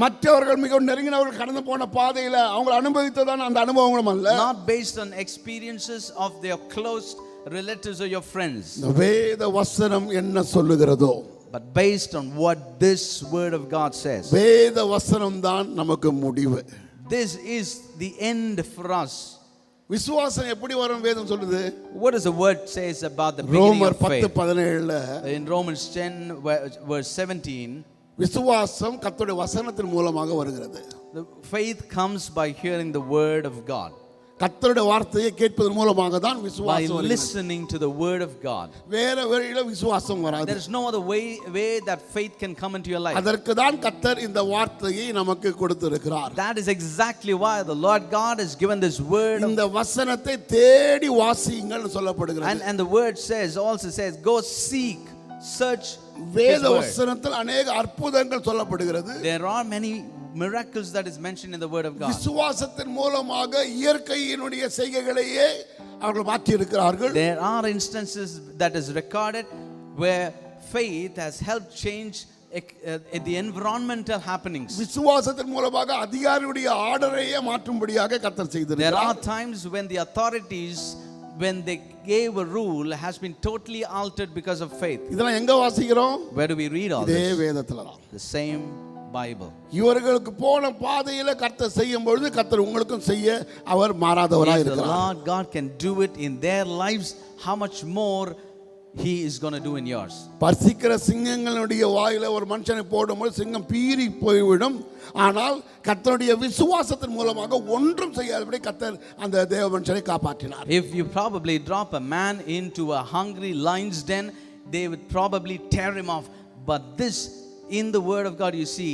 மற்றவர்கள் மிகவும் நெருங்கினவர்கள் கடந்து போன பாதையில அவங்க அனுபவித்ததான அந்த அனுபவங்களும் அல்ல. Not based on experiences of their close relatives or your friends. இந்த வேத வசனம் என்ன சொல்லுகிறதோ, But based on what this word of God says. வேத வசனம் தான் நமக்கு முடிவு. This is the end for us. விசுவாசம் எப்படி வரும் வேதம் சொல்லுது? What does the word says about the beginning ரோமர் of faith? 10:17 In Romans 10 verse 17, விசுவாசம் கர்த்தருடைய வசனத்தின் மூலமாக வருகிறது. the faith comes by hearing the word of God. கர்த்தருடைய வார்த்தையை கேட்பதன் மூலமாக தான் By விசுவாசம் வருகிறது. listening to the word of God. வேற வழியில விசுவாசம் வராது. There is no other way that faith can come into your life. அதற்கு தான் கர்த்தர் இந்த வார்த்தையை நமக்கு கொடுத்திருக்கிறார். That is exactly why the Lord God has given this word. இந்த வசனத்தை தேடி வாசியுங்கள் சொல்லப்படுகிறது. And the word also says, go seek, search வேத His word. வசனத்தில் அநேக அற்புதங்கள் சொல்லப்படுகிறது. There are many miracles that is mentioned in the word of God. விசுவாசத்தின் மூலமாக இயற்கையினுடைய செய்கைகளையே அவர்கள் மாற்றி இருக்கிறார்கள். There are instances that is recorded where faith has helped change the environmental happenings. விசுவாசத்தின் மூலமாக அதிகாரியுடைய ஆர்டரையே மாற்றும்படியாக கர்த்தர் There செய்திருக்கிறார். are times when the authorities, when they gave a rule, has been totally altered because of faith. இதெல்லாம் எங்க வாசிக்கிறோம்? Where do we read all இதே this? வேதத்துல தான். The same Bible. இவர்களுக்கு போன பாதையில கர்த்தர் செய்யும் பொழுது கர்த்தர் உங்களுக்கும் செய்ய அவர் மாறாதவராய் If the இருக்கிறார். Lord God can do it in their lives, how much more He is going to do in yours. பர்சிக்கிற சிங்கங்களுடைய வாயில ஒரு மனுஷனை போடும்போது சிங்கம் பீறி போய்விடும். ஆனால் கர்த்தருடைய விசுவாசத்தின் மூலமாக ஒன்றும் செய்யாதபடி கர்த்தர் அந்த தேவ மனுஷனை காப்பாற்றினார். If you probably drop a man into a hungry lion's den, they would probably tear him off. But this, in the word of God, you see,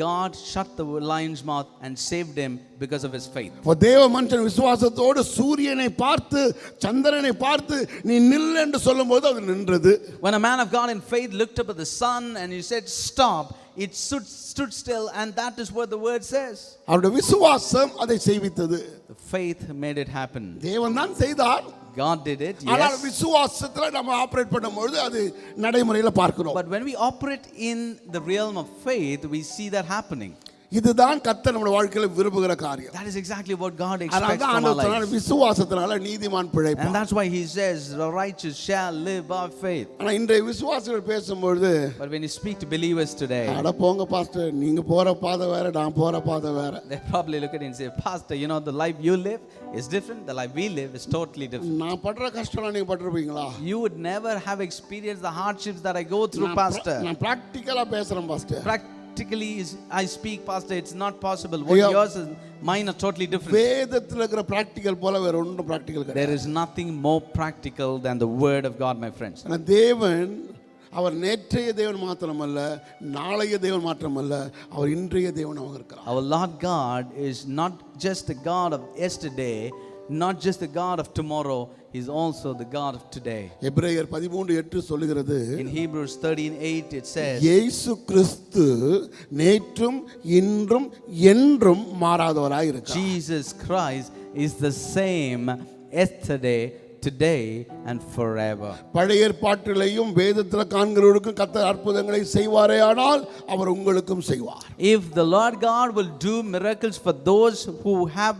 God shut the lion's mouth and saved him because of his faith. தேவ மனுஷன் விசுவாசத்தோடு சூரியனை பார்த்து சந்திரனை பார்த்து நீ நில் என்று சொல்லும்போது அது நின்றது. When a man of God in faith looked up at the sun and he said stop, it stood still, and that is what the word says. அவருடைய விசுவாசம் அதை செய்வித்தது. The faith made it happen. தேவன் தான் செய்தார். God did it, ஆனால் yes. விசுவாசத்துல நம்ம ஆபரேட் பண்ணும்போது அது நடைமுறையில பார்க்கிறோம். But when we operate in the realm of faith, we see that happening. இதுதான் கர்த்தர் நம்ம வாழ்க்கையில விரும்புகிற காரியம். That is exactly what God expects அதனால from our ஆண்டவர் சொன்னார் lives. விசுவாசத்தினால நீதிமான் பிழைப்பான். And that's why he says the righteous shall live by faith. ஆனா இன்றைய விசுவாசிகள் பேசும்போது But when you speak to believers today, அட போங்க பாஸ்டர், நீங்க போற பாதை வேற, நான் போற பாதை வேற. they probably look at it and say, Pastor, you know, the life you live is different, the life we live is totally different. நான் படுற கஷ்டம் நீங்க பட்டிருப்பீங்களா? You would never have experienced the hardships that I go through, Pastor. நான் பிராக்டிகலா பேசுறேன் pastor. Practically I speak, Pastor, it's not possible. What Yeah. yours and mine are totally different. வேதத்துல இருக்கிற பிராக்டிகல் போல வேற ஒன்றும் பிராக்டிகல் கிடையாது. There is nothing more practical than the word of God, my friends. ஆனா தேவன் அவர் நேற்றைய தேவன் மாத்திரமல்ல, நாளைய தேவன் மாத்திரமல்ல, அவர் இன்றைய தேவனாக இருக்கிறார். Our Lord God is not just the God of yesterday, not just the God of tomorrow, He's also the God of today. எபிரேயர் 13:8 சொல்லுகிறது, In Hebrews 13:8 it says, இயேசு கிறிஸ்து நேற்றும் இன்றும் என்றும் மாறாதவராய் இருக்கிறார். Jesus Christ is the same yesterday, today and forever. பழைய ஏற்பாட்டிலேயும் வேதத்தில் காண்கிறவர்களுக்கும் கர்த்தர் அற்புதங்களை செய்வாரேயானால் அவர் உங்களுக்கும் செய்வார். If the Lord God will do miracles for those who have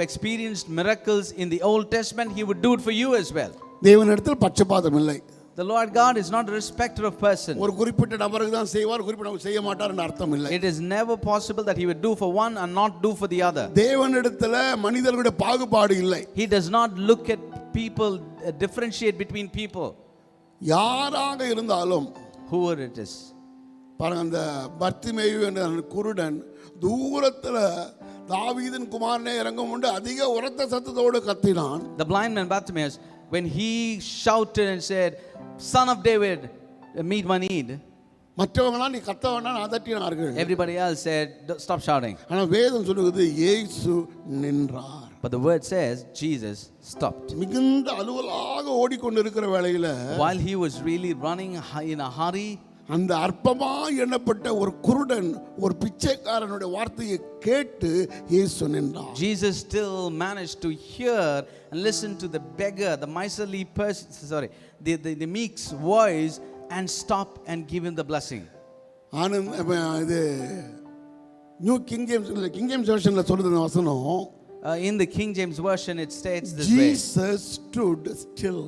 experienced miracles in the Old Testament, He would do it for you as well. தேவனிடத்தில் பட்சபாதம் இல்லை. The Lord God is not a respecter of person. ஒரு குறிப்பிட்ட நபருக்கு தான் செய்வார், குறிப்பிட்ட நபர் செய்ய மாட்டார் என்ற அர்த்தம் இல்லை. It is never possible that He would do for one and not do for the other. தேவனிடத்தில் மனிதர்களுடைய பாகுபாடு இல்லை. He does not look at people, differentiate between people, யாராக இருந்தாலும் whoever it is. பாருங்க, அந்த பர்த்திமேயு என்ற குருடன் தூரத்தில் தாவீதின் குமாரனே இறங்கும் உண்டு அதிக உரத்த சத்தத்தோடு கத்தினான். The blind man Bartimaeus, when he shouted and said, Son of David, meet my need, மற்றவங்களாம் நீ கத்த வேண்டாம் அதட்டினார்கள். everybody else said, stop shouting. ஆனா வேதம் சொல்லுகிறது இயேசு நின்றார். But the word says Jesus stopped. மிகுந்த அலுவலாக ஓடிக்கொண்டிருக்கிற வேளையில While he was really running in a hurry, அந்த அற்பமா எண்ணப்பட்ட ஒரு குருடன் ஒரு பிச்சைக்காரனுடைய வார்த்தையை கேட்டு இயேசு நின்றார். Jesus still managed to hear and listen to the beggar, the miserly person, the meek's voice, and stop and give him the blessing. இது நியூ கிங் ஜேம்ஸ் வெர்ஷன்ல சொல்லுது வசனம். In the King James Version, it states this way. Jesus stood still.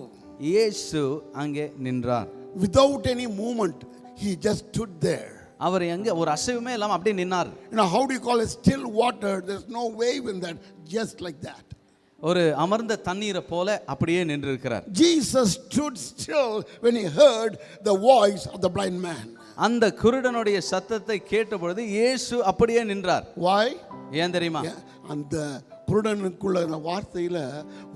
இயேசு அங்கே நின்றார். Without any movement, he just stood there. அவர் எங்க ஒரு அசைவுமே இல்லாம அப்படியே நின்னார். You know, how do you call it still water? There's no wave in that, just like that. ஒரு அமர்ந்த தண்ணீரை போல அப்படியே நின்று இருக்கிறார். Jesus stood still when he heard the voice of the blind man. அந்த குருடனுடைய சத்தத்தை கேட்டபொழுது இயேசு அப்படியே நின்றார். Why? ஏன் தெரியுமா? அந்த குருடனுக்குள்ள அந்த வார்த்தையில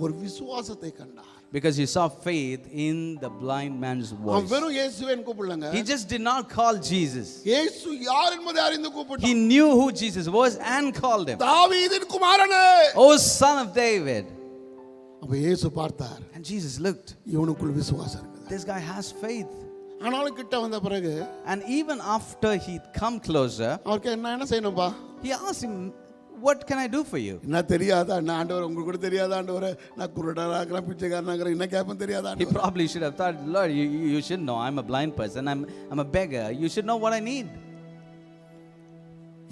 ஒரு விசுவாசத்தை கண்டார். Because he saw faith in the blind man's அவன் voice. வெறும் இயேசுவேன்னு கூப்பிடலங்க. He just did not call Jesus. இயேசு யார் என்பதை அறிந்து கூப்பிட்டார். He knew who Jesus was and called him. தாவீதின் குமாரனே, Oh, son of David. அப்ப இயேசு பார்த்தார். And Jesus looked. இவனுக்குள்ள விசுவாசம் இருக்குது. This guy has faith. ஆனாலும் கிட்ட வந்த பிறகு And even after he come closer, அவருக்கு என்ன செய்யணும்பா? he asked him, what can I do for you? என்ன தெரியாதா ஆண்டவர், உங்களுக்கு கூட தெரியாதா ஆண்டவர், நான் குருடனா இருக்கிறேன், பிச்சைக்காரனா இருக்கிறேன், என்ன கேட்பேன் தெரியாதா He ஆண்டவர்? probably should have thought, Lord, you should know I'm a blind person. I'm a beggar. You should know what I need.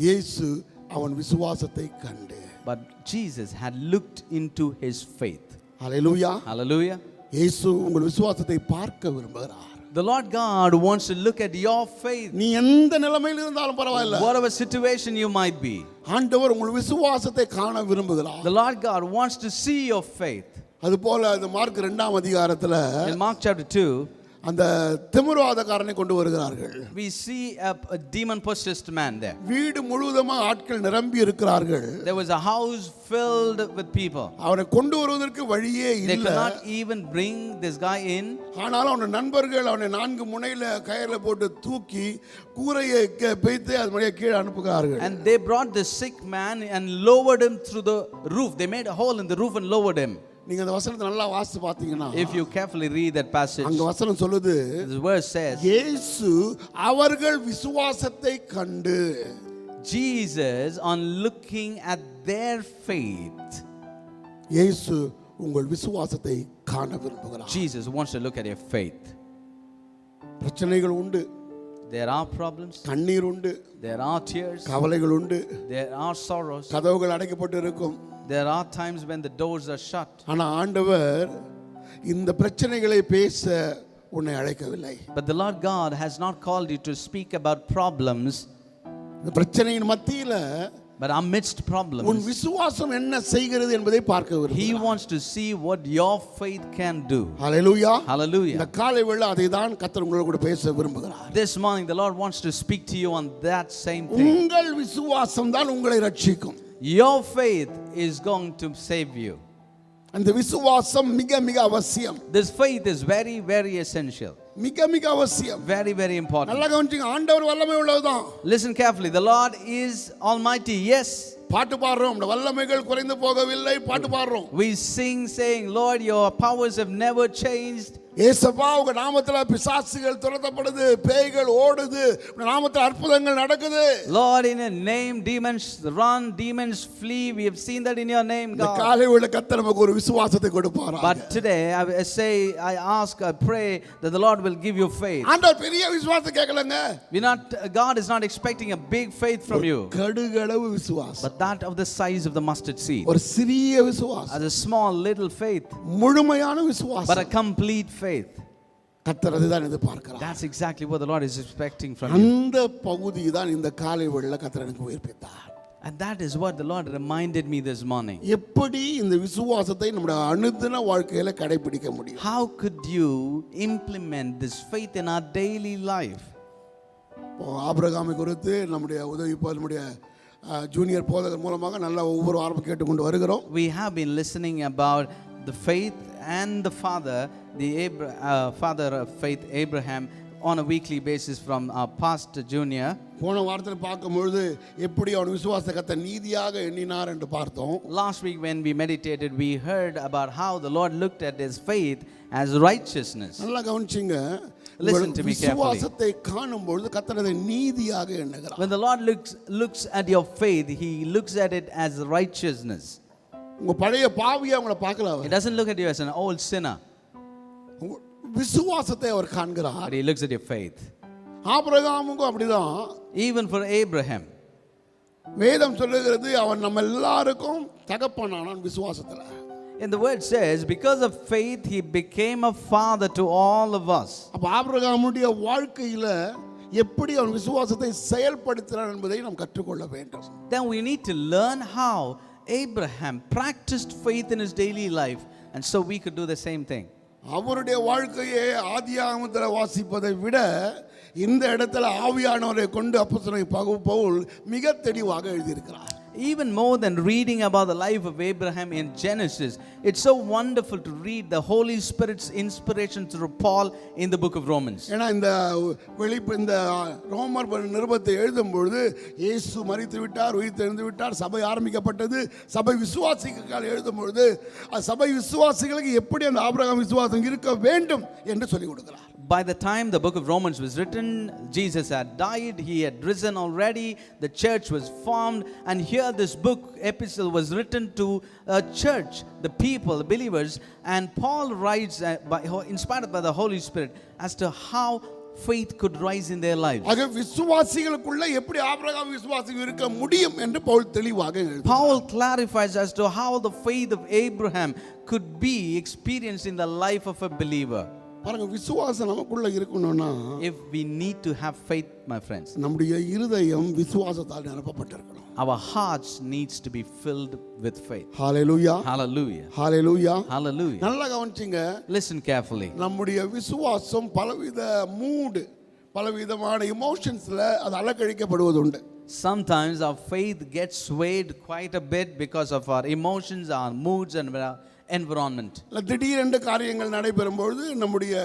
இயேசு அவன் விசுவாசத்தை கண்டு. But Jesus had looked into his faith. Hallelujah. Hallelujah. இயேசு உங்கள் விசுவாசத்தை பார்க்க விரும்புகிறார். The Lord God wants to look at your faith. நீ எந்த நிலைமையில் இருந்தாலும் பரவாயில்லை. Whatever situation you might be. ஆண்டவர் உங்கள் விசுவாசத்தை காண விரும்புகிறார். The Lord God wants to see your faith. அதுபோல அந்த மார்க் 2ஆம் அதிகாரத்துல In Mark chapter 2, அந்த திமிர்வாதக்காரனை கொண்டு வருகிறார்கள். we see a demon-possessed man there. வீடு முழுவதுமாக ஆட்கள் நிரம்பி இருக்கிறார்கள். There was a house filled with people. அவனை கொண்டு வருவதற்கு வழியே They இல்லை. could not even bring this guy in. ஆனாலும் அவன் நண்பர்கள் அவனை 4 முனையில கயிறுல போட்டு தூக்கி கூரையை பேய்த்து அது வழியா கீழே அனுப்புகிறார்கள். And they brought the sick man and lowered him through the roof. They made a hole in the roof and lowered him. நீங்க அந்த வசனத்தை நல்லா வாசிச்சு பாத்தீங்கன்னா, If you carefully read that passage, அங்க வசனம் சொல்லுது, this verse says, இயேசு அவர்கள் விசுவாசத்தை கண்டு. Jesus, on looking at their faith, இயேசு உங்கள் விசுவாசத்தை காண விரும்புகிறார். Jesus wants to look at your faith. பிரச்சனைகள் உண்டு, There are problems, கண்ணீர் உண்டு, there are tears, கவலைகள் உண்டு, there are sorrows, கதவுகள் அடைக்கப்பட்டு இருக்கும். there are times when the doors are shut. ஆனா ஆண்டவர் இந்த பிரச்சனைகளை பேச உன்னை அழைக்கவில்லை. But the Lord God has not called you to speak about problems, இந்த பிரச்சனையின் மத்தியில but amidst உன் problems. விசுவாசம் என்ன செய்கிறது என்பதை பார்க்க He விரும்புகிறார். wants to see what your faith can do. ஹல்லேலூயா. இந்த Hallelujah. காலை வேளை அதை தான் கர்த்தர் உங்களோட கூட பேச விரும்புகிறார். This morning, the Lord wants to speak to you on that same thing. உங்கள் விசுவாசம் தான் உங்களை ரட்சிக்கும். Your faith is going to save you. அந்த விசுவாசம் மிக மிக அவசியம். This faith is very, very essential. மிக மிக அவசியம். Very, very important. நல்லா கவனிச்சுங்க, ஆண்டவர் வல்லமை உள்ளவர்தான். Listen carefully. The Lord is almighty. Yes. பாட்டு பாடுறோம், இந்த வல்லமைகள் குறைந்து போகவில்லை, பாட்டு பாடுறோம். We sing saying, Lord, your powers have never changed. ஏசப்பா உங்க நாமத்துல பிசாசுகள் துரத்தப்படுது, பேய்கள் ஓடுது, உங்க நாமத்துல அற்புதங்கள் நடக்குது. Lord, in your name demons run, demons flee. We have seen that in your name, இந்த God. காலை வேளை கர்த்தர் நமக்கு ஒரு விசுவாசத்தை கொடுப்பாரா. But today I ask, I pray that the Lord will give you faith. ஆண்டவர் பெரிய விசுவாசத்தை கேட்கலங்க. God is not expecting a big faith from you, கடுகளவு விசுவாசம். but that of the size of the mustard seed. ஒரு சிறிய விசுவாசம். As a small little faith, முழுமையான but a விசுவாசம். complete faith. கர்த்தர் அதுதான் எதிர்பார்க்கிறார். That's exactly what the Lord is expecting from you. அந்த பகுதி தான் இந்த காலை வேளையில கர்த்தர் எனக்கு உயிர்ப்பித்தார். And that is what the Lord reminded me this morning. எப்படி இந்த விசுவாசத்தை நம்முடைய அனுதின வாழ்க்கையில கடைபிடிக்க முடியும்? How could you implement this faith in our daily life? ஆபிரகாமை குறித்து நம்முடைய உதவி நம்முடைய ஜூனியர் போதகர் மூலமாக நல்லா ஒவ்வொரு வாரமும் கேட்டுக்கொண்டு வருகிறோம். We have been listening about the faith and the father of faith Abraham on a weekly basis from our pastor Junior. போன வாரத்தில் பார்க்கும்பொழுது எப்படி அவன் விசுவாசத்தை கர்த்தர் நீதியாக எண்ணினார் என்று பார்த்தோம். Last week when we meditated, we heard about how the Lord looked at his faith as righteousness. நல்லா கவனிச்சிங்க. Listen to me carefully. விசுவாசத்தை காணும்பொழுது கர்த்தர் அதை நீதியாக எண்ணுகிறார். When the Lord looks at your faith, he looks at it as righteousness. உங்க பழைய பாவியை அவங்கள பார்க்கல He our. doesn't look at you as an old sinner, விசுவாசத்தை அவர் காண்கிறார். but he looks at your faith. ஆபிரகாமுக்கும் அப்படிதான். Even for Abraham, வேதம் சொல்லுகிறது அவன் நம்ம எல்லாருக்கும் தகப்பனானான் விசுவாசத்துல. And the word says, because of faith, he became a father to all of us. அப்ப ஆபிரகாமுடைய வாழ்க்கையில எப்படி அவன் விசுவாசத்தை செயல்படுத்தினான் என்பதை நாம் கற்றுக்கொள்ள வேண்டும். Then we need to learn how Abraham practiced faith in his daily life, and so we could do the same thing. அவருடைய வாழ்க்கையை ஆதியாகமத்தில் வாசிப்பதை விட இந்த இடத்துல ஆவியானவரை கொண்டு அப்போஸ்தலனாகிய பவுல் மிக தெளிவாக எழுதியிருக்கிறார். Even more than reading about the life of Abraham in Genesis, it's so wonderful to read the Holy Spirit's inspiration through Paul in the book of Romans. ஏன்னா இந்த இந்த ரோமர் நிருபத்தை எழுதும் பொழுது இயேசு மரித்து விட்டார், உயிர்த்தெழுந்து விட்டார், சபை ஆரம்பிக்கப்பட்டது, சபை விசுவாசிகள் எழுதும் பொழுது சபை விசுவாசிகளுக்கு எப்படி அந்த ஆபிரகாம் விசுவாசம் இருக்க வேண்டும் என்று சொல்லிக் கொடுக்கிறார். By the time the book of Romans was written, Jesus had died, he had risen already, the church was formed, and here this book epistle was written to a church, the people, the believers, and Paul writes, inspired by the Holy Spirit, as to how faith could rise in their lives. ஆக விசுவாசிகளுக்குள்ள எப்படி ஆபிரகாம் விசுவாசம் இருக்க முடியும் என்று பவுல் தெளிவாக எழுதுகிறார். Paul clarifies as to how the faith of Abraham could be experienced in the life of a believer. பாருங்க, விசுவாசம் நமக்குள்ள இருக்கணும்னா, if we need to have faith, my friends, நம்முடைய இருதயம் விசுவாசத்தால் நிரப்பப்பட்டிருக்கணும். our hearts needs to be filled with faith. Hallelujah, Hallelujah, hallelujah, hallelujah. நல்லா கவனிச்சுங்க. Listen carefully. நம்முடைய விசுவாசம் பலவித மூடு, பலவிதமான எமோஷன்ஸ்ல அது அலக்கழிக்கப்படுவது உண்டு. Sometimes our faith gets swayed quite a bit because of our emotions, our moods and environment. திடீரென்று காரியங்கள் நடைபெறும் பொழுது நம்முடைய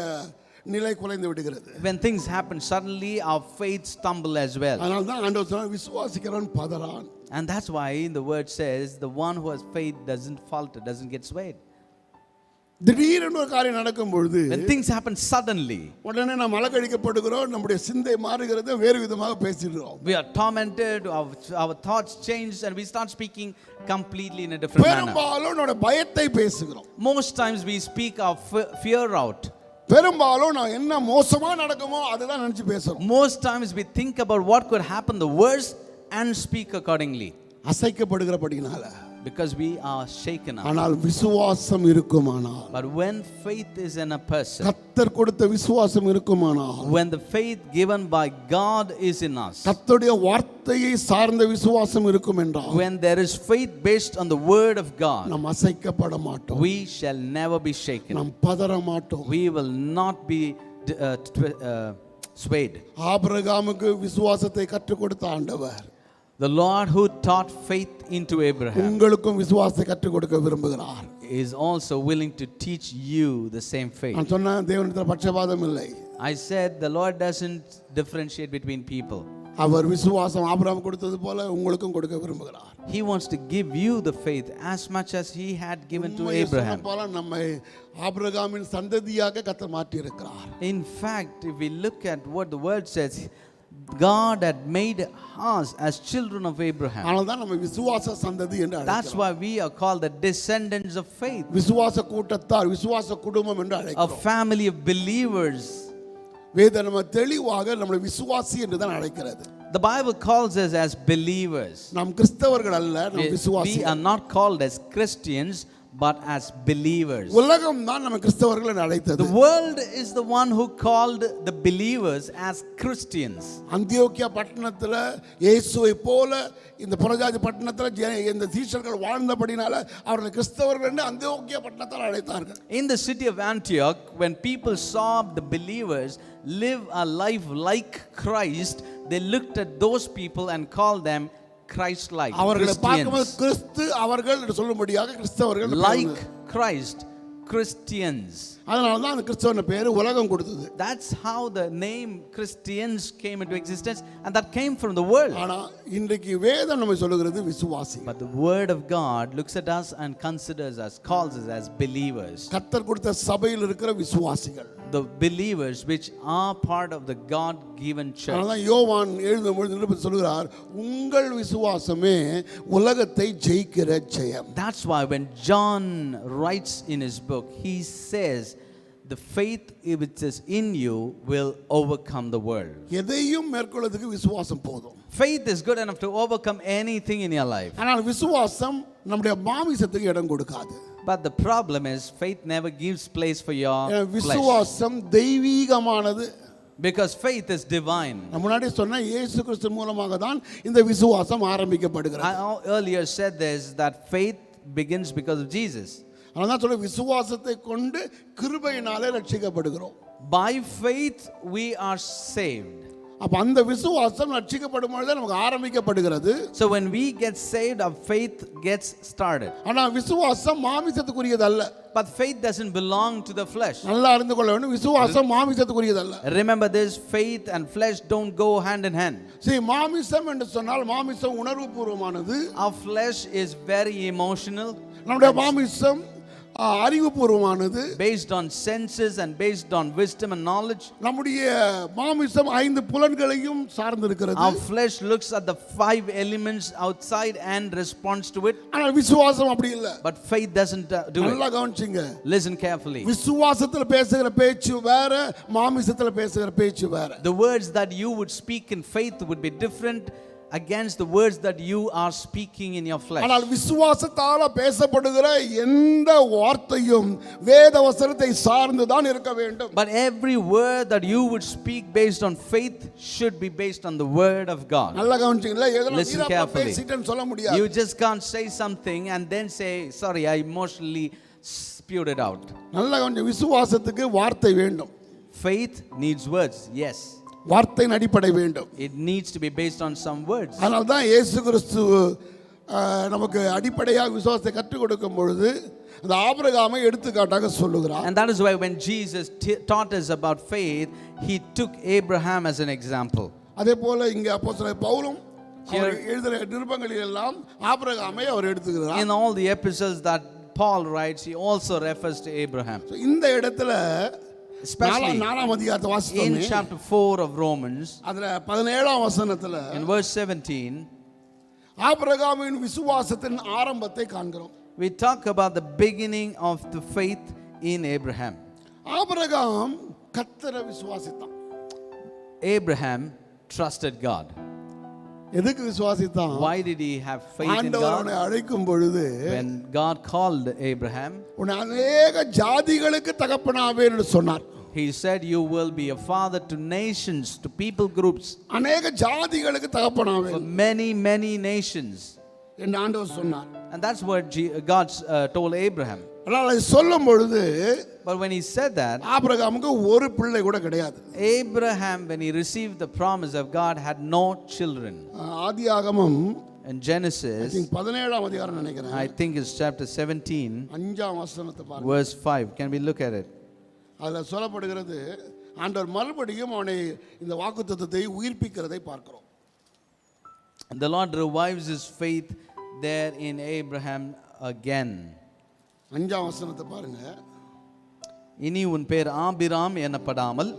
நிலை குலைந்து விடுகிறது. When things happen suddenly, our faith stumble as well. அதனால தான் ஆண்டவர் சொன்னார், விசுவாசிக்கிறவன் பதறான். And that's why the word says the one who has faith doesn't falter, doesn't get swayed. திடீரென்று ஒரு காரியம் நடக்கும் பொழுது, when things happen suddenly, உடனே நாம் அலக்கழிக்கப்படுகிறோம், நம்முடைய சிந்தை மாறுகிறது, வேறு விதமாக பேசுகிறோம். we are tormented, our thoughts change, and we start speaking completely in a different manner. பெரும்பாலும் நம்முடைய பயத்தை பேசுகிறோம். Most times we speak our fear out. பெரும்பாலும் நான் என்ன மோசமா நடக்குமோ அதுதான் நினைச்சு பேசுறோம். Most times we think about what could happen the worst and speak accordingly. அசைக்கப்படுகிறபடினால, because we are shaken up. ஆனால் விசுவாசம் இருக்குமானால், But when faith is in a person, கர்த்தர் கொடுத்த விசுவாசம் இருக்குமானால், when the faith given by God is in us, கர்த்தருடைய வார்த்தையை சார்ந்த விசுவாசம் இருக்கும் என்றால், when there is faith based on the word of God, நாம் அசைக்கப்பட மாட்டோம், we shall never be shaken. நாம் பதற மாட்டோம். We will not be swayed. ஆபிரகாமுக்கு விசுவாசத்தை கற்றுக் கொடுத்த ஆண்டவர், The Lord who taught faith into Abraham உங்களுக்கும் விசுவாசத்தை கற்றுக் கொடுக்க விரும்புகிறார். is also willing to teach you the same faith. நான் சொன்ன தேவனிடத்தில் பட்சபாதம் இல்லை. I said the Lord doesn't differentiate between people. அவர் விசுவாசம் ஆபிரகாம் கொடுத்தது போல உங்களுக்கும் கொடுக்க விரும்புகிறார். He wants to give you the faith as much as he had given to Abraham. நம்மை ஆபிரகாமின் சந்ததியாக கர்த்தர் மாற்றி இருக்கிறார். In fact, if we look at what the word says, God had made us as children of Abraham. அதனால்தான் நம்ம விசுவாச சந்ததி என்று அழைக்கிறோம். That's why we are called the descendants of faith. விசுவாச கூட்டத்தார், விசுவாச குடும்பம் என்று அழைக்கிறோம். A family of believers. வேதம் நம்ம தெளிவாக நம்மளை விசுவாசி என்று தான் அழைக்கிறது. The Bible calls us as believers. நாம் கிறிஸ்தவர்கள் அல்ல, நாம் விசுவாசிகள். We are not called as Christians but as believers. உலகம் தான் நம்ம கிறிஸ்தவர்கள் என்று அழைத்தது. The world is the one who called the believers as Christians. Antioch பட்டணத்துல இயேசுவை போல இந்த புறஜாதி பட்டணத்துல இந்த சீஷர்கள் வாழ்ந்தபடினால அவர்கள் கிறிஸ்தவர்கள் என்று அந்தியோக்கியா பட்டணத்தால் அழைத்தார்கள். In the city of Antioch, when people saw the believers live a life like Christ, they looked at those people and called them Christ-like. அவர்களை பார்க்கும்போது கிறிஸ்து அவர்கள் என்று சொல்லும்படியாக கிறிஸ்தவர்கள் like Christ, Christians. அதனால தான் அந்த கிறிஸ்தவன பேர் உலகம் கொடுத்தது. That's how the name Christians came into existence, and that came from the world. ஆனா இன்றைக்கு வேதம் நமக்கு சொல்லுகிறது விசுவாசி. But the word of God looks at us and considers us, calls us as believers. கர்த்தர் கொடுத்த சபையில் இருக்கிற விசுவாசிகள், the believers which are part of the God given church. அதனால யோவான் எழுதும்போது நிருபத்தில் சொல்கிறார், உங்கள் விசுவாசமே உலகத்தை ஜெயிக்கிற ஜெயம். That's why when John writes in his book, he says the faith which is in you will overcome the world. எதையும் மேற்கொள்வதற்கு விசுவாசம் போதும். Faith is good enough to overcome anything in your life. ஆனால் விசுவாசம் நம்முடைய மாமிசத்துக்கு இடம் கொடுக்காது. But the problem is, faith never gives place for your flesh. விசுவாசம் தெய்வீகமானது. Because faith is divine. நான் முன்னாடி சொன்ன இயேசு கிறிஸ்து மூலமாக தான் இந்த விசுவாசம் ஆரம்பிக்கப்படுகிறது. I earlier said this, that faith begins because of Jesus. அதான் சொல்ல விசுவாசத்தை கொண்டு கிருபையினாலே ரட்சிக்கப்படுகிறோம். By faith we are saved. அப்ப அந்த விசுவாசம் ரட்சிக்கப்படும் பொழுது நமக்கு ஆரம்பிக்கப்படுகிறது. So when we get saved, our faith gets started. ஆனா விசுவாசம் மாமிசத்துக்குரியது அல்ல. But faith doesn't belong to the flesh. நல்லா அறிந்து கொள்ள வேண்டும், விசுவாசம் மாமிசத்துக்குரியது அல்ல. Remember this, faith and flesh don't go hand in hand. See, மாமிசம் என்று சொன்னால் மாமிசம் உணர்வுபூர்வமானது. Our flesh is very emotional. நம்முடைய மாமிசம் அறிவுபூர்வமானது. Based on senses and based on wisdom and knowledge. நம்முடைய மாமிசம் 5 புலன்களையும் சார்ந்திருக்கிறது. Our flesh looks at the 5 elements outside and responds to it. ஆனால் விசுவாசம் அப்படி இல்ல. But faith doesn't do it. நல்லா கவனிச்சுங்க. Listen carefully. விசுவாசத்துல பேசுகிற பேச்சு வேற, மாமிசத்துல பேசுகிற பேச்சு வேற. The words that you would speak in faith would be different against the words that you are speaking in your flesh. ஆனால் விசுவாசத்தால பேசப்படுகிற எந்த வார்த்தையும் வேத வசனத்தை சார்ந்து தான் இருக்க வேண்டும். But every word that you would speak based on faith should be based on the word of God. நல்லா கவனிச்சீங்களா? Listen carefully. பேசிட்டேன்னு சொல்ல முடியாது. You just can't say something and then say, sorry, I emotionally spewed it out. நல்லா கவனிச்சு, விசுவாசத்துக்கு வார்த்தை வேண்டும். Faith needs words, yes. வார்த்தையின் அடிப்படை வேண்டும். It needs to be based on some words. அதனால தான் இயேசு கிறிஸ்து நமக்கு அடிப்படையாக விசுவாசத்தை கற்றுக் கொடுக்கும் பொழுது அந்த ஆபிரகாமை எடுத்துக்காட்டாக சொல்லுகிறார். And that is why when Jesus taught us about faith, he took Abraham as an example. அதே போல இங்க அப்போஸ்தலர் பவுலும் எழுதுகிற நிருபங்களில் எல்லாம் ஆபிரகாமை அவர் எடுத்துக்கிறார். In all the epistles that Paul writes, he also refers to Abraham. இந்த இடத்துல Especially in chapter 4 of Romans, அதுல 17ஆம் வசனத்துல in verse 17, ஆபிரகாமின் விசுவாசத்தின் ஆரம்பத்தை காண்கிறோம். we talk about the beginning of the faith in Abraham. Abraham கர்த்தரை விசுவாசித்தான். Abraham trusted God. எதுக்கு விசுவாசித்தான்? Why did he have faith in ஆண்டவர் அவனை God? அழைக்கும் பொழுது When God called Abraham, உன்னை அநேக ஜாதிகளுக்கு தகப்பனாவேன் என்று சொன்னார். he said, you will be a father to nations, to people groups, அநேக ஜாதிகளுக்கு for தகப்பனாவேன் many nations. என்று ஆண்டவர் சொன்னார். And that's what God told Abraham. அதனால சொல்லும் பொழுது But when he said that, ஆபிரகாமுக்கு ஒரு பிள்ளை கூட கிடையாது. Abraham, when he received the promise of God, had no children. ஆதியாகமம் In Genesis, 17ஆம் அதிகாரம் நினைக்கிறேன். I think it's chapter 17, 5ஆம் வசனத்தை பாருங்க. verse 5. Can we look at it? அதுல சொல்லப்படுகிறது, ஆண்டவர் மறுபடியும் அவனை இந்த வாக்குத்தத்தத்தை உயிர்ப்பிக்கிறதை பார்க்கிறோம். The Lord revives his faith there in Abraham again. 5ஆம் வசனத்தை பாருங்க. இனி உன் பேர் ஆபிராம் எனப்படாமல்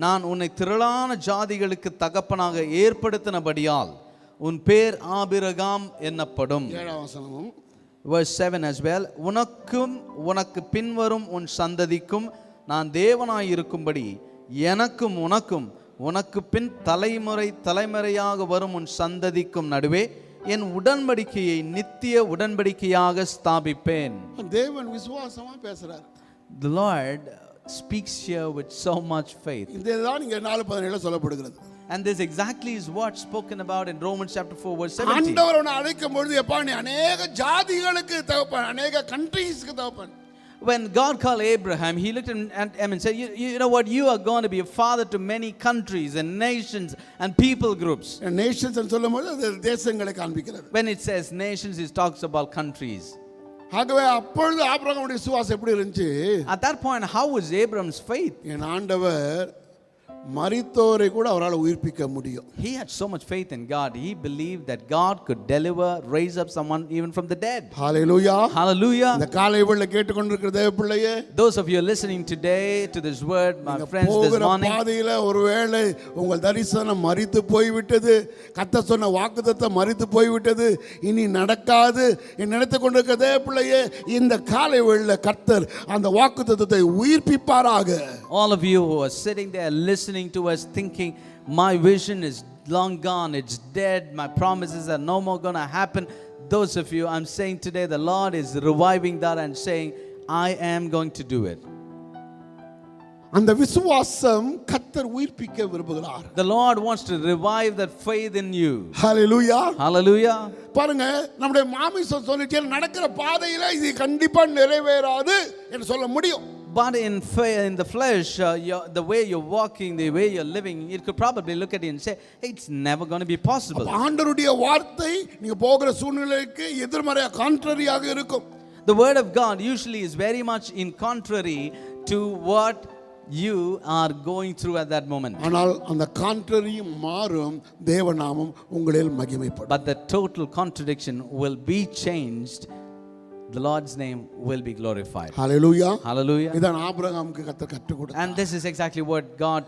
நான் உன்னை திரளான ஜாதிகளுக்கு தகப்பனாக ஏற்படுத்தினபடியால் உன் பேர் ஆபிரகாம் என்னப்படும். 7ஆம் வசனமும் verse 7 as well. உனக்கும் உனக்கு பின்வரும் உன் சந்ததிக்கும் நான் தேவனாய் இருக்கும்படி எனக்கும் உனக்கும் உனக்கு பின் தலைமுறையாக வரும் உன் சந்ததிக்கும் நடுவே என் உடன்படிக்கையை நித்திய உடன்படிக்கையாக ஸ்தாபிப்பேன். தேவன் விசுவாசமா பேசுறார். The Lord speaks here with so much faith. இதுதான் இங்க 4:17 சொல்லப்படுகிறது. And this exactly is what's spoken about in Romans chapter 4 verse 17. ஆண்டவர் அவனை அழைக்கும் பொழுது எப்பா நீ अनेक ஜாதிகளுக்கு தகப்பன், अनेक கண்ட்ரீஸ்க்கு தகப்பன். When God called Abraham, he looked at him and said, you know what, you are going to be a father to many countries and nations and people groups. Nations ன்னு சொல்லும்போது அது தேசங்களை காண்பிக்கிறது. When it says nations, it talks about countries. ஆகவே அப்பொழுது ஆபிரகாமுடைய விசுவாசம் எப்படி இருந்துச்சு? At that point, how was Abraham's faith? என் ஆண்டவர் மரித்தோரை கூட அவரால் உயிர்ப்பிக்க முடியும். He had so much faith in God. He believed that God could deliver, raise up someone even from the dead. Hallelujah. Hallelujah. இந்த காலை வேளையில கேட்டுக்கொண்டிருக்கிற தேவ பிள்ளையே, Those of you listening today to this word, my friends, this morning, பாதையில ஒருவேளை உங்கள் தரிசனம் மரித்து போய்விட்டது, கர்த்தர் சொன்ன வாக்குத்தத்தம் மரித்து போய்விட்டது, இனி நடக்காது நினைத்துக் கொண்டிருக்கிற தேவ பிள்ளையே, இந்த காலை வேளையில கர்த்தர் அந்த வாக்குத்தத்தத்தை உயிர்ப்பிப்பாராக. all of you who are sitting there listening to us thinking, my vision is long gone, it's dead, my promises are no more going to happen. Those of you, I'm saying today, the Lord is reviving that and saying, I am going to do it. அந்த விசுவாசம் கர்த்தர் உயிர்ப்பிக்க விரும்புகிறார். The Lord wants to revive that faith in you. Hallelujah. Hallelujah. பாருங்க, நம்முடைய மாமிசம் சொல்லிட்டே நடக்கிற பாதையில இது கண்டிப்பா நிறைவேறாது என்று சொல்ல முடியும். But in the flesh, the way you're walking, the way you're living, you could probably look at it and say, hey, it's never going to be possible. ஆண்டவருடைய வார்த்தை நீங்க போகிற சூழ்நிலைக்கு எதிர்மறையா கான்ட்ரரியாக இருக்கும். The word of God usually is very much in contrary to what you are going through at that moment. ஆனால் அந்த கான்ட்ரரி மாறும், தேவநாமம் உங்களில் மகிமைப்படும். But the total contradiction will be changed. The Lord's name will be glorified. Hallelujah. Hallelujah. இதான் ஆபிரகாமுக்கு கர்த்தர் கற்றுக் கொடுத்தார். And this is exactly what God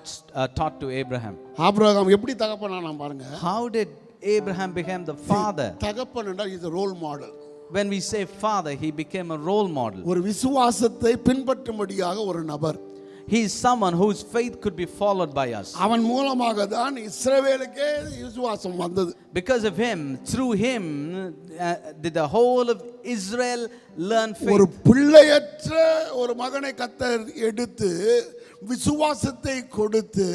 taught to Abraham. Abraham எப்படி தகப்பனானா பாருங்க. How did Abraham become the father? தகப்பன் என்றால் is a role model. When we say father, he became a role model. ஒரு விசுவாசத்தை பின்பற்றும்படியாக ஒரு நபர். He is someone whose faith could be followed by us. அவன் மூலமாக தான் இஸ்ரவேலுக்கே விசுவாசம் வந்தது. Because of him, through him, did the whole of Israel learn ஒரு faith. பிள்ளையற்ற ஒரு மகனை கர்த்தர் எடுத்து விசுவாசத்தை கொடுத்து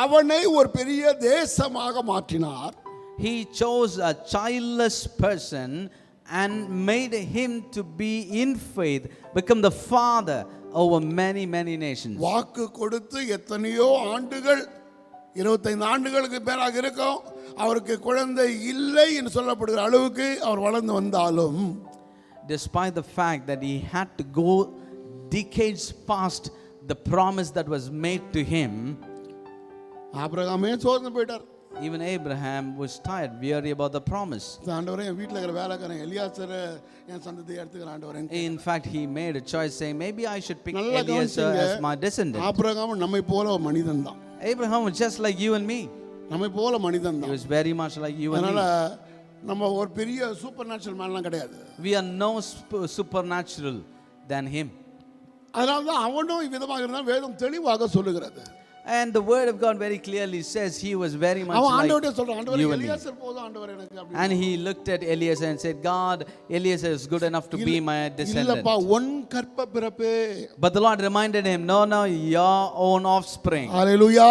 அவனை ஒரு பெரிய தேசமாக மாற்றினார். He chose a childless person and made him to be in faith, become the father over many nations. வாக்கு கொடுத்து எத்தனையோ ஆண்டுகள் 25 ஆண்டுகளுக்கு மேலாக இருக்கும், அவருக்கு குழந்தை இல்லை என்று சொல்லப்படுகிற அளவுக்கு அவர் வளர்ந்து வந்தாலும், despite the fact that he had to go decades past the promise that was made to him, ஆபிரகாமே சோர்ந்து போயிட்டார். even Abraham was tired, weary about the promise. ஆண்டவரே, என் வீட்டில் இருக்கிற வேலைக்காரன் எலியாசரை என் சந்ததியை எடுத்துக்கிற ஆண்டவரே. In fact, he made a choice saying, maybe I should pick நல்லா Eliezer கவனிச்சீங்க, as my descendant. Abraham நம்மை போல ஒரு மனிதன் தான். Abraham was just like you and me. நம்மை போல மனிதன் He தான். was very much like you and அதனால me. நம்ம ஒரு பெரிய சூப்பர் நேச்சுரல் மேன்லாம் கிடையாது. We are no supernatural than him. அதனால தான் அவனும் இவ்விதமாக இருந்தால் வேதம் தெளிவாக சொல்லுகிறது. And the word of God very clearly says he was very much அவன் like ஆண்டவரே சொல்றான், ஆண்டவரே you and me. எலியாசர் போதும் ஆண்டவரே எனக்கு அப்படி. And he looked at Eliezer and said, God, Eliezer is good enough to be my descendant. இல்லப்பா, உன் கற்ப பிறப்பே. But the Lord reminded him, no, your own offspring. Hallelujah.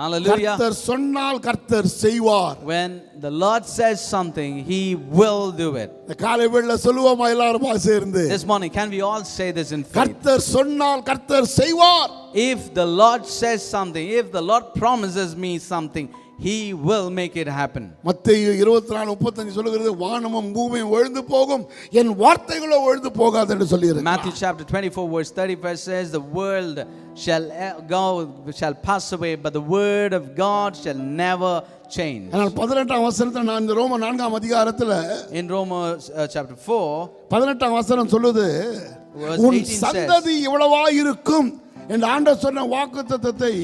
Hallelujah. கர்த்தர் சொன்னால் கர்த்தர் செய்வார். When the Lord says something, he will do it. இந்த காலை வேளையில சொல்லுவோமா எல்லாரும் சேர்ந்து? This morning, can we all say this in faith? கர்த்தர் சொன்னால் கர்த்தர் செய்வார். If the Lord says something, if the Lord promises me something, he will make it happen. மத்தேயு 24:35 சொல்லுகிறது, வானமும் பூமியும் ஒழிந்து போகும், என் வார்த்தைகளோ ஒழிந்து போகாது என்று சொல்லியிருக்கு. Matthew chapter 24 verse 35 says, the world shall pass away, but the word of God shall never change. ஆனால் 18ஆம் வசனத்துல நான் இந்த ரோம 4ஆம் அதிகாரத்துல In Romans chapter 4 18ஆம் வசனம் சொல்லுது, verse உன் 18 சந்ததி இவ்வளவா இருக்கும் என்று ஆண்டவர் சொன்ன வாக்குத்தத்தத்தை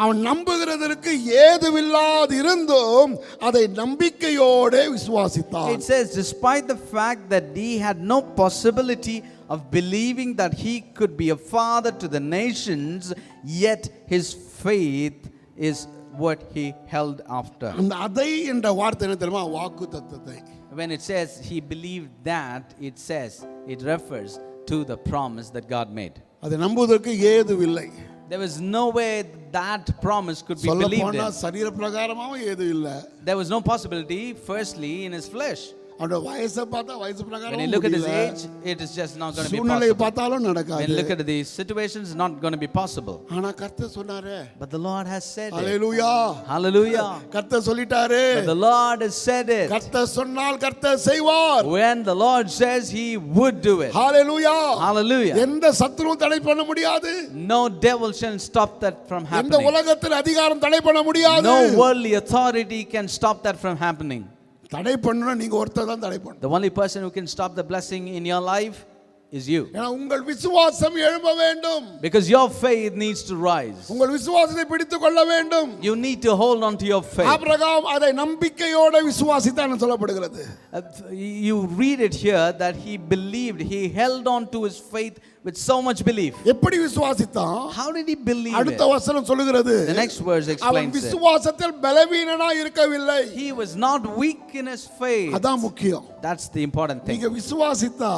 அவன் நம்புகிறதற்கு ஏதுவில்லாது இருந்தும் அதை நம்பிக்கையோடு விசுவாசித்தான். It says, despite the fact that he had no possibility of believing that he could be a father to the nations, yet his faith is what he held after. அந்த அதை என்ற வார்த்தை என்ன தெரியுமா? வாக்குத்தத்தத்தை. When it says he believed that, it refers to the promise that God made. அதை நம்புவதற்கு ஏதுவில்லை. There was no way that promise could be சொல்ல believed போனா in. சரீர பிரகாரமாவும் ஏது இல்லை. There was no possibility, firstly, in his flesh. அவனோட வயசை பார்த்தா வயசு When பிரகாரம் you look at his age, it is just not going to be சூழ்நிலையை possible. பார்த்தாலும் When நடக்காது. you look at the situation, it's not going to be possible. ஆனா கர்த்தர் சொன்னாரே. But the Lord has said it. Hallelujah. Hallelujah. கர்த்தர் சொல்லிட்டாரு. But the Lord has said it. கர்த்தர் சொன்னால் கர்த்தர் செய்வார். When the Lord says he would do it. Hallelujah. Hallelujah. எந்த சத்துருவும் தடை பண்ண முடியாது. No devil shall stop that from எந்த happening. உலகத்தில் அதிகாரம் தடை பண்ண முடியாது. No worldly authority can stop that from happening. தடை பண்ணனும், நீங்க ஒருத்தர் தான் தடை பண்ணணும். The only person who can stop the blessing in your life is you. ஏன்னா உங்கள் விசுவாசம் எழும்ப வேண்டும். Because your faith needs to rise. உங்கள் விசுவாசத்தை பிடித்துக் கொள்ள வேண்டும். You need to hold on to your faith. Abraham அதை நம்பிக்கையோட விசுவாசித்தான் சொல்லப்படுகிறது. You read it here that he believed, he held on to his faith with so much belief. எப்படி விசுவாசித்தான்? How did he believe அடுத்த it? வசனம் சொல்லுகிறது. The next verse அவன் explains it. விசுவாசத்தில் பலவீனனா இருக்கவில்லை. He was not weak in his faith. அதான் முக்கியம். That's the important thing. நீங்க விசுவாசித்தா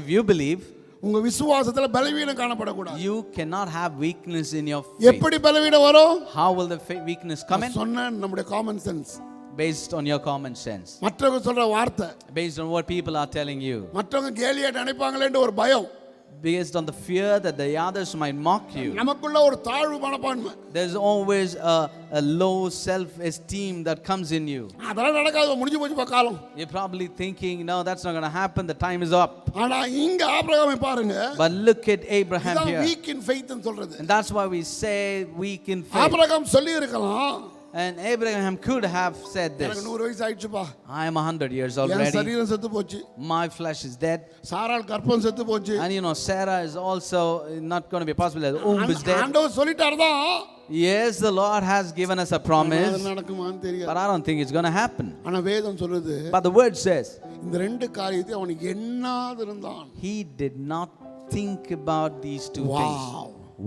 If you believe, உங்க விசுவாசத்துல பலவீனம் காணப்படக்கூடாது. you cannot have weakness in your faith. எப்படி பலவீனம் வரும்? How will the weakness come in? சொன்ன நம்முடைய common sense. Based on your common sense. மற்றவங்க சொல்ற வார்த்தை. Based on what people are telling you. மற்றவங்க கேலியா நினைப்பாங்களேன்னு ஒரு பயம். Based on the fear that the others might mock you. நமக்குள்ள ஒரு தாழ்வு மனப்பான்மை. There's always a low self-esteem that comes in you. அதெல்லாம் நடக்காது, முடிஞ்சு போச்சு காலம். You're probably thinking, no, that's not going to happen, the time is up. ஆனா இங்க ஆபிரகாமை பாருங்க. But look at Abraham here. weak in faith ன்னு சொல்றது. And that's why we say weak in faith. Abraham சொல்லி இருக்கலாம். And Abraham could have said this. எனக்கு 100 வயசு ஆயிடுச்சுப்பா. I am 100 years N already. சரீரம் செத்து போச்சு. My flesh is dead. சாராள் கர்ப்பம் செத்து போச்சு. And you know, Sarah is also not going to be possible. The womb is dead. ஆண்டவர் சொல்லிட்டாரு தான். Yes, the Lord has given us a promise. அது நடக்குமான்னு தெரியாது. But I don't think it's going to happen. ஆனா வேதம் சொல்லுது. But the word says, இந்த ரெண்டு காரியத்தை அவன் எண்ணாதிருந்தான். he did not think about these two things.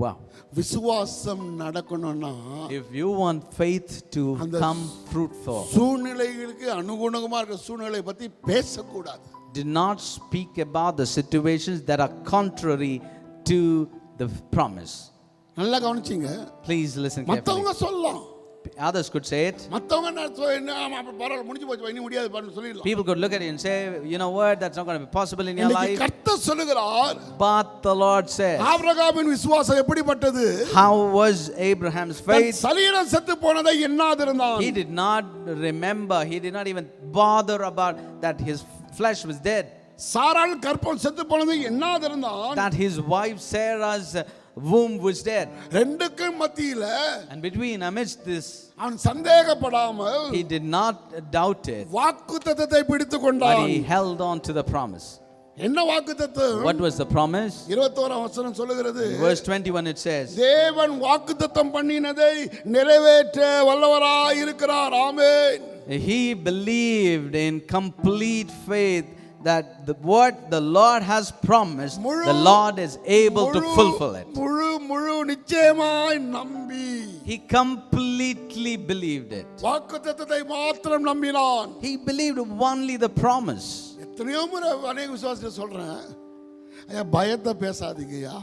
Wow. விசுவாசம் நடக்கணும்னா If you want faith to அந்த come fruitful, சூழ்நிலைகளுக்கு அனுகுணமா இருக்கிற சூழ்நிலை பத்தி பேசக்கூடாது. do not speak about the situations that are contrary to the promise. நல்லா கவனிச்சீங்க. Please listen carefully. மத்தவங்க சொல்லலாம். Others could say it. மத்தவங்க என்ன பரவாயில்ல முடிஞ்சு போச்சு இனி முடியாது பண்ணு சொல்லிடலாம். People could look at it and say, you know what, that's not going to be possible in your life. கர்த்தர் சொல்லுகிறார். But the Lord says, ஆபிரகாமின் விசுவாசம் எப்படிப்பட்டது? how was Abraham's faith? சரீரம் செத்து போனதை எண்ணாதிருந்தான். He did not remember, he did not even bother about that his flesh was dead. சாராள் கர்ப்பம் செத்து போனதை எண்ணாதிருந்தான். That his wife Sarah's womb was dead. ரெண்டுக்கும் மத்தியில And between, amidst this, அவன் சந்தேகப்படாமல் he did not doubt it, வாக்குத்தத்தத்தை பிடித்துக் but கொண்டான். he held on to the promise. என்ன வாக்குத்தத்தம்? What was the promise? 21ஆம் வசனம் சொல்லுகிறது. Verse 21 it says, தேவன் வாக்குத்தத்தம் பண்ணினதை நிறைவேற்ற வல்லவராய் இருக்கிறார். ஆமென். he believed in complete faith that what the Lord has promised, the Lord is able to fulfill it. முழு நிச்சயமாய் நம்பி He completely believed it. வாக்குத்தத்தத்தை மாத்திரம் நம்பினான். He believed only the promise. எத்தனையோ முறை அநேக விசுவாசிகள் சொல்றேன், ஐயா பயத்தை பேசாதீங்கயா.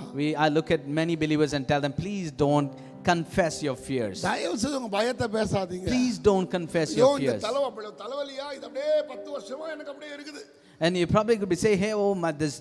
I look at many believers and tell them, please don't confess your fears. தயவு செய்து உங்க பயத்தை பேசாதீங்க. Please don't confess your fears. தலைவலியா இது அப்படியே 10 வருஷமா எனக்கு அப்படியே இருக்குது. And you probably could be saying, hey, oh, this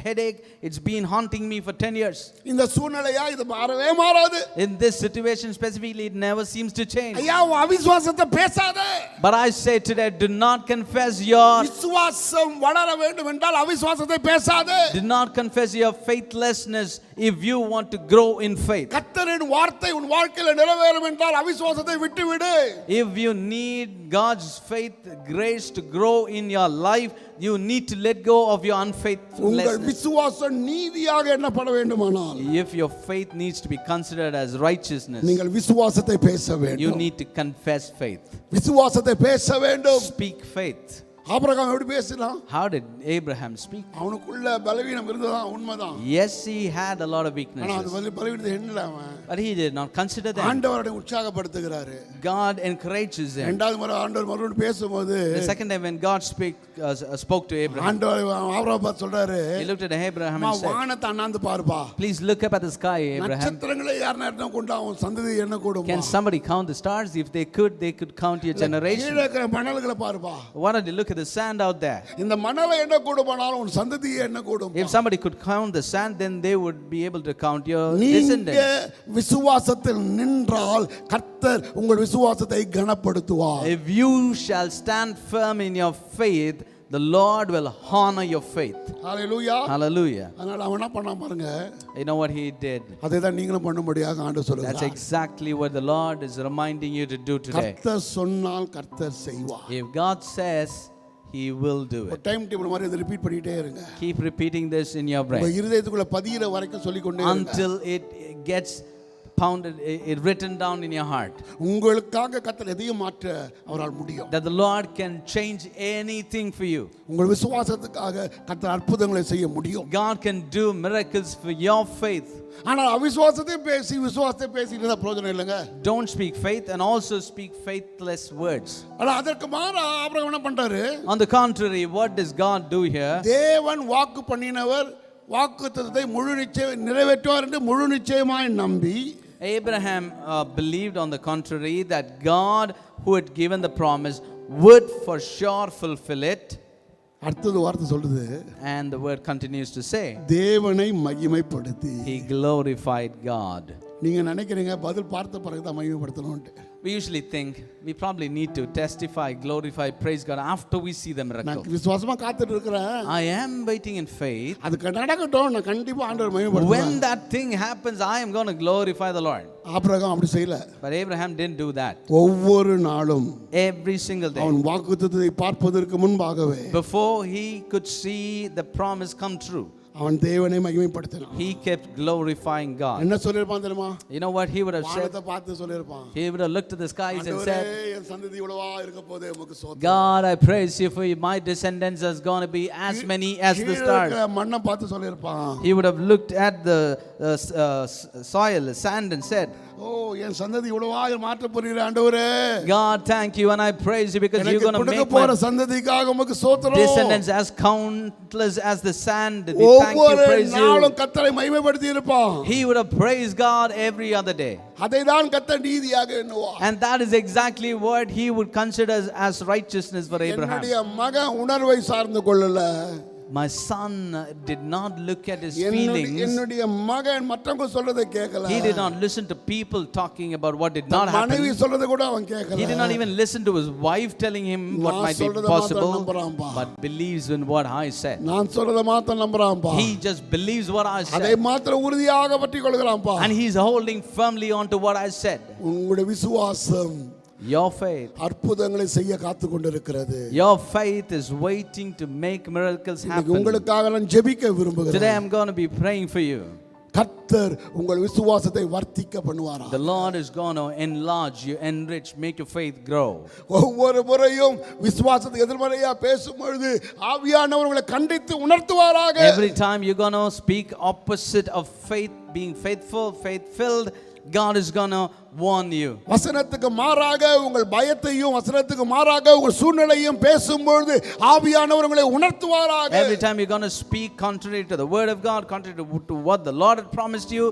headache, it's been haunting me for 10 years. இந்த சூழ்நிலையா இது மாறவே மாறாது. In this situation specifically, it never seems to change. ஐயா உன் அவிசுவாசத்தை பேசாதே. But I say today, do not confess your விசுவாசம் வளர வேண்டும் என்றால் அவிசுவாசத்தை பேசாதே. do not confess your faithlessness if you want to grow in faith. கர்த்தரின் வார்த்தை உன் வாழ்க்கையில நிறைவேறும் என்றால் அவிசுவாசத்தை விட்டுவிடு. If you need God's faith, grace to grow in your life, you need to let go of your உங்கள் unfaithfulness. விசுவாசம் நீதியாக எண்ணப்பட வேண்டுமானால் If your faith needs to be considered as righteousness, நீங்கள் விசுவாசத்தை பேச you வேண்டும். need to confess faith. விசுவாசத்தை பேச வேண்டும். Speak faith. ஆபிரகாம் எப்படி பேசினான்? How did Abraham speak? அவனுக்குள்ள பலவீனம் இருந்ததா உண்மைதான். Yes, he had a lot of ஆனா அது weaknesses, பலவீனத்தை எண்ணல அவன். but he did not consider them. ஆண்டவரை உற்சாகப்படுத்துகிறாரு. God encourages him. இரண்டாவது முறை ஆண்டவர் மறுபடியும் பேசும்போது The second time when God spoke to Abraham, ஆண்டவர் ஆபிரகாம் பார்த்து சொல்றாரு, he looked at Abraham and said, வானத்தை அண்ணாந்து பாருப்பா. please look up at the sky, Abraham. நட்சத்திரங்களை யார் எண்ண கொண்டு அவன் சந்ததி எண்ண கூடும். Can somebody count the stars? If they could count your generation. கீழே இருக்கிற மணல்களை பாருப்பா. Why don't you look at the sand out there? இந்த மணலை எண்ண கூடுமானாலும் உன் சந்ததியை எண்ண கூடும். If somebody could count the sand, then they would be able to count your நீங்க descendants. விசுவாசத்தில் நின்றால் கர்த்தர் உங்கள் விசுவாசத்தை கனப்படுத்துவார். If you shall stand firm in your faith, the Lord will honor your faith. Hallelujah. Hallelujah. அதனால அவன் என்ன பண்ணான் பாருங்க. You know what he did? அதை தான் நீங்களும் பண்ணும்படியாக ஆண்டவர் That's சொல்றார். exactly what the Lord is reminding you to do today. கர்த்தர் சொன்னால் கர்த்தர் செய்வார். If God says, He will do ஒரு it. டைம் டேபிள் மாதிரி இதை ரிப்பீட் பண்ணிட்டே இருங்க. Keep repeating this in your உங்க brain இருதயத்துக்குள்ள பதியிற வரைக்கும் சொல்லிக்கொண்டே இருங்க. until it gets pounded, it written down in your heart. உங்களுக்காக கர்த்தர் எதையும் மாற்ற அவரால் முடியும். That the Lord can change anything for you. உங்கள் விசுவாசத்துக்காக கர்த்தர் அற்புதங்களை செய்ய முடியும். God can do miracles for your faith. ஆனால் அவிசுவாசத்தை பேசி விசுவாசத்தை பேசிட்டு இருந்தா பிரயோஜனம் இல்லைங்க. Don't speak faith and also speak faithless words. ஆனா அதற்கு மாறா ஆபிரகாம் என்ன பண்றாரு? On the contrary, what does God do here? தேவன் வாக்கு பண்ணினவர் வாக்குத்தத்தத்தை முழு நிச்சயம் நிறைவேற்றுவார் என்று முழு நிச்சயமாய் நம்பி Abraham believed, on the contrary, that God who had given the promise would for sure fulfill it. அடுத்தது வார்த்தை சொல்லுது, And the word continues to say, தேவனை மகிமைப்படுத்தி. he glorified God. நீங்க நினைக்கிறீங்க பதில் பார்த்த பிறகு தான் மகிமைப்படுத்தணும்னு. We usually think we probably need to testify, glorify, praise God after we see the miracle. நான் விசுவாசமா காத்துட்டு இருக்கிறேன். I am waiting in faith. அது நடக்கட்டும், நான் கண்டிப்பா ஆண்டவர் மகிமைப்படுத்துவேன். When that thing happens, I am going to glorify the Lord. Abraham அப்படி செய்யல. But Abraham didn't do that. ஒவ்வொரு நாளும் Every single day, அவன் வாக்குத்தத்தத்தை பார்ப்பதற்கு முன்பாகவே before he could see the promise come true, அவன் தேவனை மகிமைப்படுத்தினான். he kept glorifying God. என்ன சொல்லிருப்பான் தெரியுமா? You know what he would have said? வானத்தை பார்த்து சொல்லிருப்பான், He would have looked to the skies and ஆண்டவரே said, என் சந்ததி இவ்வளவா இருக்க போதே உமக்கு ஸ்தோத்திரம். God, I praise you for my descendants is going to be as many as the stars. மண்ணை பார்த்து சொல்லிருப்பான், He would have looked at the soil, the sand, and said, ஓ என் சந்ததி இவ்வளவா மாற்ற போறீங்க ஆண்டவரே. God, thank you, and I praise you because you're going to கொடுக்க make போற my சந்ததிக்காக உமக்கு ஸ்தோத்திரம். descendants as countless as the sand. We thank you, ஒவ்வொரு praise you. நாளும் கர்த்தரை மகிமைப்படுத்தி இருப்பான். He would have praised God every other day. அதை தான் கர்த்தர் நீதியாக எண்ணுவார். And that is exactly what he would consider as righteousness for Abraham. என்னுடைய மகன் உணர்வை சார்ந்து கொள்ளல. My son did not look at his feelings. என்னுடைய மகன் மற்றவங்க சொல்றதை கேட்கல. He did not listen to people talking about what did not மனைவி happen. சொல்றதை கூட அவன் கேட்கல. He did not even listen to his wife telling him what might be possible, but believes in what I said. நான் சொல்றதை மாத்திரம் நம்பறான்பா. He just believes what I அதை said, மாத்திரம் உறுதியாக பற்றிக் கொள்கிறான்பா. and he's holding firmly on to what I said. உங்களுடைய விசுவாசம் Your faith, அற்புதங்களை செய்ய காத்து கொண்டிருக்கிறது. your faith is waiting to make miracles happen. உங்களுக்காக நான் ஜெபிக்க விரும்புகிறேன். Today I'm going to be praying for you. கர்த்தர் உங்கள் விசுவாசத்தை வர்த்திக்க பண்ணுவாரா? The Lord is going to enlarge you, enrich, make your faith grow. ஒவ்வொரு முறையும் விசுவாசத்தை எதிர்மறையா பேசும்பொழுது ஆவியானவர் உங்களை கண்டித்து உணர்த்துவாராக. Every time you're going to speak opposite of faith, being faithful, faith-filled, God is going to warn you. வசனத்துக்கு மாறாக உங்கள் பயத்தையும் வசனத்துக்கு மாறாக உங்கள் சூழ்நிலையும் பேசும்பொழுது ஆவியானவர் உங்களை உணர்த்துவாராக. Every time you're going to speak contrary to the word of God, contrary to what the Lord had promised you,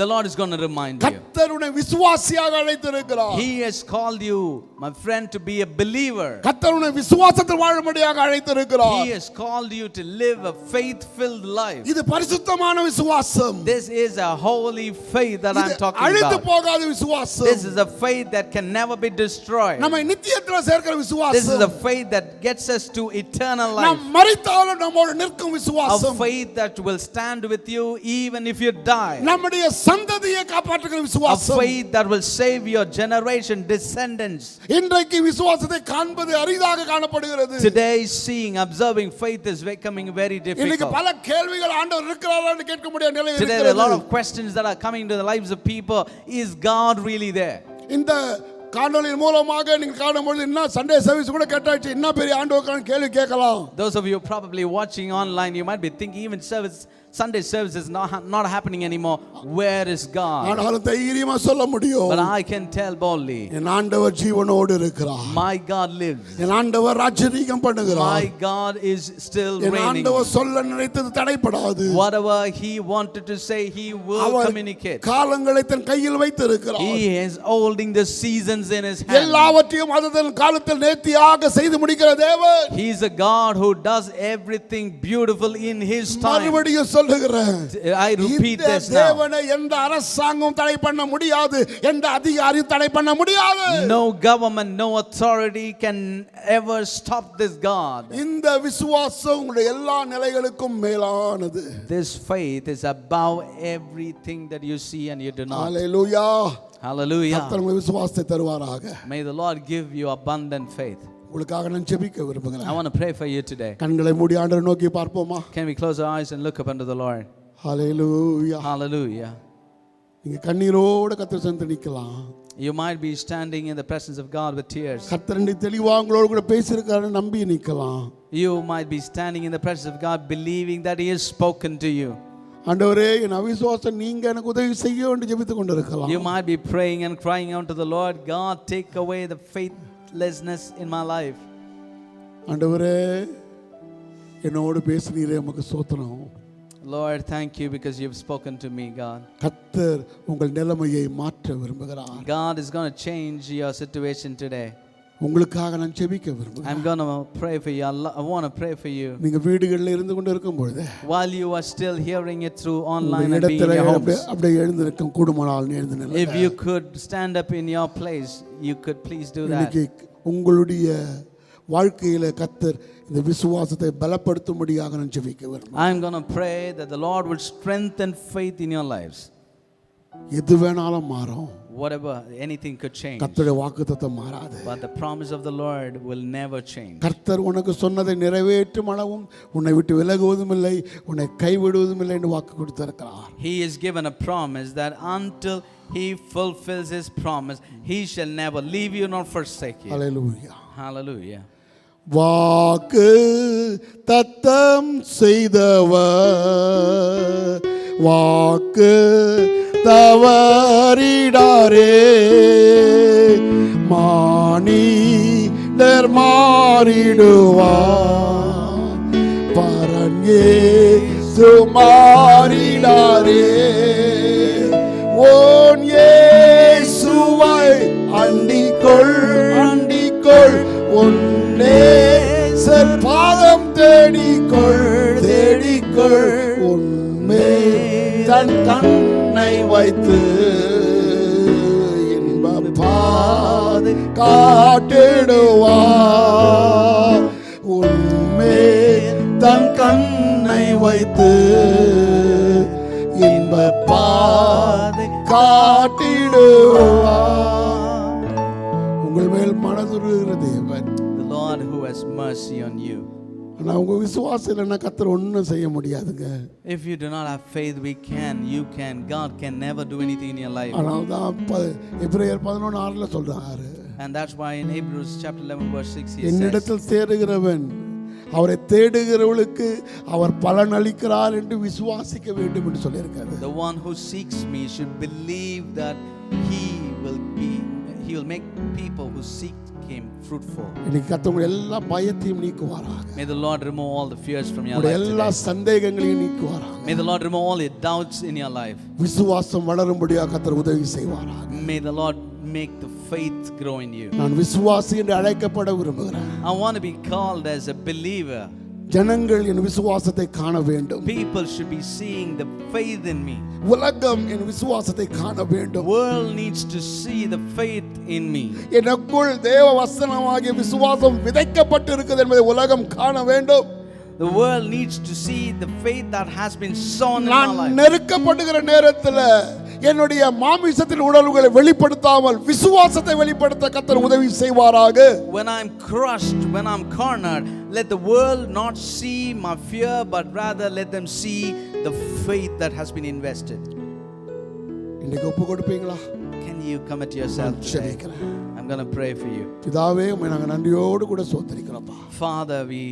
the Lord is going to remind you. கர்த்தர் உன்னை விசுவாசியாக அழைத்திருக்கிறார். He has called you, my friend, to be a believer. கர்த்தர் உன்னை விசுவாசத்தில் வாழும்படியாக அழைத்திருக்கிறார். He has called you to live a faith-filled life. இது பரிசுத்தமான விசுவாசம். This is a holy faith that I'm talking அழிந்து about. போகாத விசுவாசம். This is a faith that can never be destroyed. நம்மை நித்தியத்தில் சேர்க்கிற விசுவாசம். This is a faith that gets us to eternal life. நாம் மரித்தாலும் நம்மோடு நிற்கும் A விசுவாசம். faith that will stand with you even if you die. நம்முடைய சந்ததியை காப்பாற்றுகிற A விசுவாசம். faith that will save your generation, descendants. இன்றைக்கு விசுவாசத்தை காண்பது அரிதாக காணப்படுகிறது. Today, seeing, observing faith is becoming very இன்னைக்கு difficult. பல கேள்விகள் ஆண்டவர் இருக்கிறாரான்னு கேட்க முடியாத நிலை Today, there are a lot இருக்கிறது. of questions that are coming to the lives of people. Is God really there? இந்த காணொளியின் மூலமாக நீங்க காணும்போது என்ன சண்டே சர்வீஸ் கூட கேட்டாச்சு என்ன பெரிய ஆண்டவருக்கான கேள்வி கேட்கலாம். Those of you probably watching online, you might be thinking even Sunday service is not happening anymore. Where is God? ஆனாலும் தைரியமா சொல்ல முடியும். But I can tell boldly, என் ஆண்டவர் ஜீவனோடு இருக்கிறார். my God lives. என் ஆண்டவர் ராஜ்யரீகம் பண்ணுகிறார். My God is still N reigning. ஆண்டவர் சொல்ல நினைத்தது தடைப்படாது. Whatever he wanted to say, he will our communicate. காலங்களை தன் கையில் வைத்திருக்கிறார். He is holding the seasons in his hand. எல்லாவற்றையும் அதன் காலத்தில் நேர்த்தியாக செய்து முடிக்கிற தேவன். He is a God who does everything beautiful in his time. மறுபடியும் சொல்லுகிறேன். I repeat இந்த this now. தேவனை எந்த அரசாங்கம் தடை பண்ண முடியாது. எந்த அதிகாரியும் தடை பண்ண முடியாது. No government, no authority can ever stop this God. இந்த விசுவாசம் உங்களுடைய எல்லா நிலைகளுக்கும் மேலானது. This faith is above everything that you see and you do not. Hallelujah. Hallelujah. கர்த்தர் உங்களுக்கு விசுவாசத்தை தருவாராக. May the Lord give you abundant faith. உங்களுக்காக நான் ஜெபிக்க I விரும்புகிறேன். want to pray for you today. கண்களை மூடி ஆண்டவரை நோக்கி பார்ப்போமா? Can we close our eyes and look up unto the Lord? Hallelujah. Hallelujah. நீங்க கண்ணீரோட கர்த்தர் சந்தித்து நிக்கலாம். You might be standing in the presence of God with tears. கர்த்தர் தெளிவா உங்களோடு கூட பேசியிருக்காருன்னு நம்பி நிக்கலாம். You might be standing in the presence of God believing that He has spoken to you. ஆண்டவரே என் அவிசுவாசம் நீங்க எனக்கு உதவி செய்ய என்று ஜெபித்துக் கொண்டிருக்கலாம். You might be praying and crying out to the Lord, God, take away the faithlessness in my life. ஆண்டவரே என்னோடு பேசினீரே உமக்கு ஸ்தோத்திரம். Lord, thank you because you've spoken to me, God. கர்த்தர் உங்கள் நிலைமையை மாற்ற விரும்புகிறார். God is going to change your situation today. உங்களுக்காக நான் ஜெபிக்க விரும்புகிறேன். I'm going to pray for you. I want to pray for you. நீங்க வீடுகளில் இருந்து கொண்டு இருக்கும் பொழுது While you are still hearing it through online உங்கள் and being in இடத்துல your homes. அப்படியே எழுந்திருக்கும் கூடுமானால் எழுந்து நில்லுங்க. If you could stand up in your place, you could please do that. இன்னைக்கு உங்களுடைய வாழ்க்கையில கர்த்தர் இந்த விசுவாசத்தை பலப்படுத்தும்படியாக நான் ஜெபிக்க விரும்புகிறேன். I'm going to pray that the Lord will strengthen faith in your lives. எது வேணாலும் மாறும். Whatever, anything could change. கர்த்தருடைய வாக்குத்தத்தம் மாறாது. But the promise of the Lord will never change. கர்த்தர் உனக்கு சொன்னதை நிறைவேற்றும் அளவும் உன்னை விட்டு விலகுவதும் இல்லை, உன்னை கைவிடுவதும் இல்லை என்று வாக்கு கொடுத்திருக்கிறார். He is given a promise that until He fulfills His promise, He shall never leave you nor forsake you. Hallelujah. Hallelujah. வாக்கு தத்தம் செய்தவர் வாக்கு தவறிடாரே மானிடர் மாறிடுவார் பரன் இயேசு மாறிடாரே ஓன் இயேசுவை அண்டிக்கொள் அண்டிக்கொள் உன்னே பாதம் தேடிக்கொள் தேடிக்கொள் உண்மை தன் கண்ணை வைத்து இன்ப பாதை காட்டிடுவார் உண்மை தன் கண்ணை வைத்து இன்ப பாதை காட்டிடுவார். உங்கள் மேல் மனதுருகிற தேவன், The Lord who has mercy on you. ஆனா உங்க விசுவாசம் இல்லைன்னா கர்த்தர் ஒன்றும் செய்ய முடியாதுங்க. If you do not have faith, you can. God can never do anything in your life. ஆனால் தான் எபிரேயர் 11:6 சொல்றாரு, And that's why in Hebrews chapter 11 verse 6 he says, என்னிடத்தில் சேருகிறவன் அவரை தேடுகிறவளுக்கு அவர் பலன் அளிக்கிறார் என்று விசுவாசிக்க வேண்டும் என்று சொல்லியிருக்காரு. the one who seeks me should believe that he will make people who seek him fruitful. இன்னைக்கு கர்த்தர் எல்லா பயத்தையும் நீக்குவாராக. May the Lord remove all the fears from your life எல்லா today. சந்தேகங்களையும் நீக்குவாராக. May the Lord remove all your doubts in your life. விசுவாசம் வளரும்படியாக கர்த்தர் உதவி செய்வாராக. May the Lord make the faith grow in you. நான் விசுவாசி என்று அழைக்கப்பட விரும்புகிறேன். I want to be called as a believer. ஜனங்கள் என் விசுவாசத்தை காண வேண்டும். People should be seeing the faith in me. உலகம் என் விசுவாசத்தை காண வேண்டும். World needs to see the faith in me. எனக்குள் தேவ வசனமாகிய விசுவாசம் விதைக்கப்பட்டு இருக்குது என்பதை உலகம் காண வேண்டும். The world needs to see the faith that has been sown in my நான் life. நெருக்கப்படுகிற நேரத்தில் என்னுடைய மாமிசத்தின் உணர்வுகளை வெளிப்படுத்தாமல் விசுவாசத்தை வெளிப்படுத்த கர்த்தர் உதவி செய்வாராக. When I'm crushed, when I'm cornered, let the world not see my fear, but rather let them see the faith that has been invested. இன்னைக்கு ஒப்பு கொடுப்பீங்களா? Can you commit yourself today? I'm going to pray for you. பிதாவே உம்மை நாங்கள் நன்றியோடு கூட ஸ்தோத்திரிக்கிறோம்ப்பா. Father, we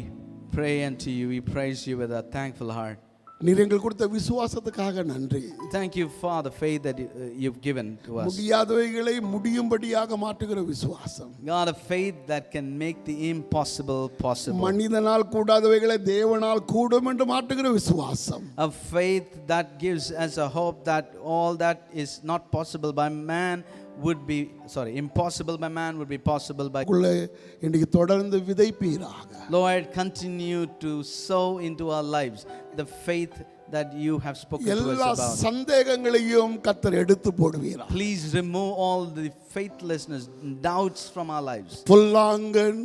pray unto you, we praise you with a thankful heart. நீர் எங்களுக்கு கொடுத்த விசுவாசத்துக்காக நன்றி. Thank you for the faith that you've given to us. முடியாதவைகளை முடியும்படியாக மாற்றுகிற விசுவாசம். God, a faith that can make the impossible possible. மனிதனால் கூடாதவைகளை தேவனால் கூடும் என்று மாற்றுகிற விசுவாசம். A faith that gives us a hope that all that is not possible by man impossible by man would be possible by God. இன்னைக்கு தொடர்ந்து விதைப்பீராக. Lord, continue to sow into our lives the faith that you have spoken to us எல்லா about. சந்தேகங்களையும் கர்த்தர் எடுத்து போடுவீராக. Please remove all the faithlessness, doubts from our lives. பொல்லாங்கன்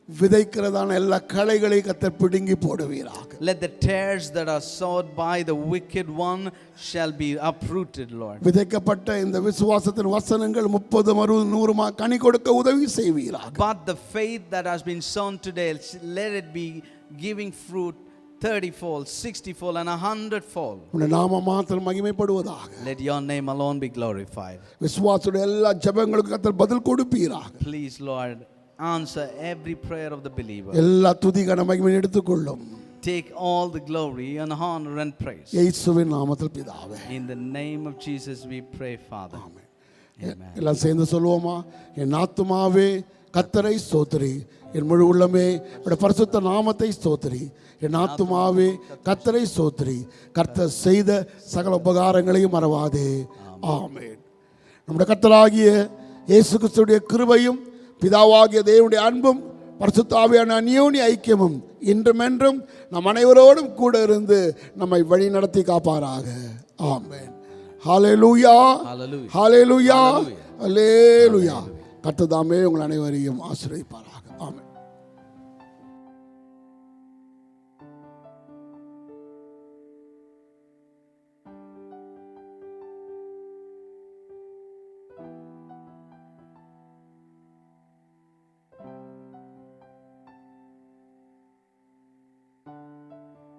விதைக்கிறதான எல்லா களைகளை கர்த்தர் பிடுங்கி போடுவீராக. Let the tares that are sowed by the wicked one shall be uprooted, Lord. விதைக்கப்பட்ட இந்த விசுவாசத்தின் வசனங்கள் 30 60 100 கனி கொடுக்க உதவி செய்வீராக. But the faith that has been sown today, let it be giving fruit 30-fold, 60-fold and 100-fold. உம்முடைய நாமம் மாத்திரம் மகிமைப்படுவதாக. Let your name alone be glorified. விசுவாசத்துடைய எல்லா ஜெபங்களுக்கும் கர்த்தர் பதில் கொடுப்பீராக. Please, Lord, answer every prayer of the believer. எல்லா துதி கன மகிமை எடுத்துக்கொள்ளும். Take all the glory and honor and praise. இயேசுவின் நாமத்தில் பிதாவே. In the name of Jesus we pray, Father. Amen. எல்லாம் சேர்ந்து சொல்லுவோமா? என் ஆத்துமாவே கர்த்தரை ஸ்தோத்திரி, என் முழு உள்ளமே அவருடைய பரிசுத்த நாமத்தை ஸ்தோத்திரி. என் ஆத்துமாவே கர்த்தரை ஸ்தோத்திரி, கர்த்தர் செய்த சகல உபகாரங்களையும் மறவாதே. ஆமென். நம்முடைய கர்த்தராகிய இயேசு கிறிஸ்துவின் கிருபையும் பிதாவாகிய தேவனுடைய அன்பும் பரிசுத்த ஆவியான அந்யோன்ய ஐக்கியமும் இன்றும் என்றும் நம் அனைவரோடும் கூட இருந்து நம்மை வழி நடத்தி காப்பாராக. ஆமென். ஹல்லேலூயா, Hallelujah. ஹல்லேலூயா, ஹல்லேலூயா. கர்த்தர் தாமே உங்கள் அனைவரையும் ஆசீர்வதிப்பாராக. ஆமென்.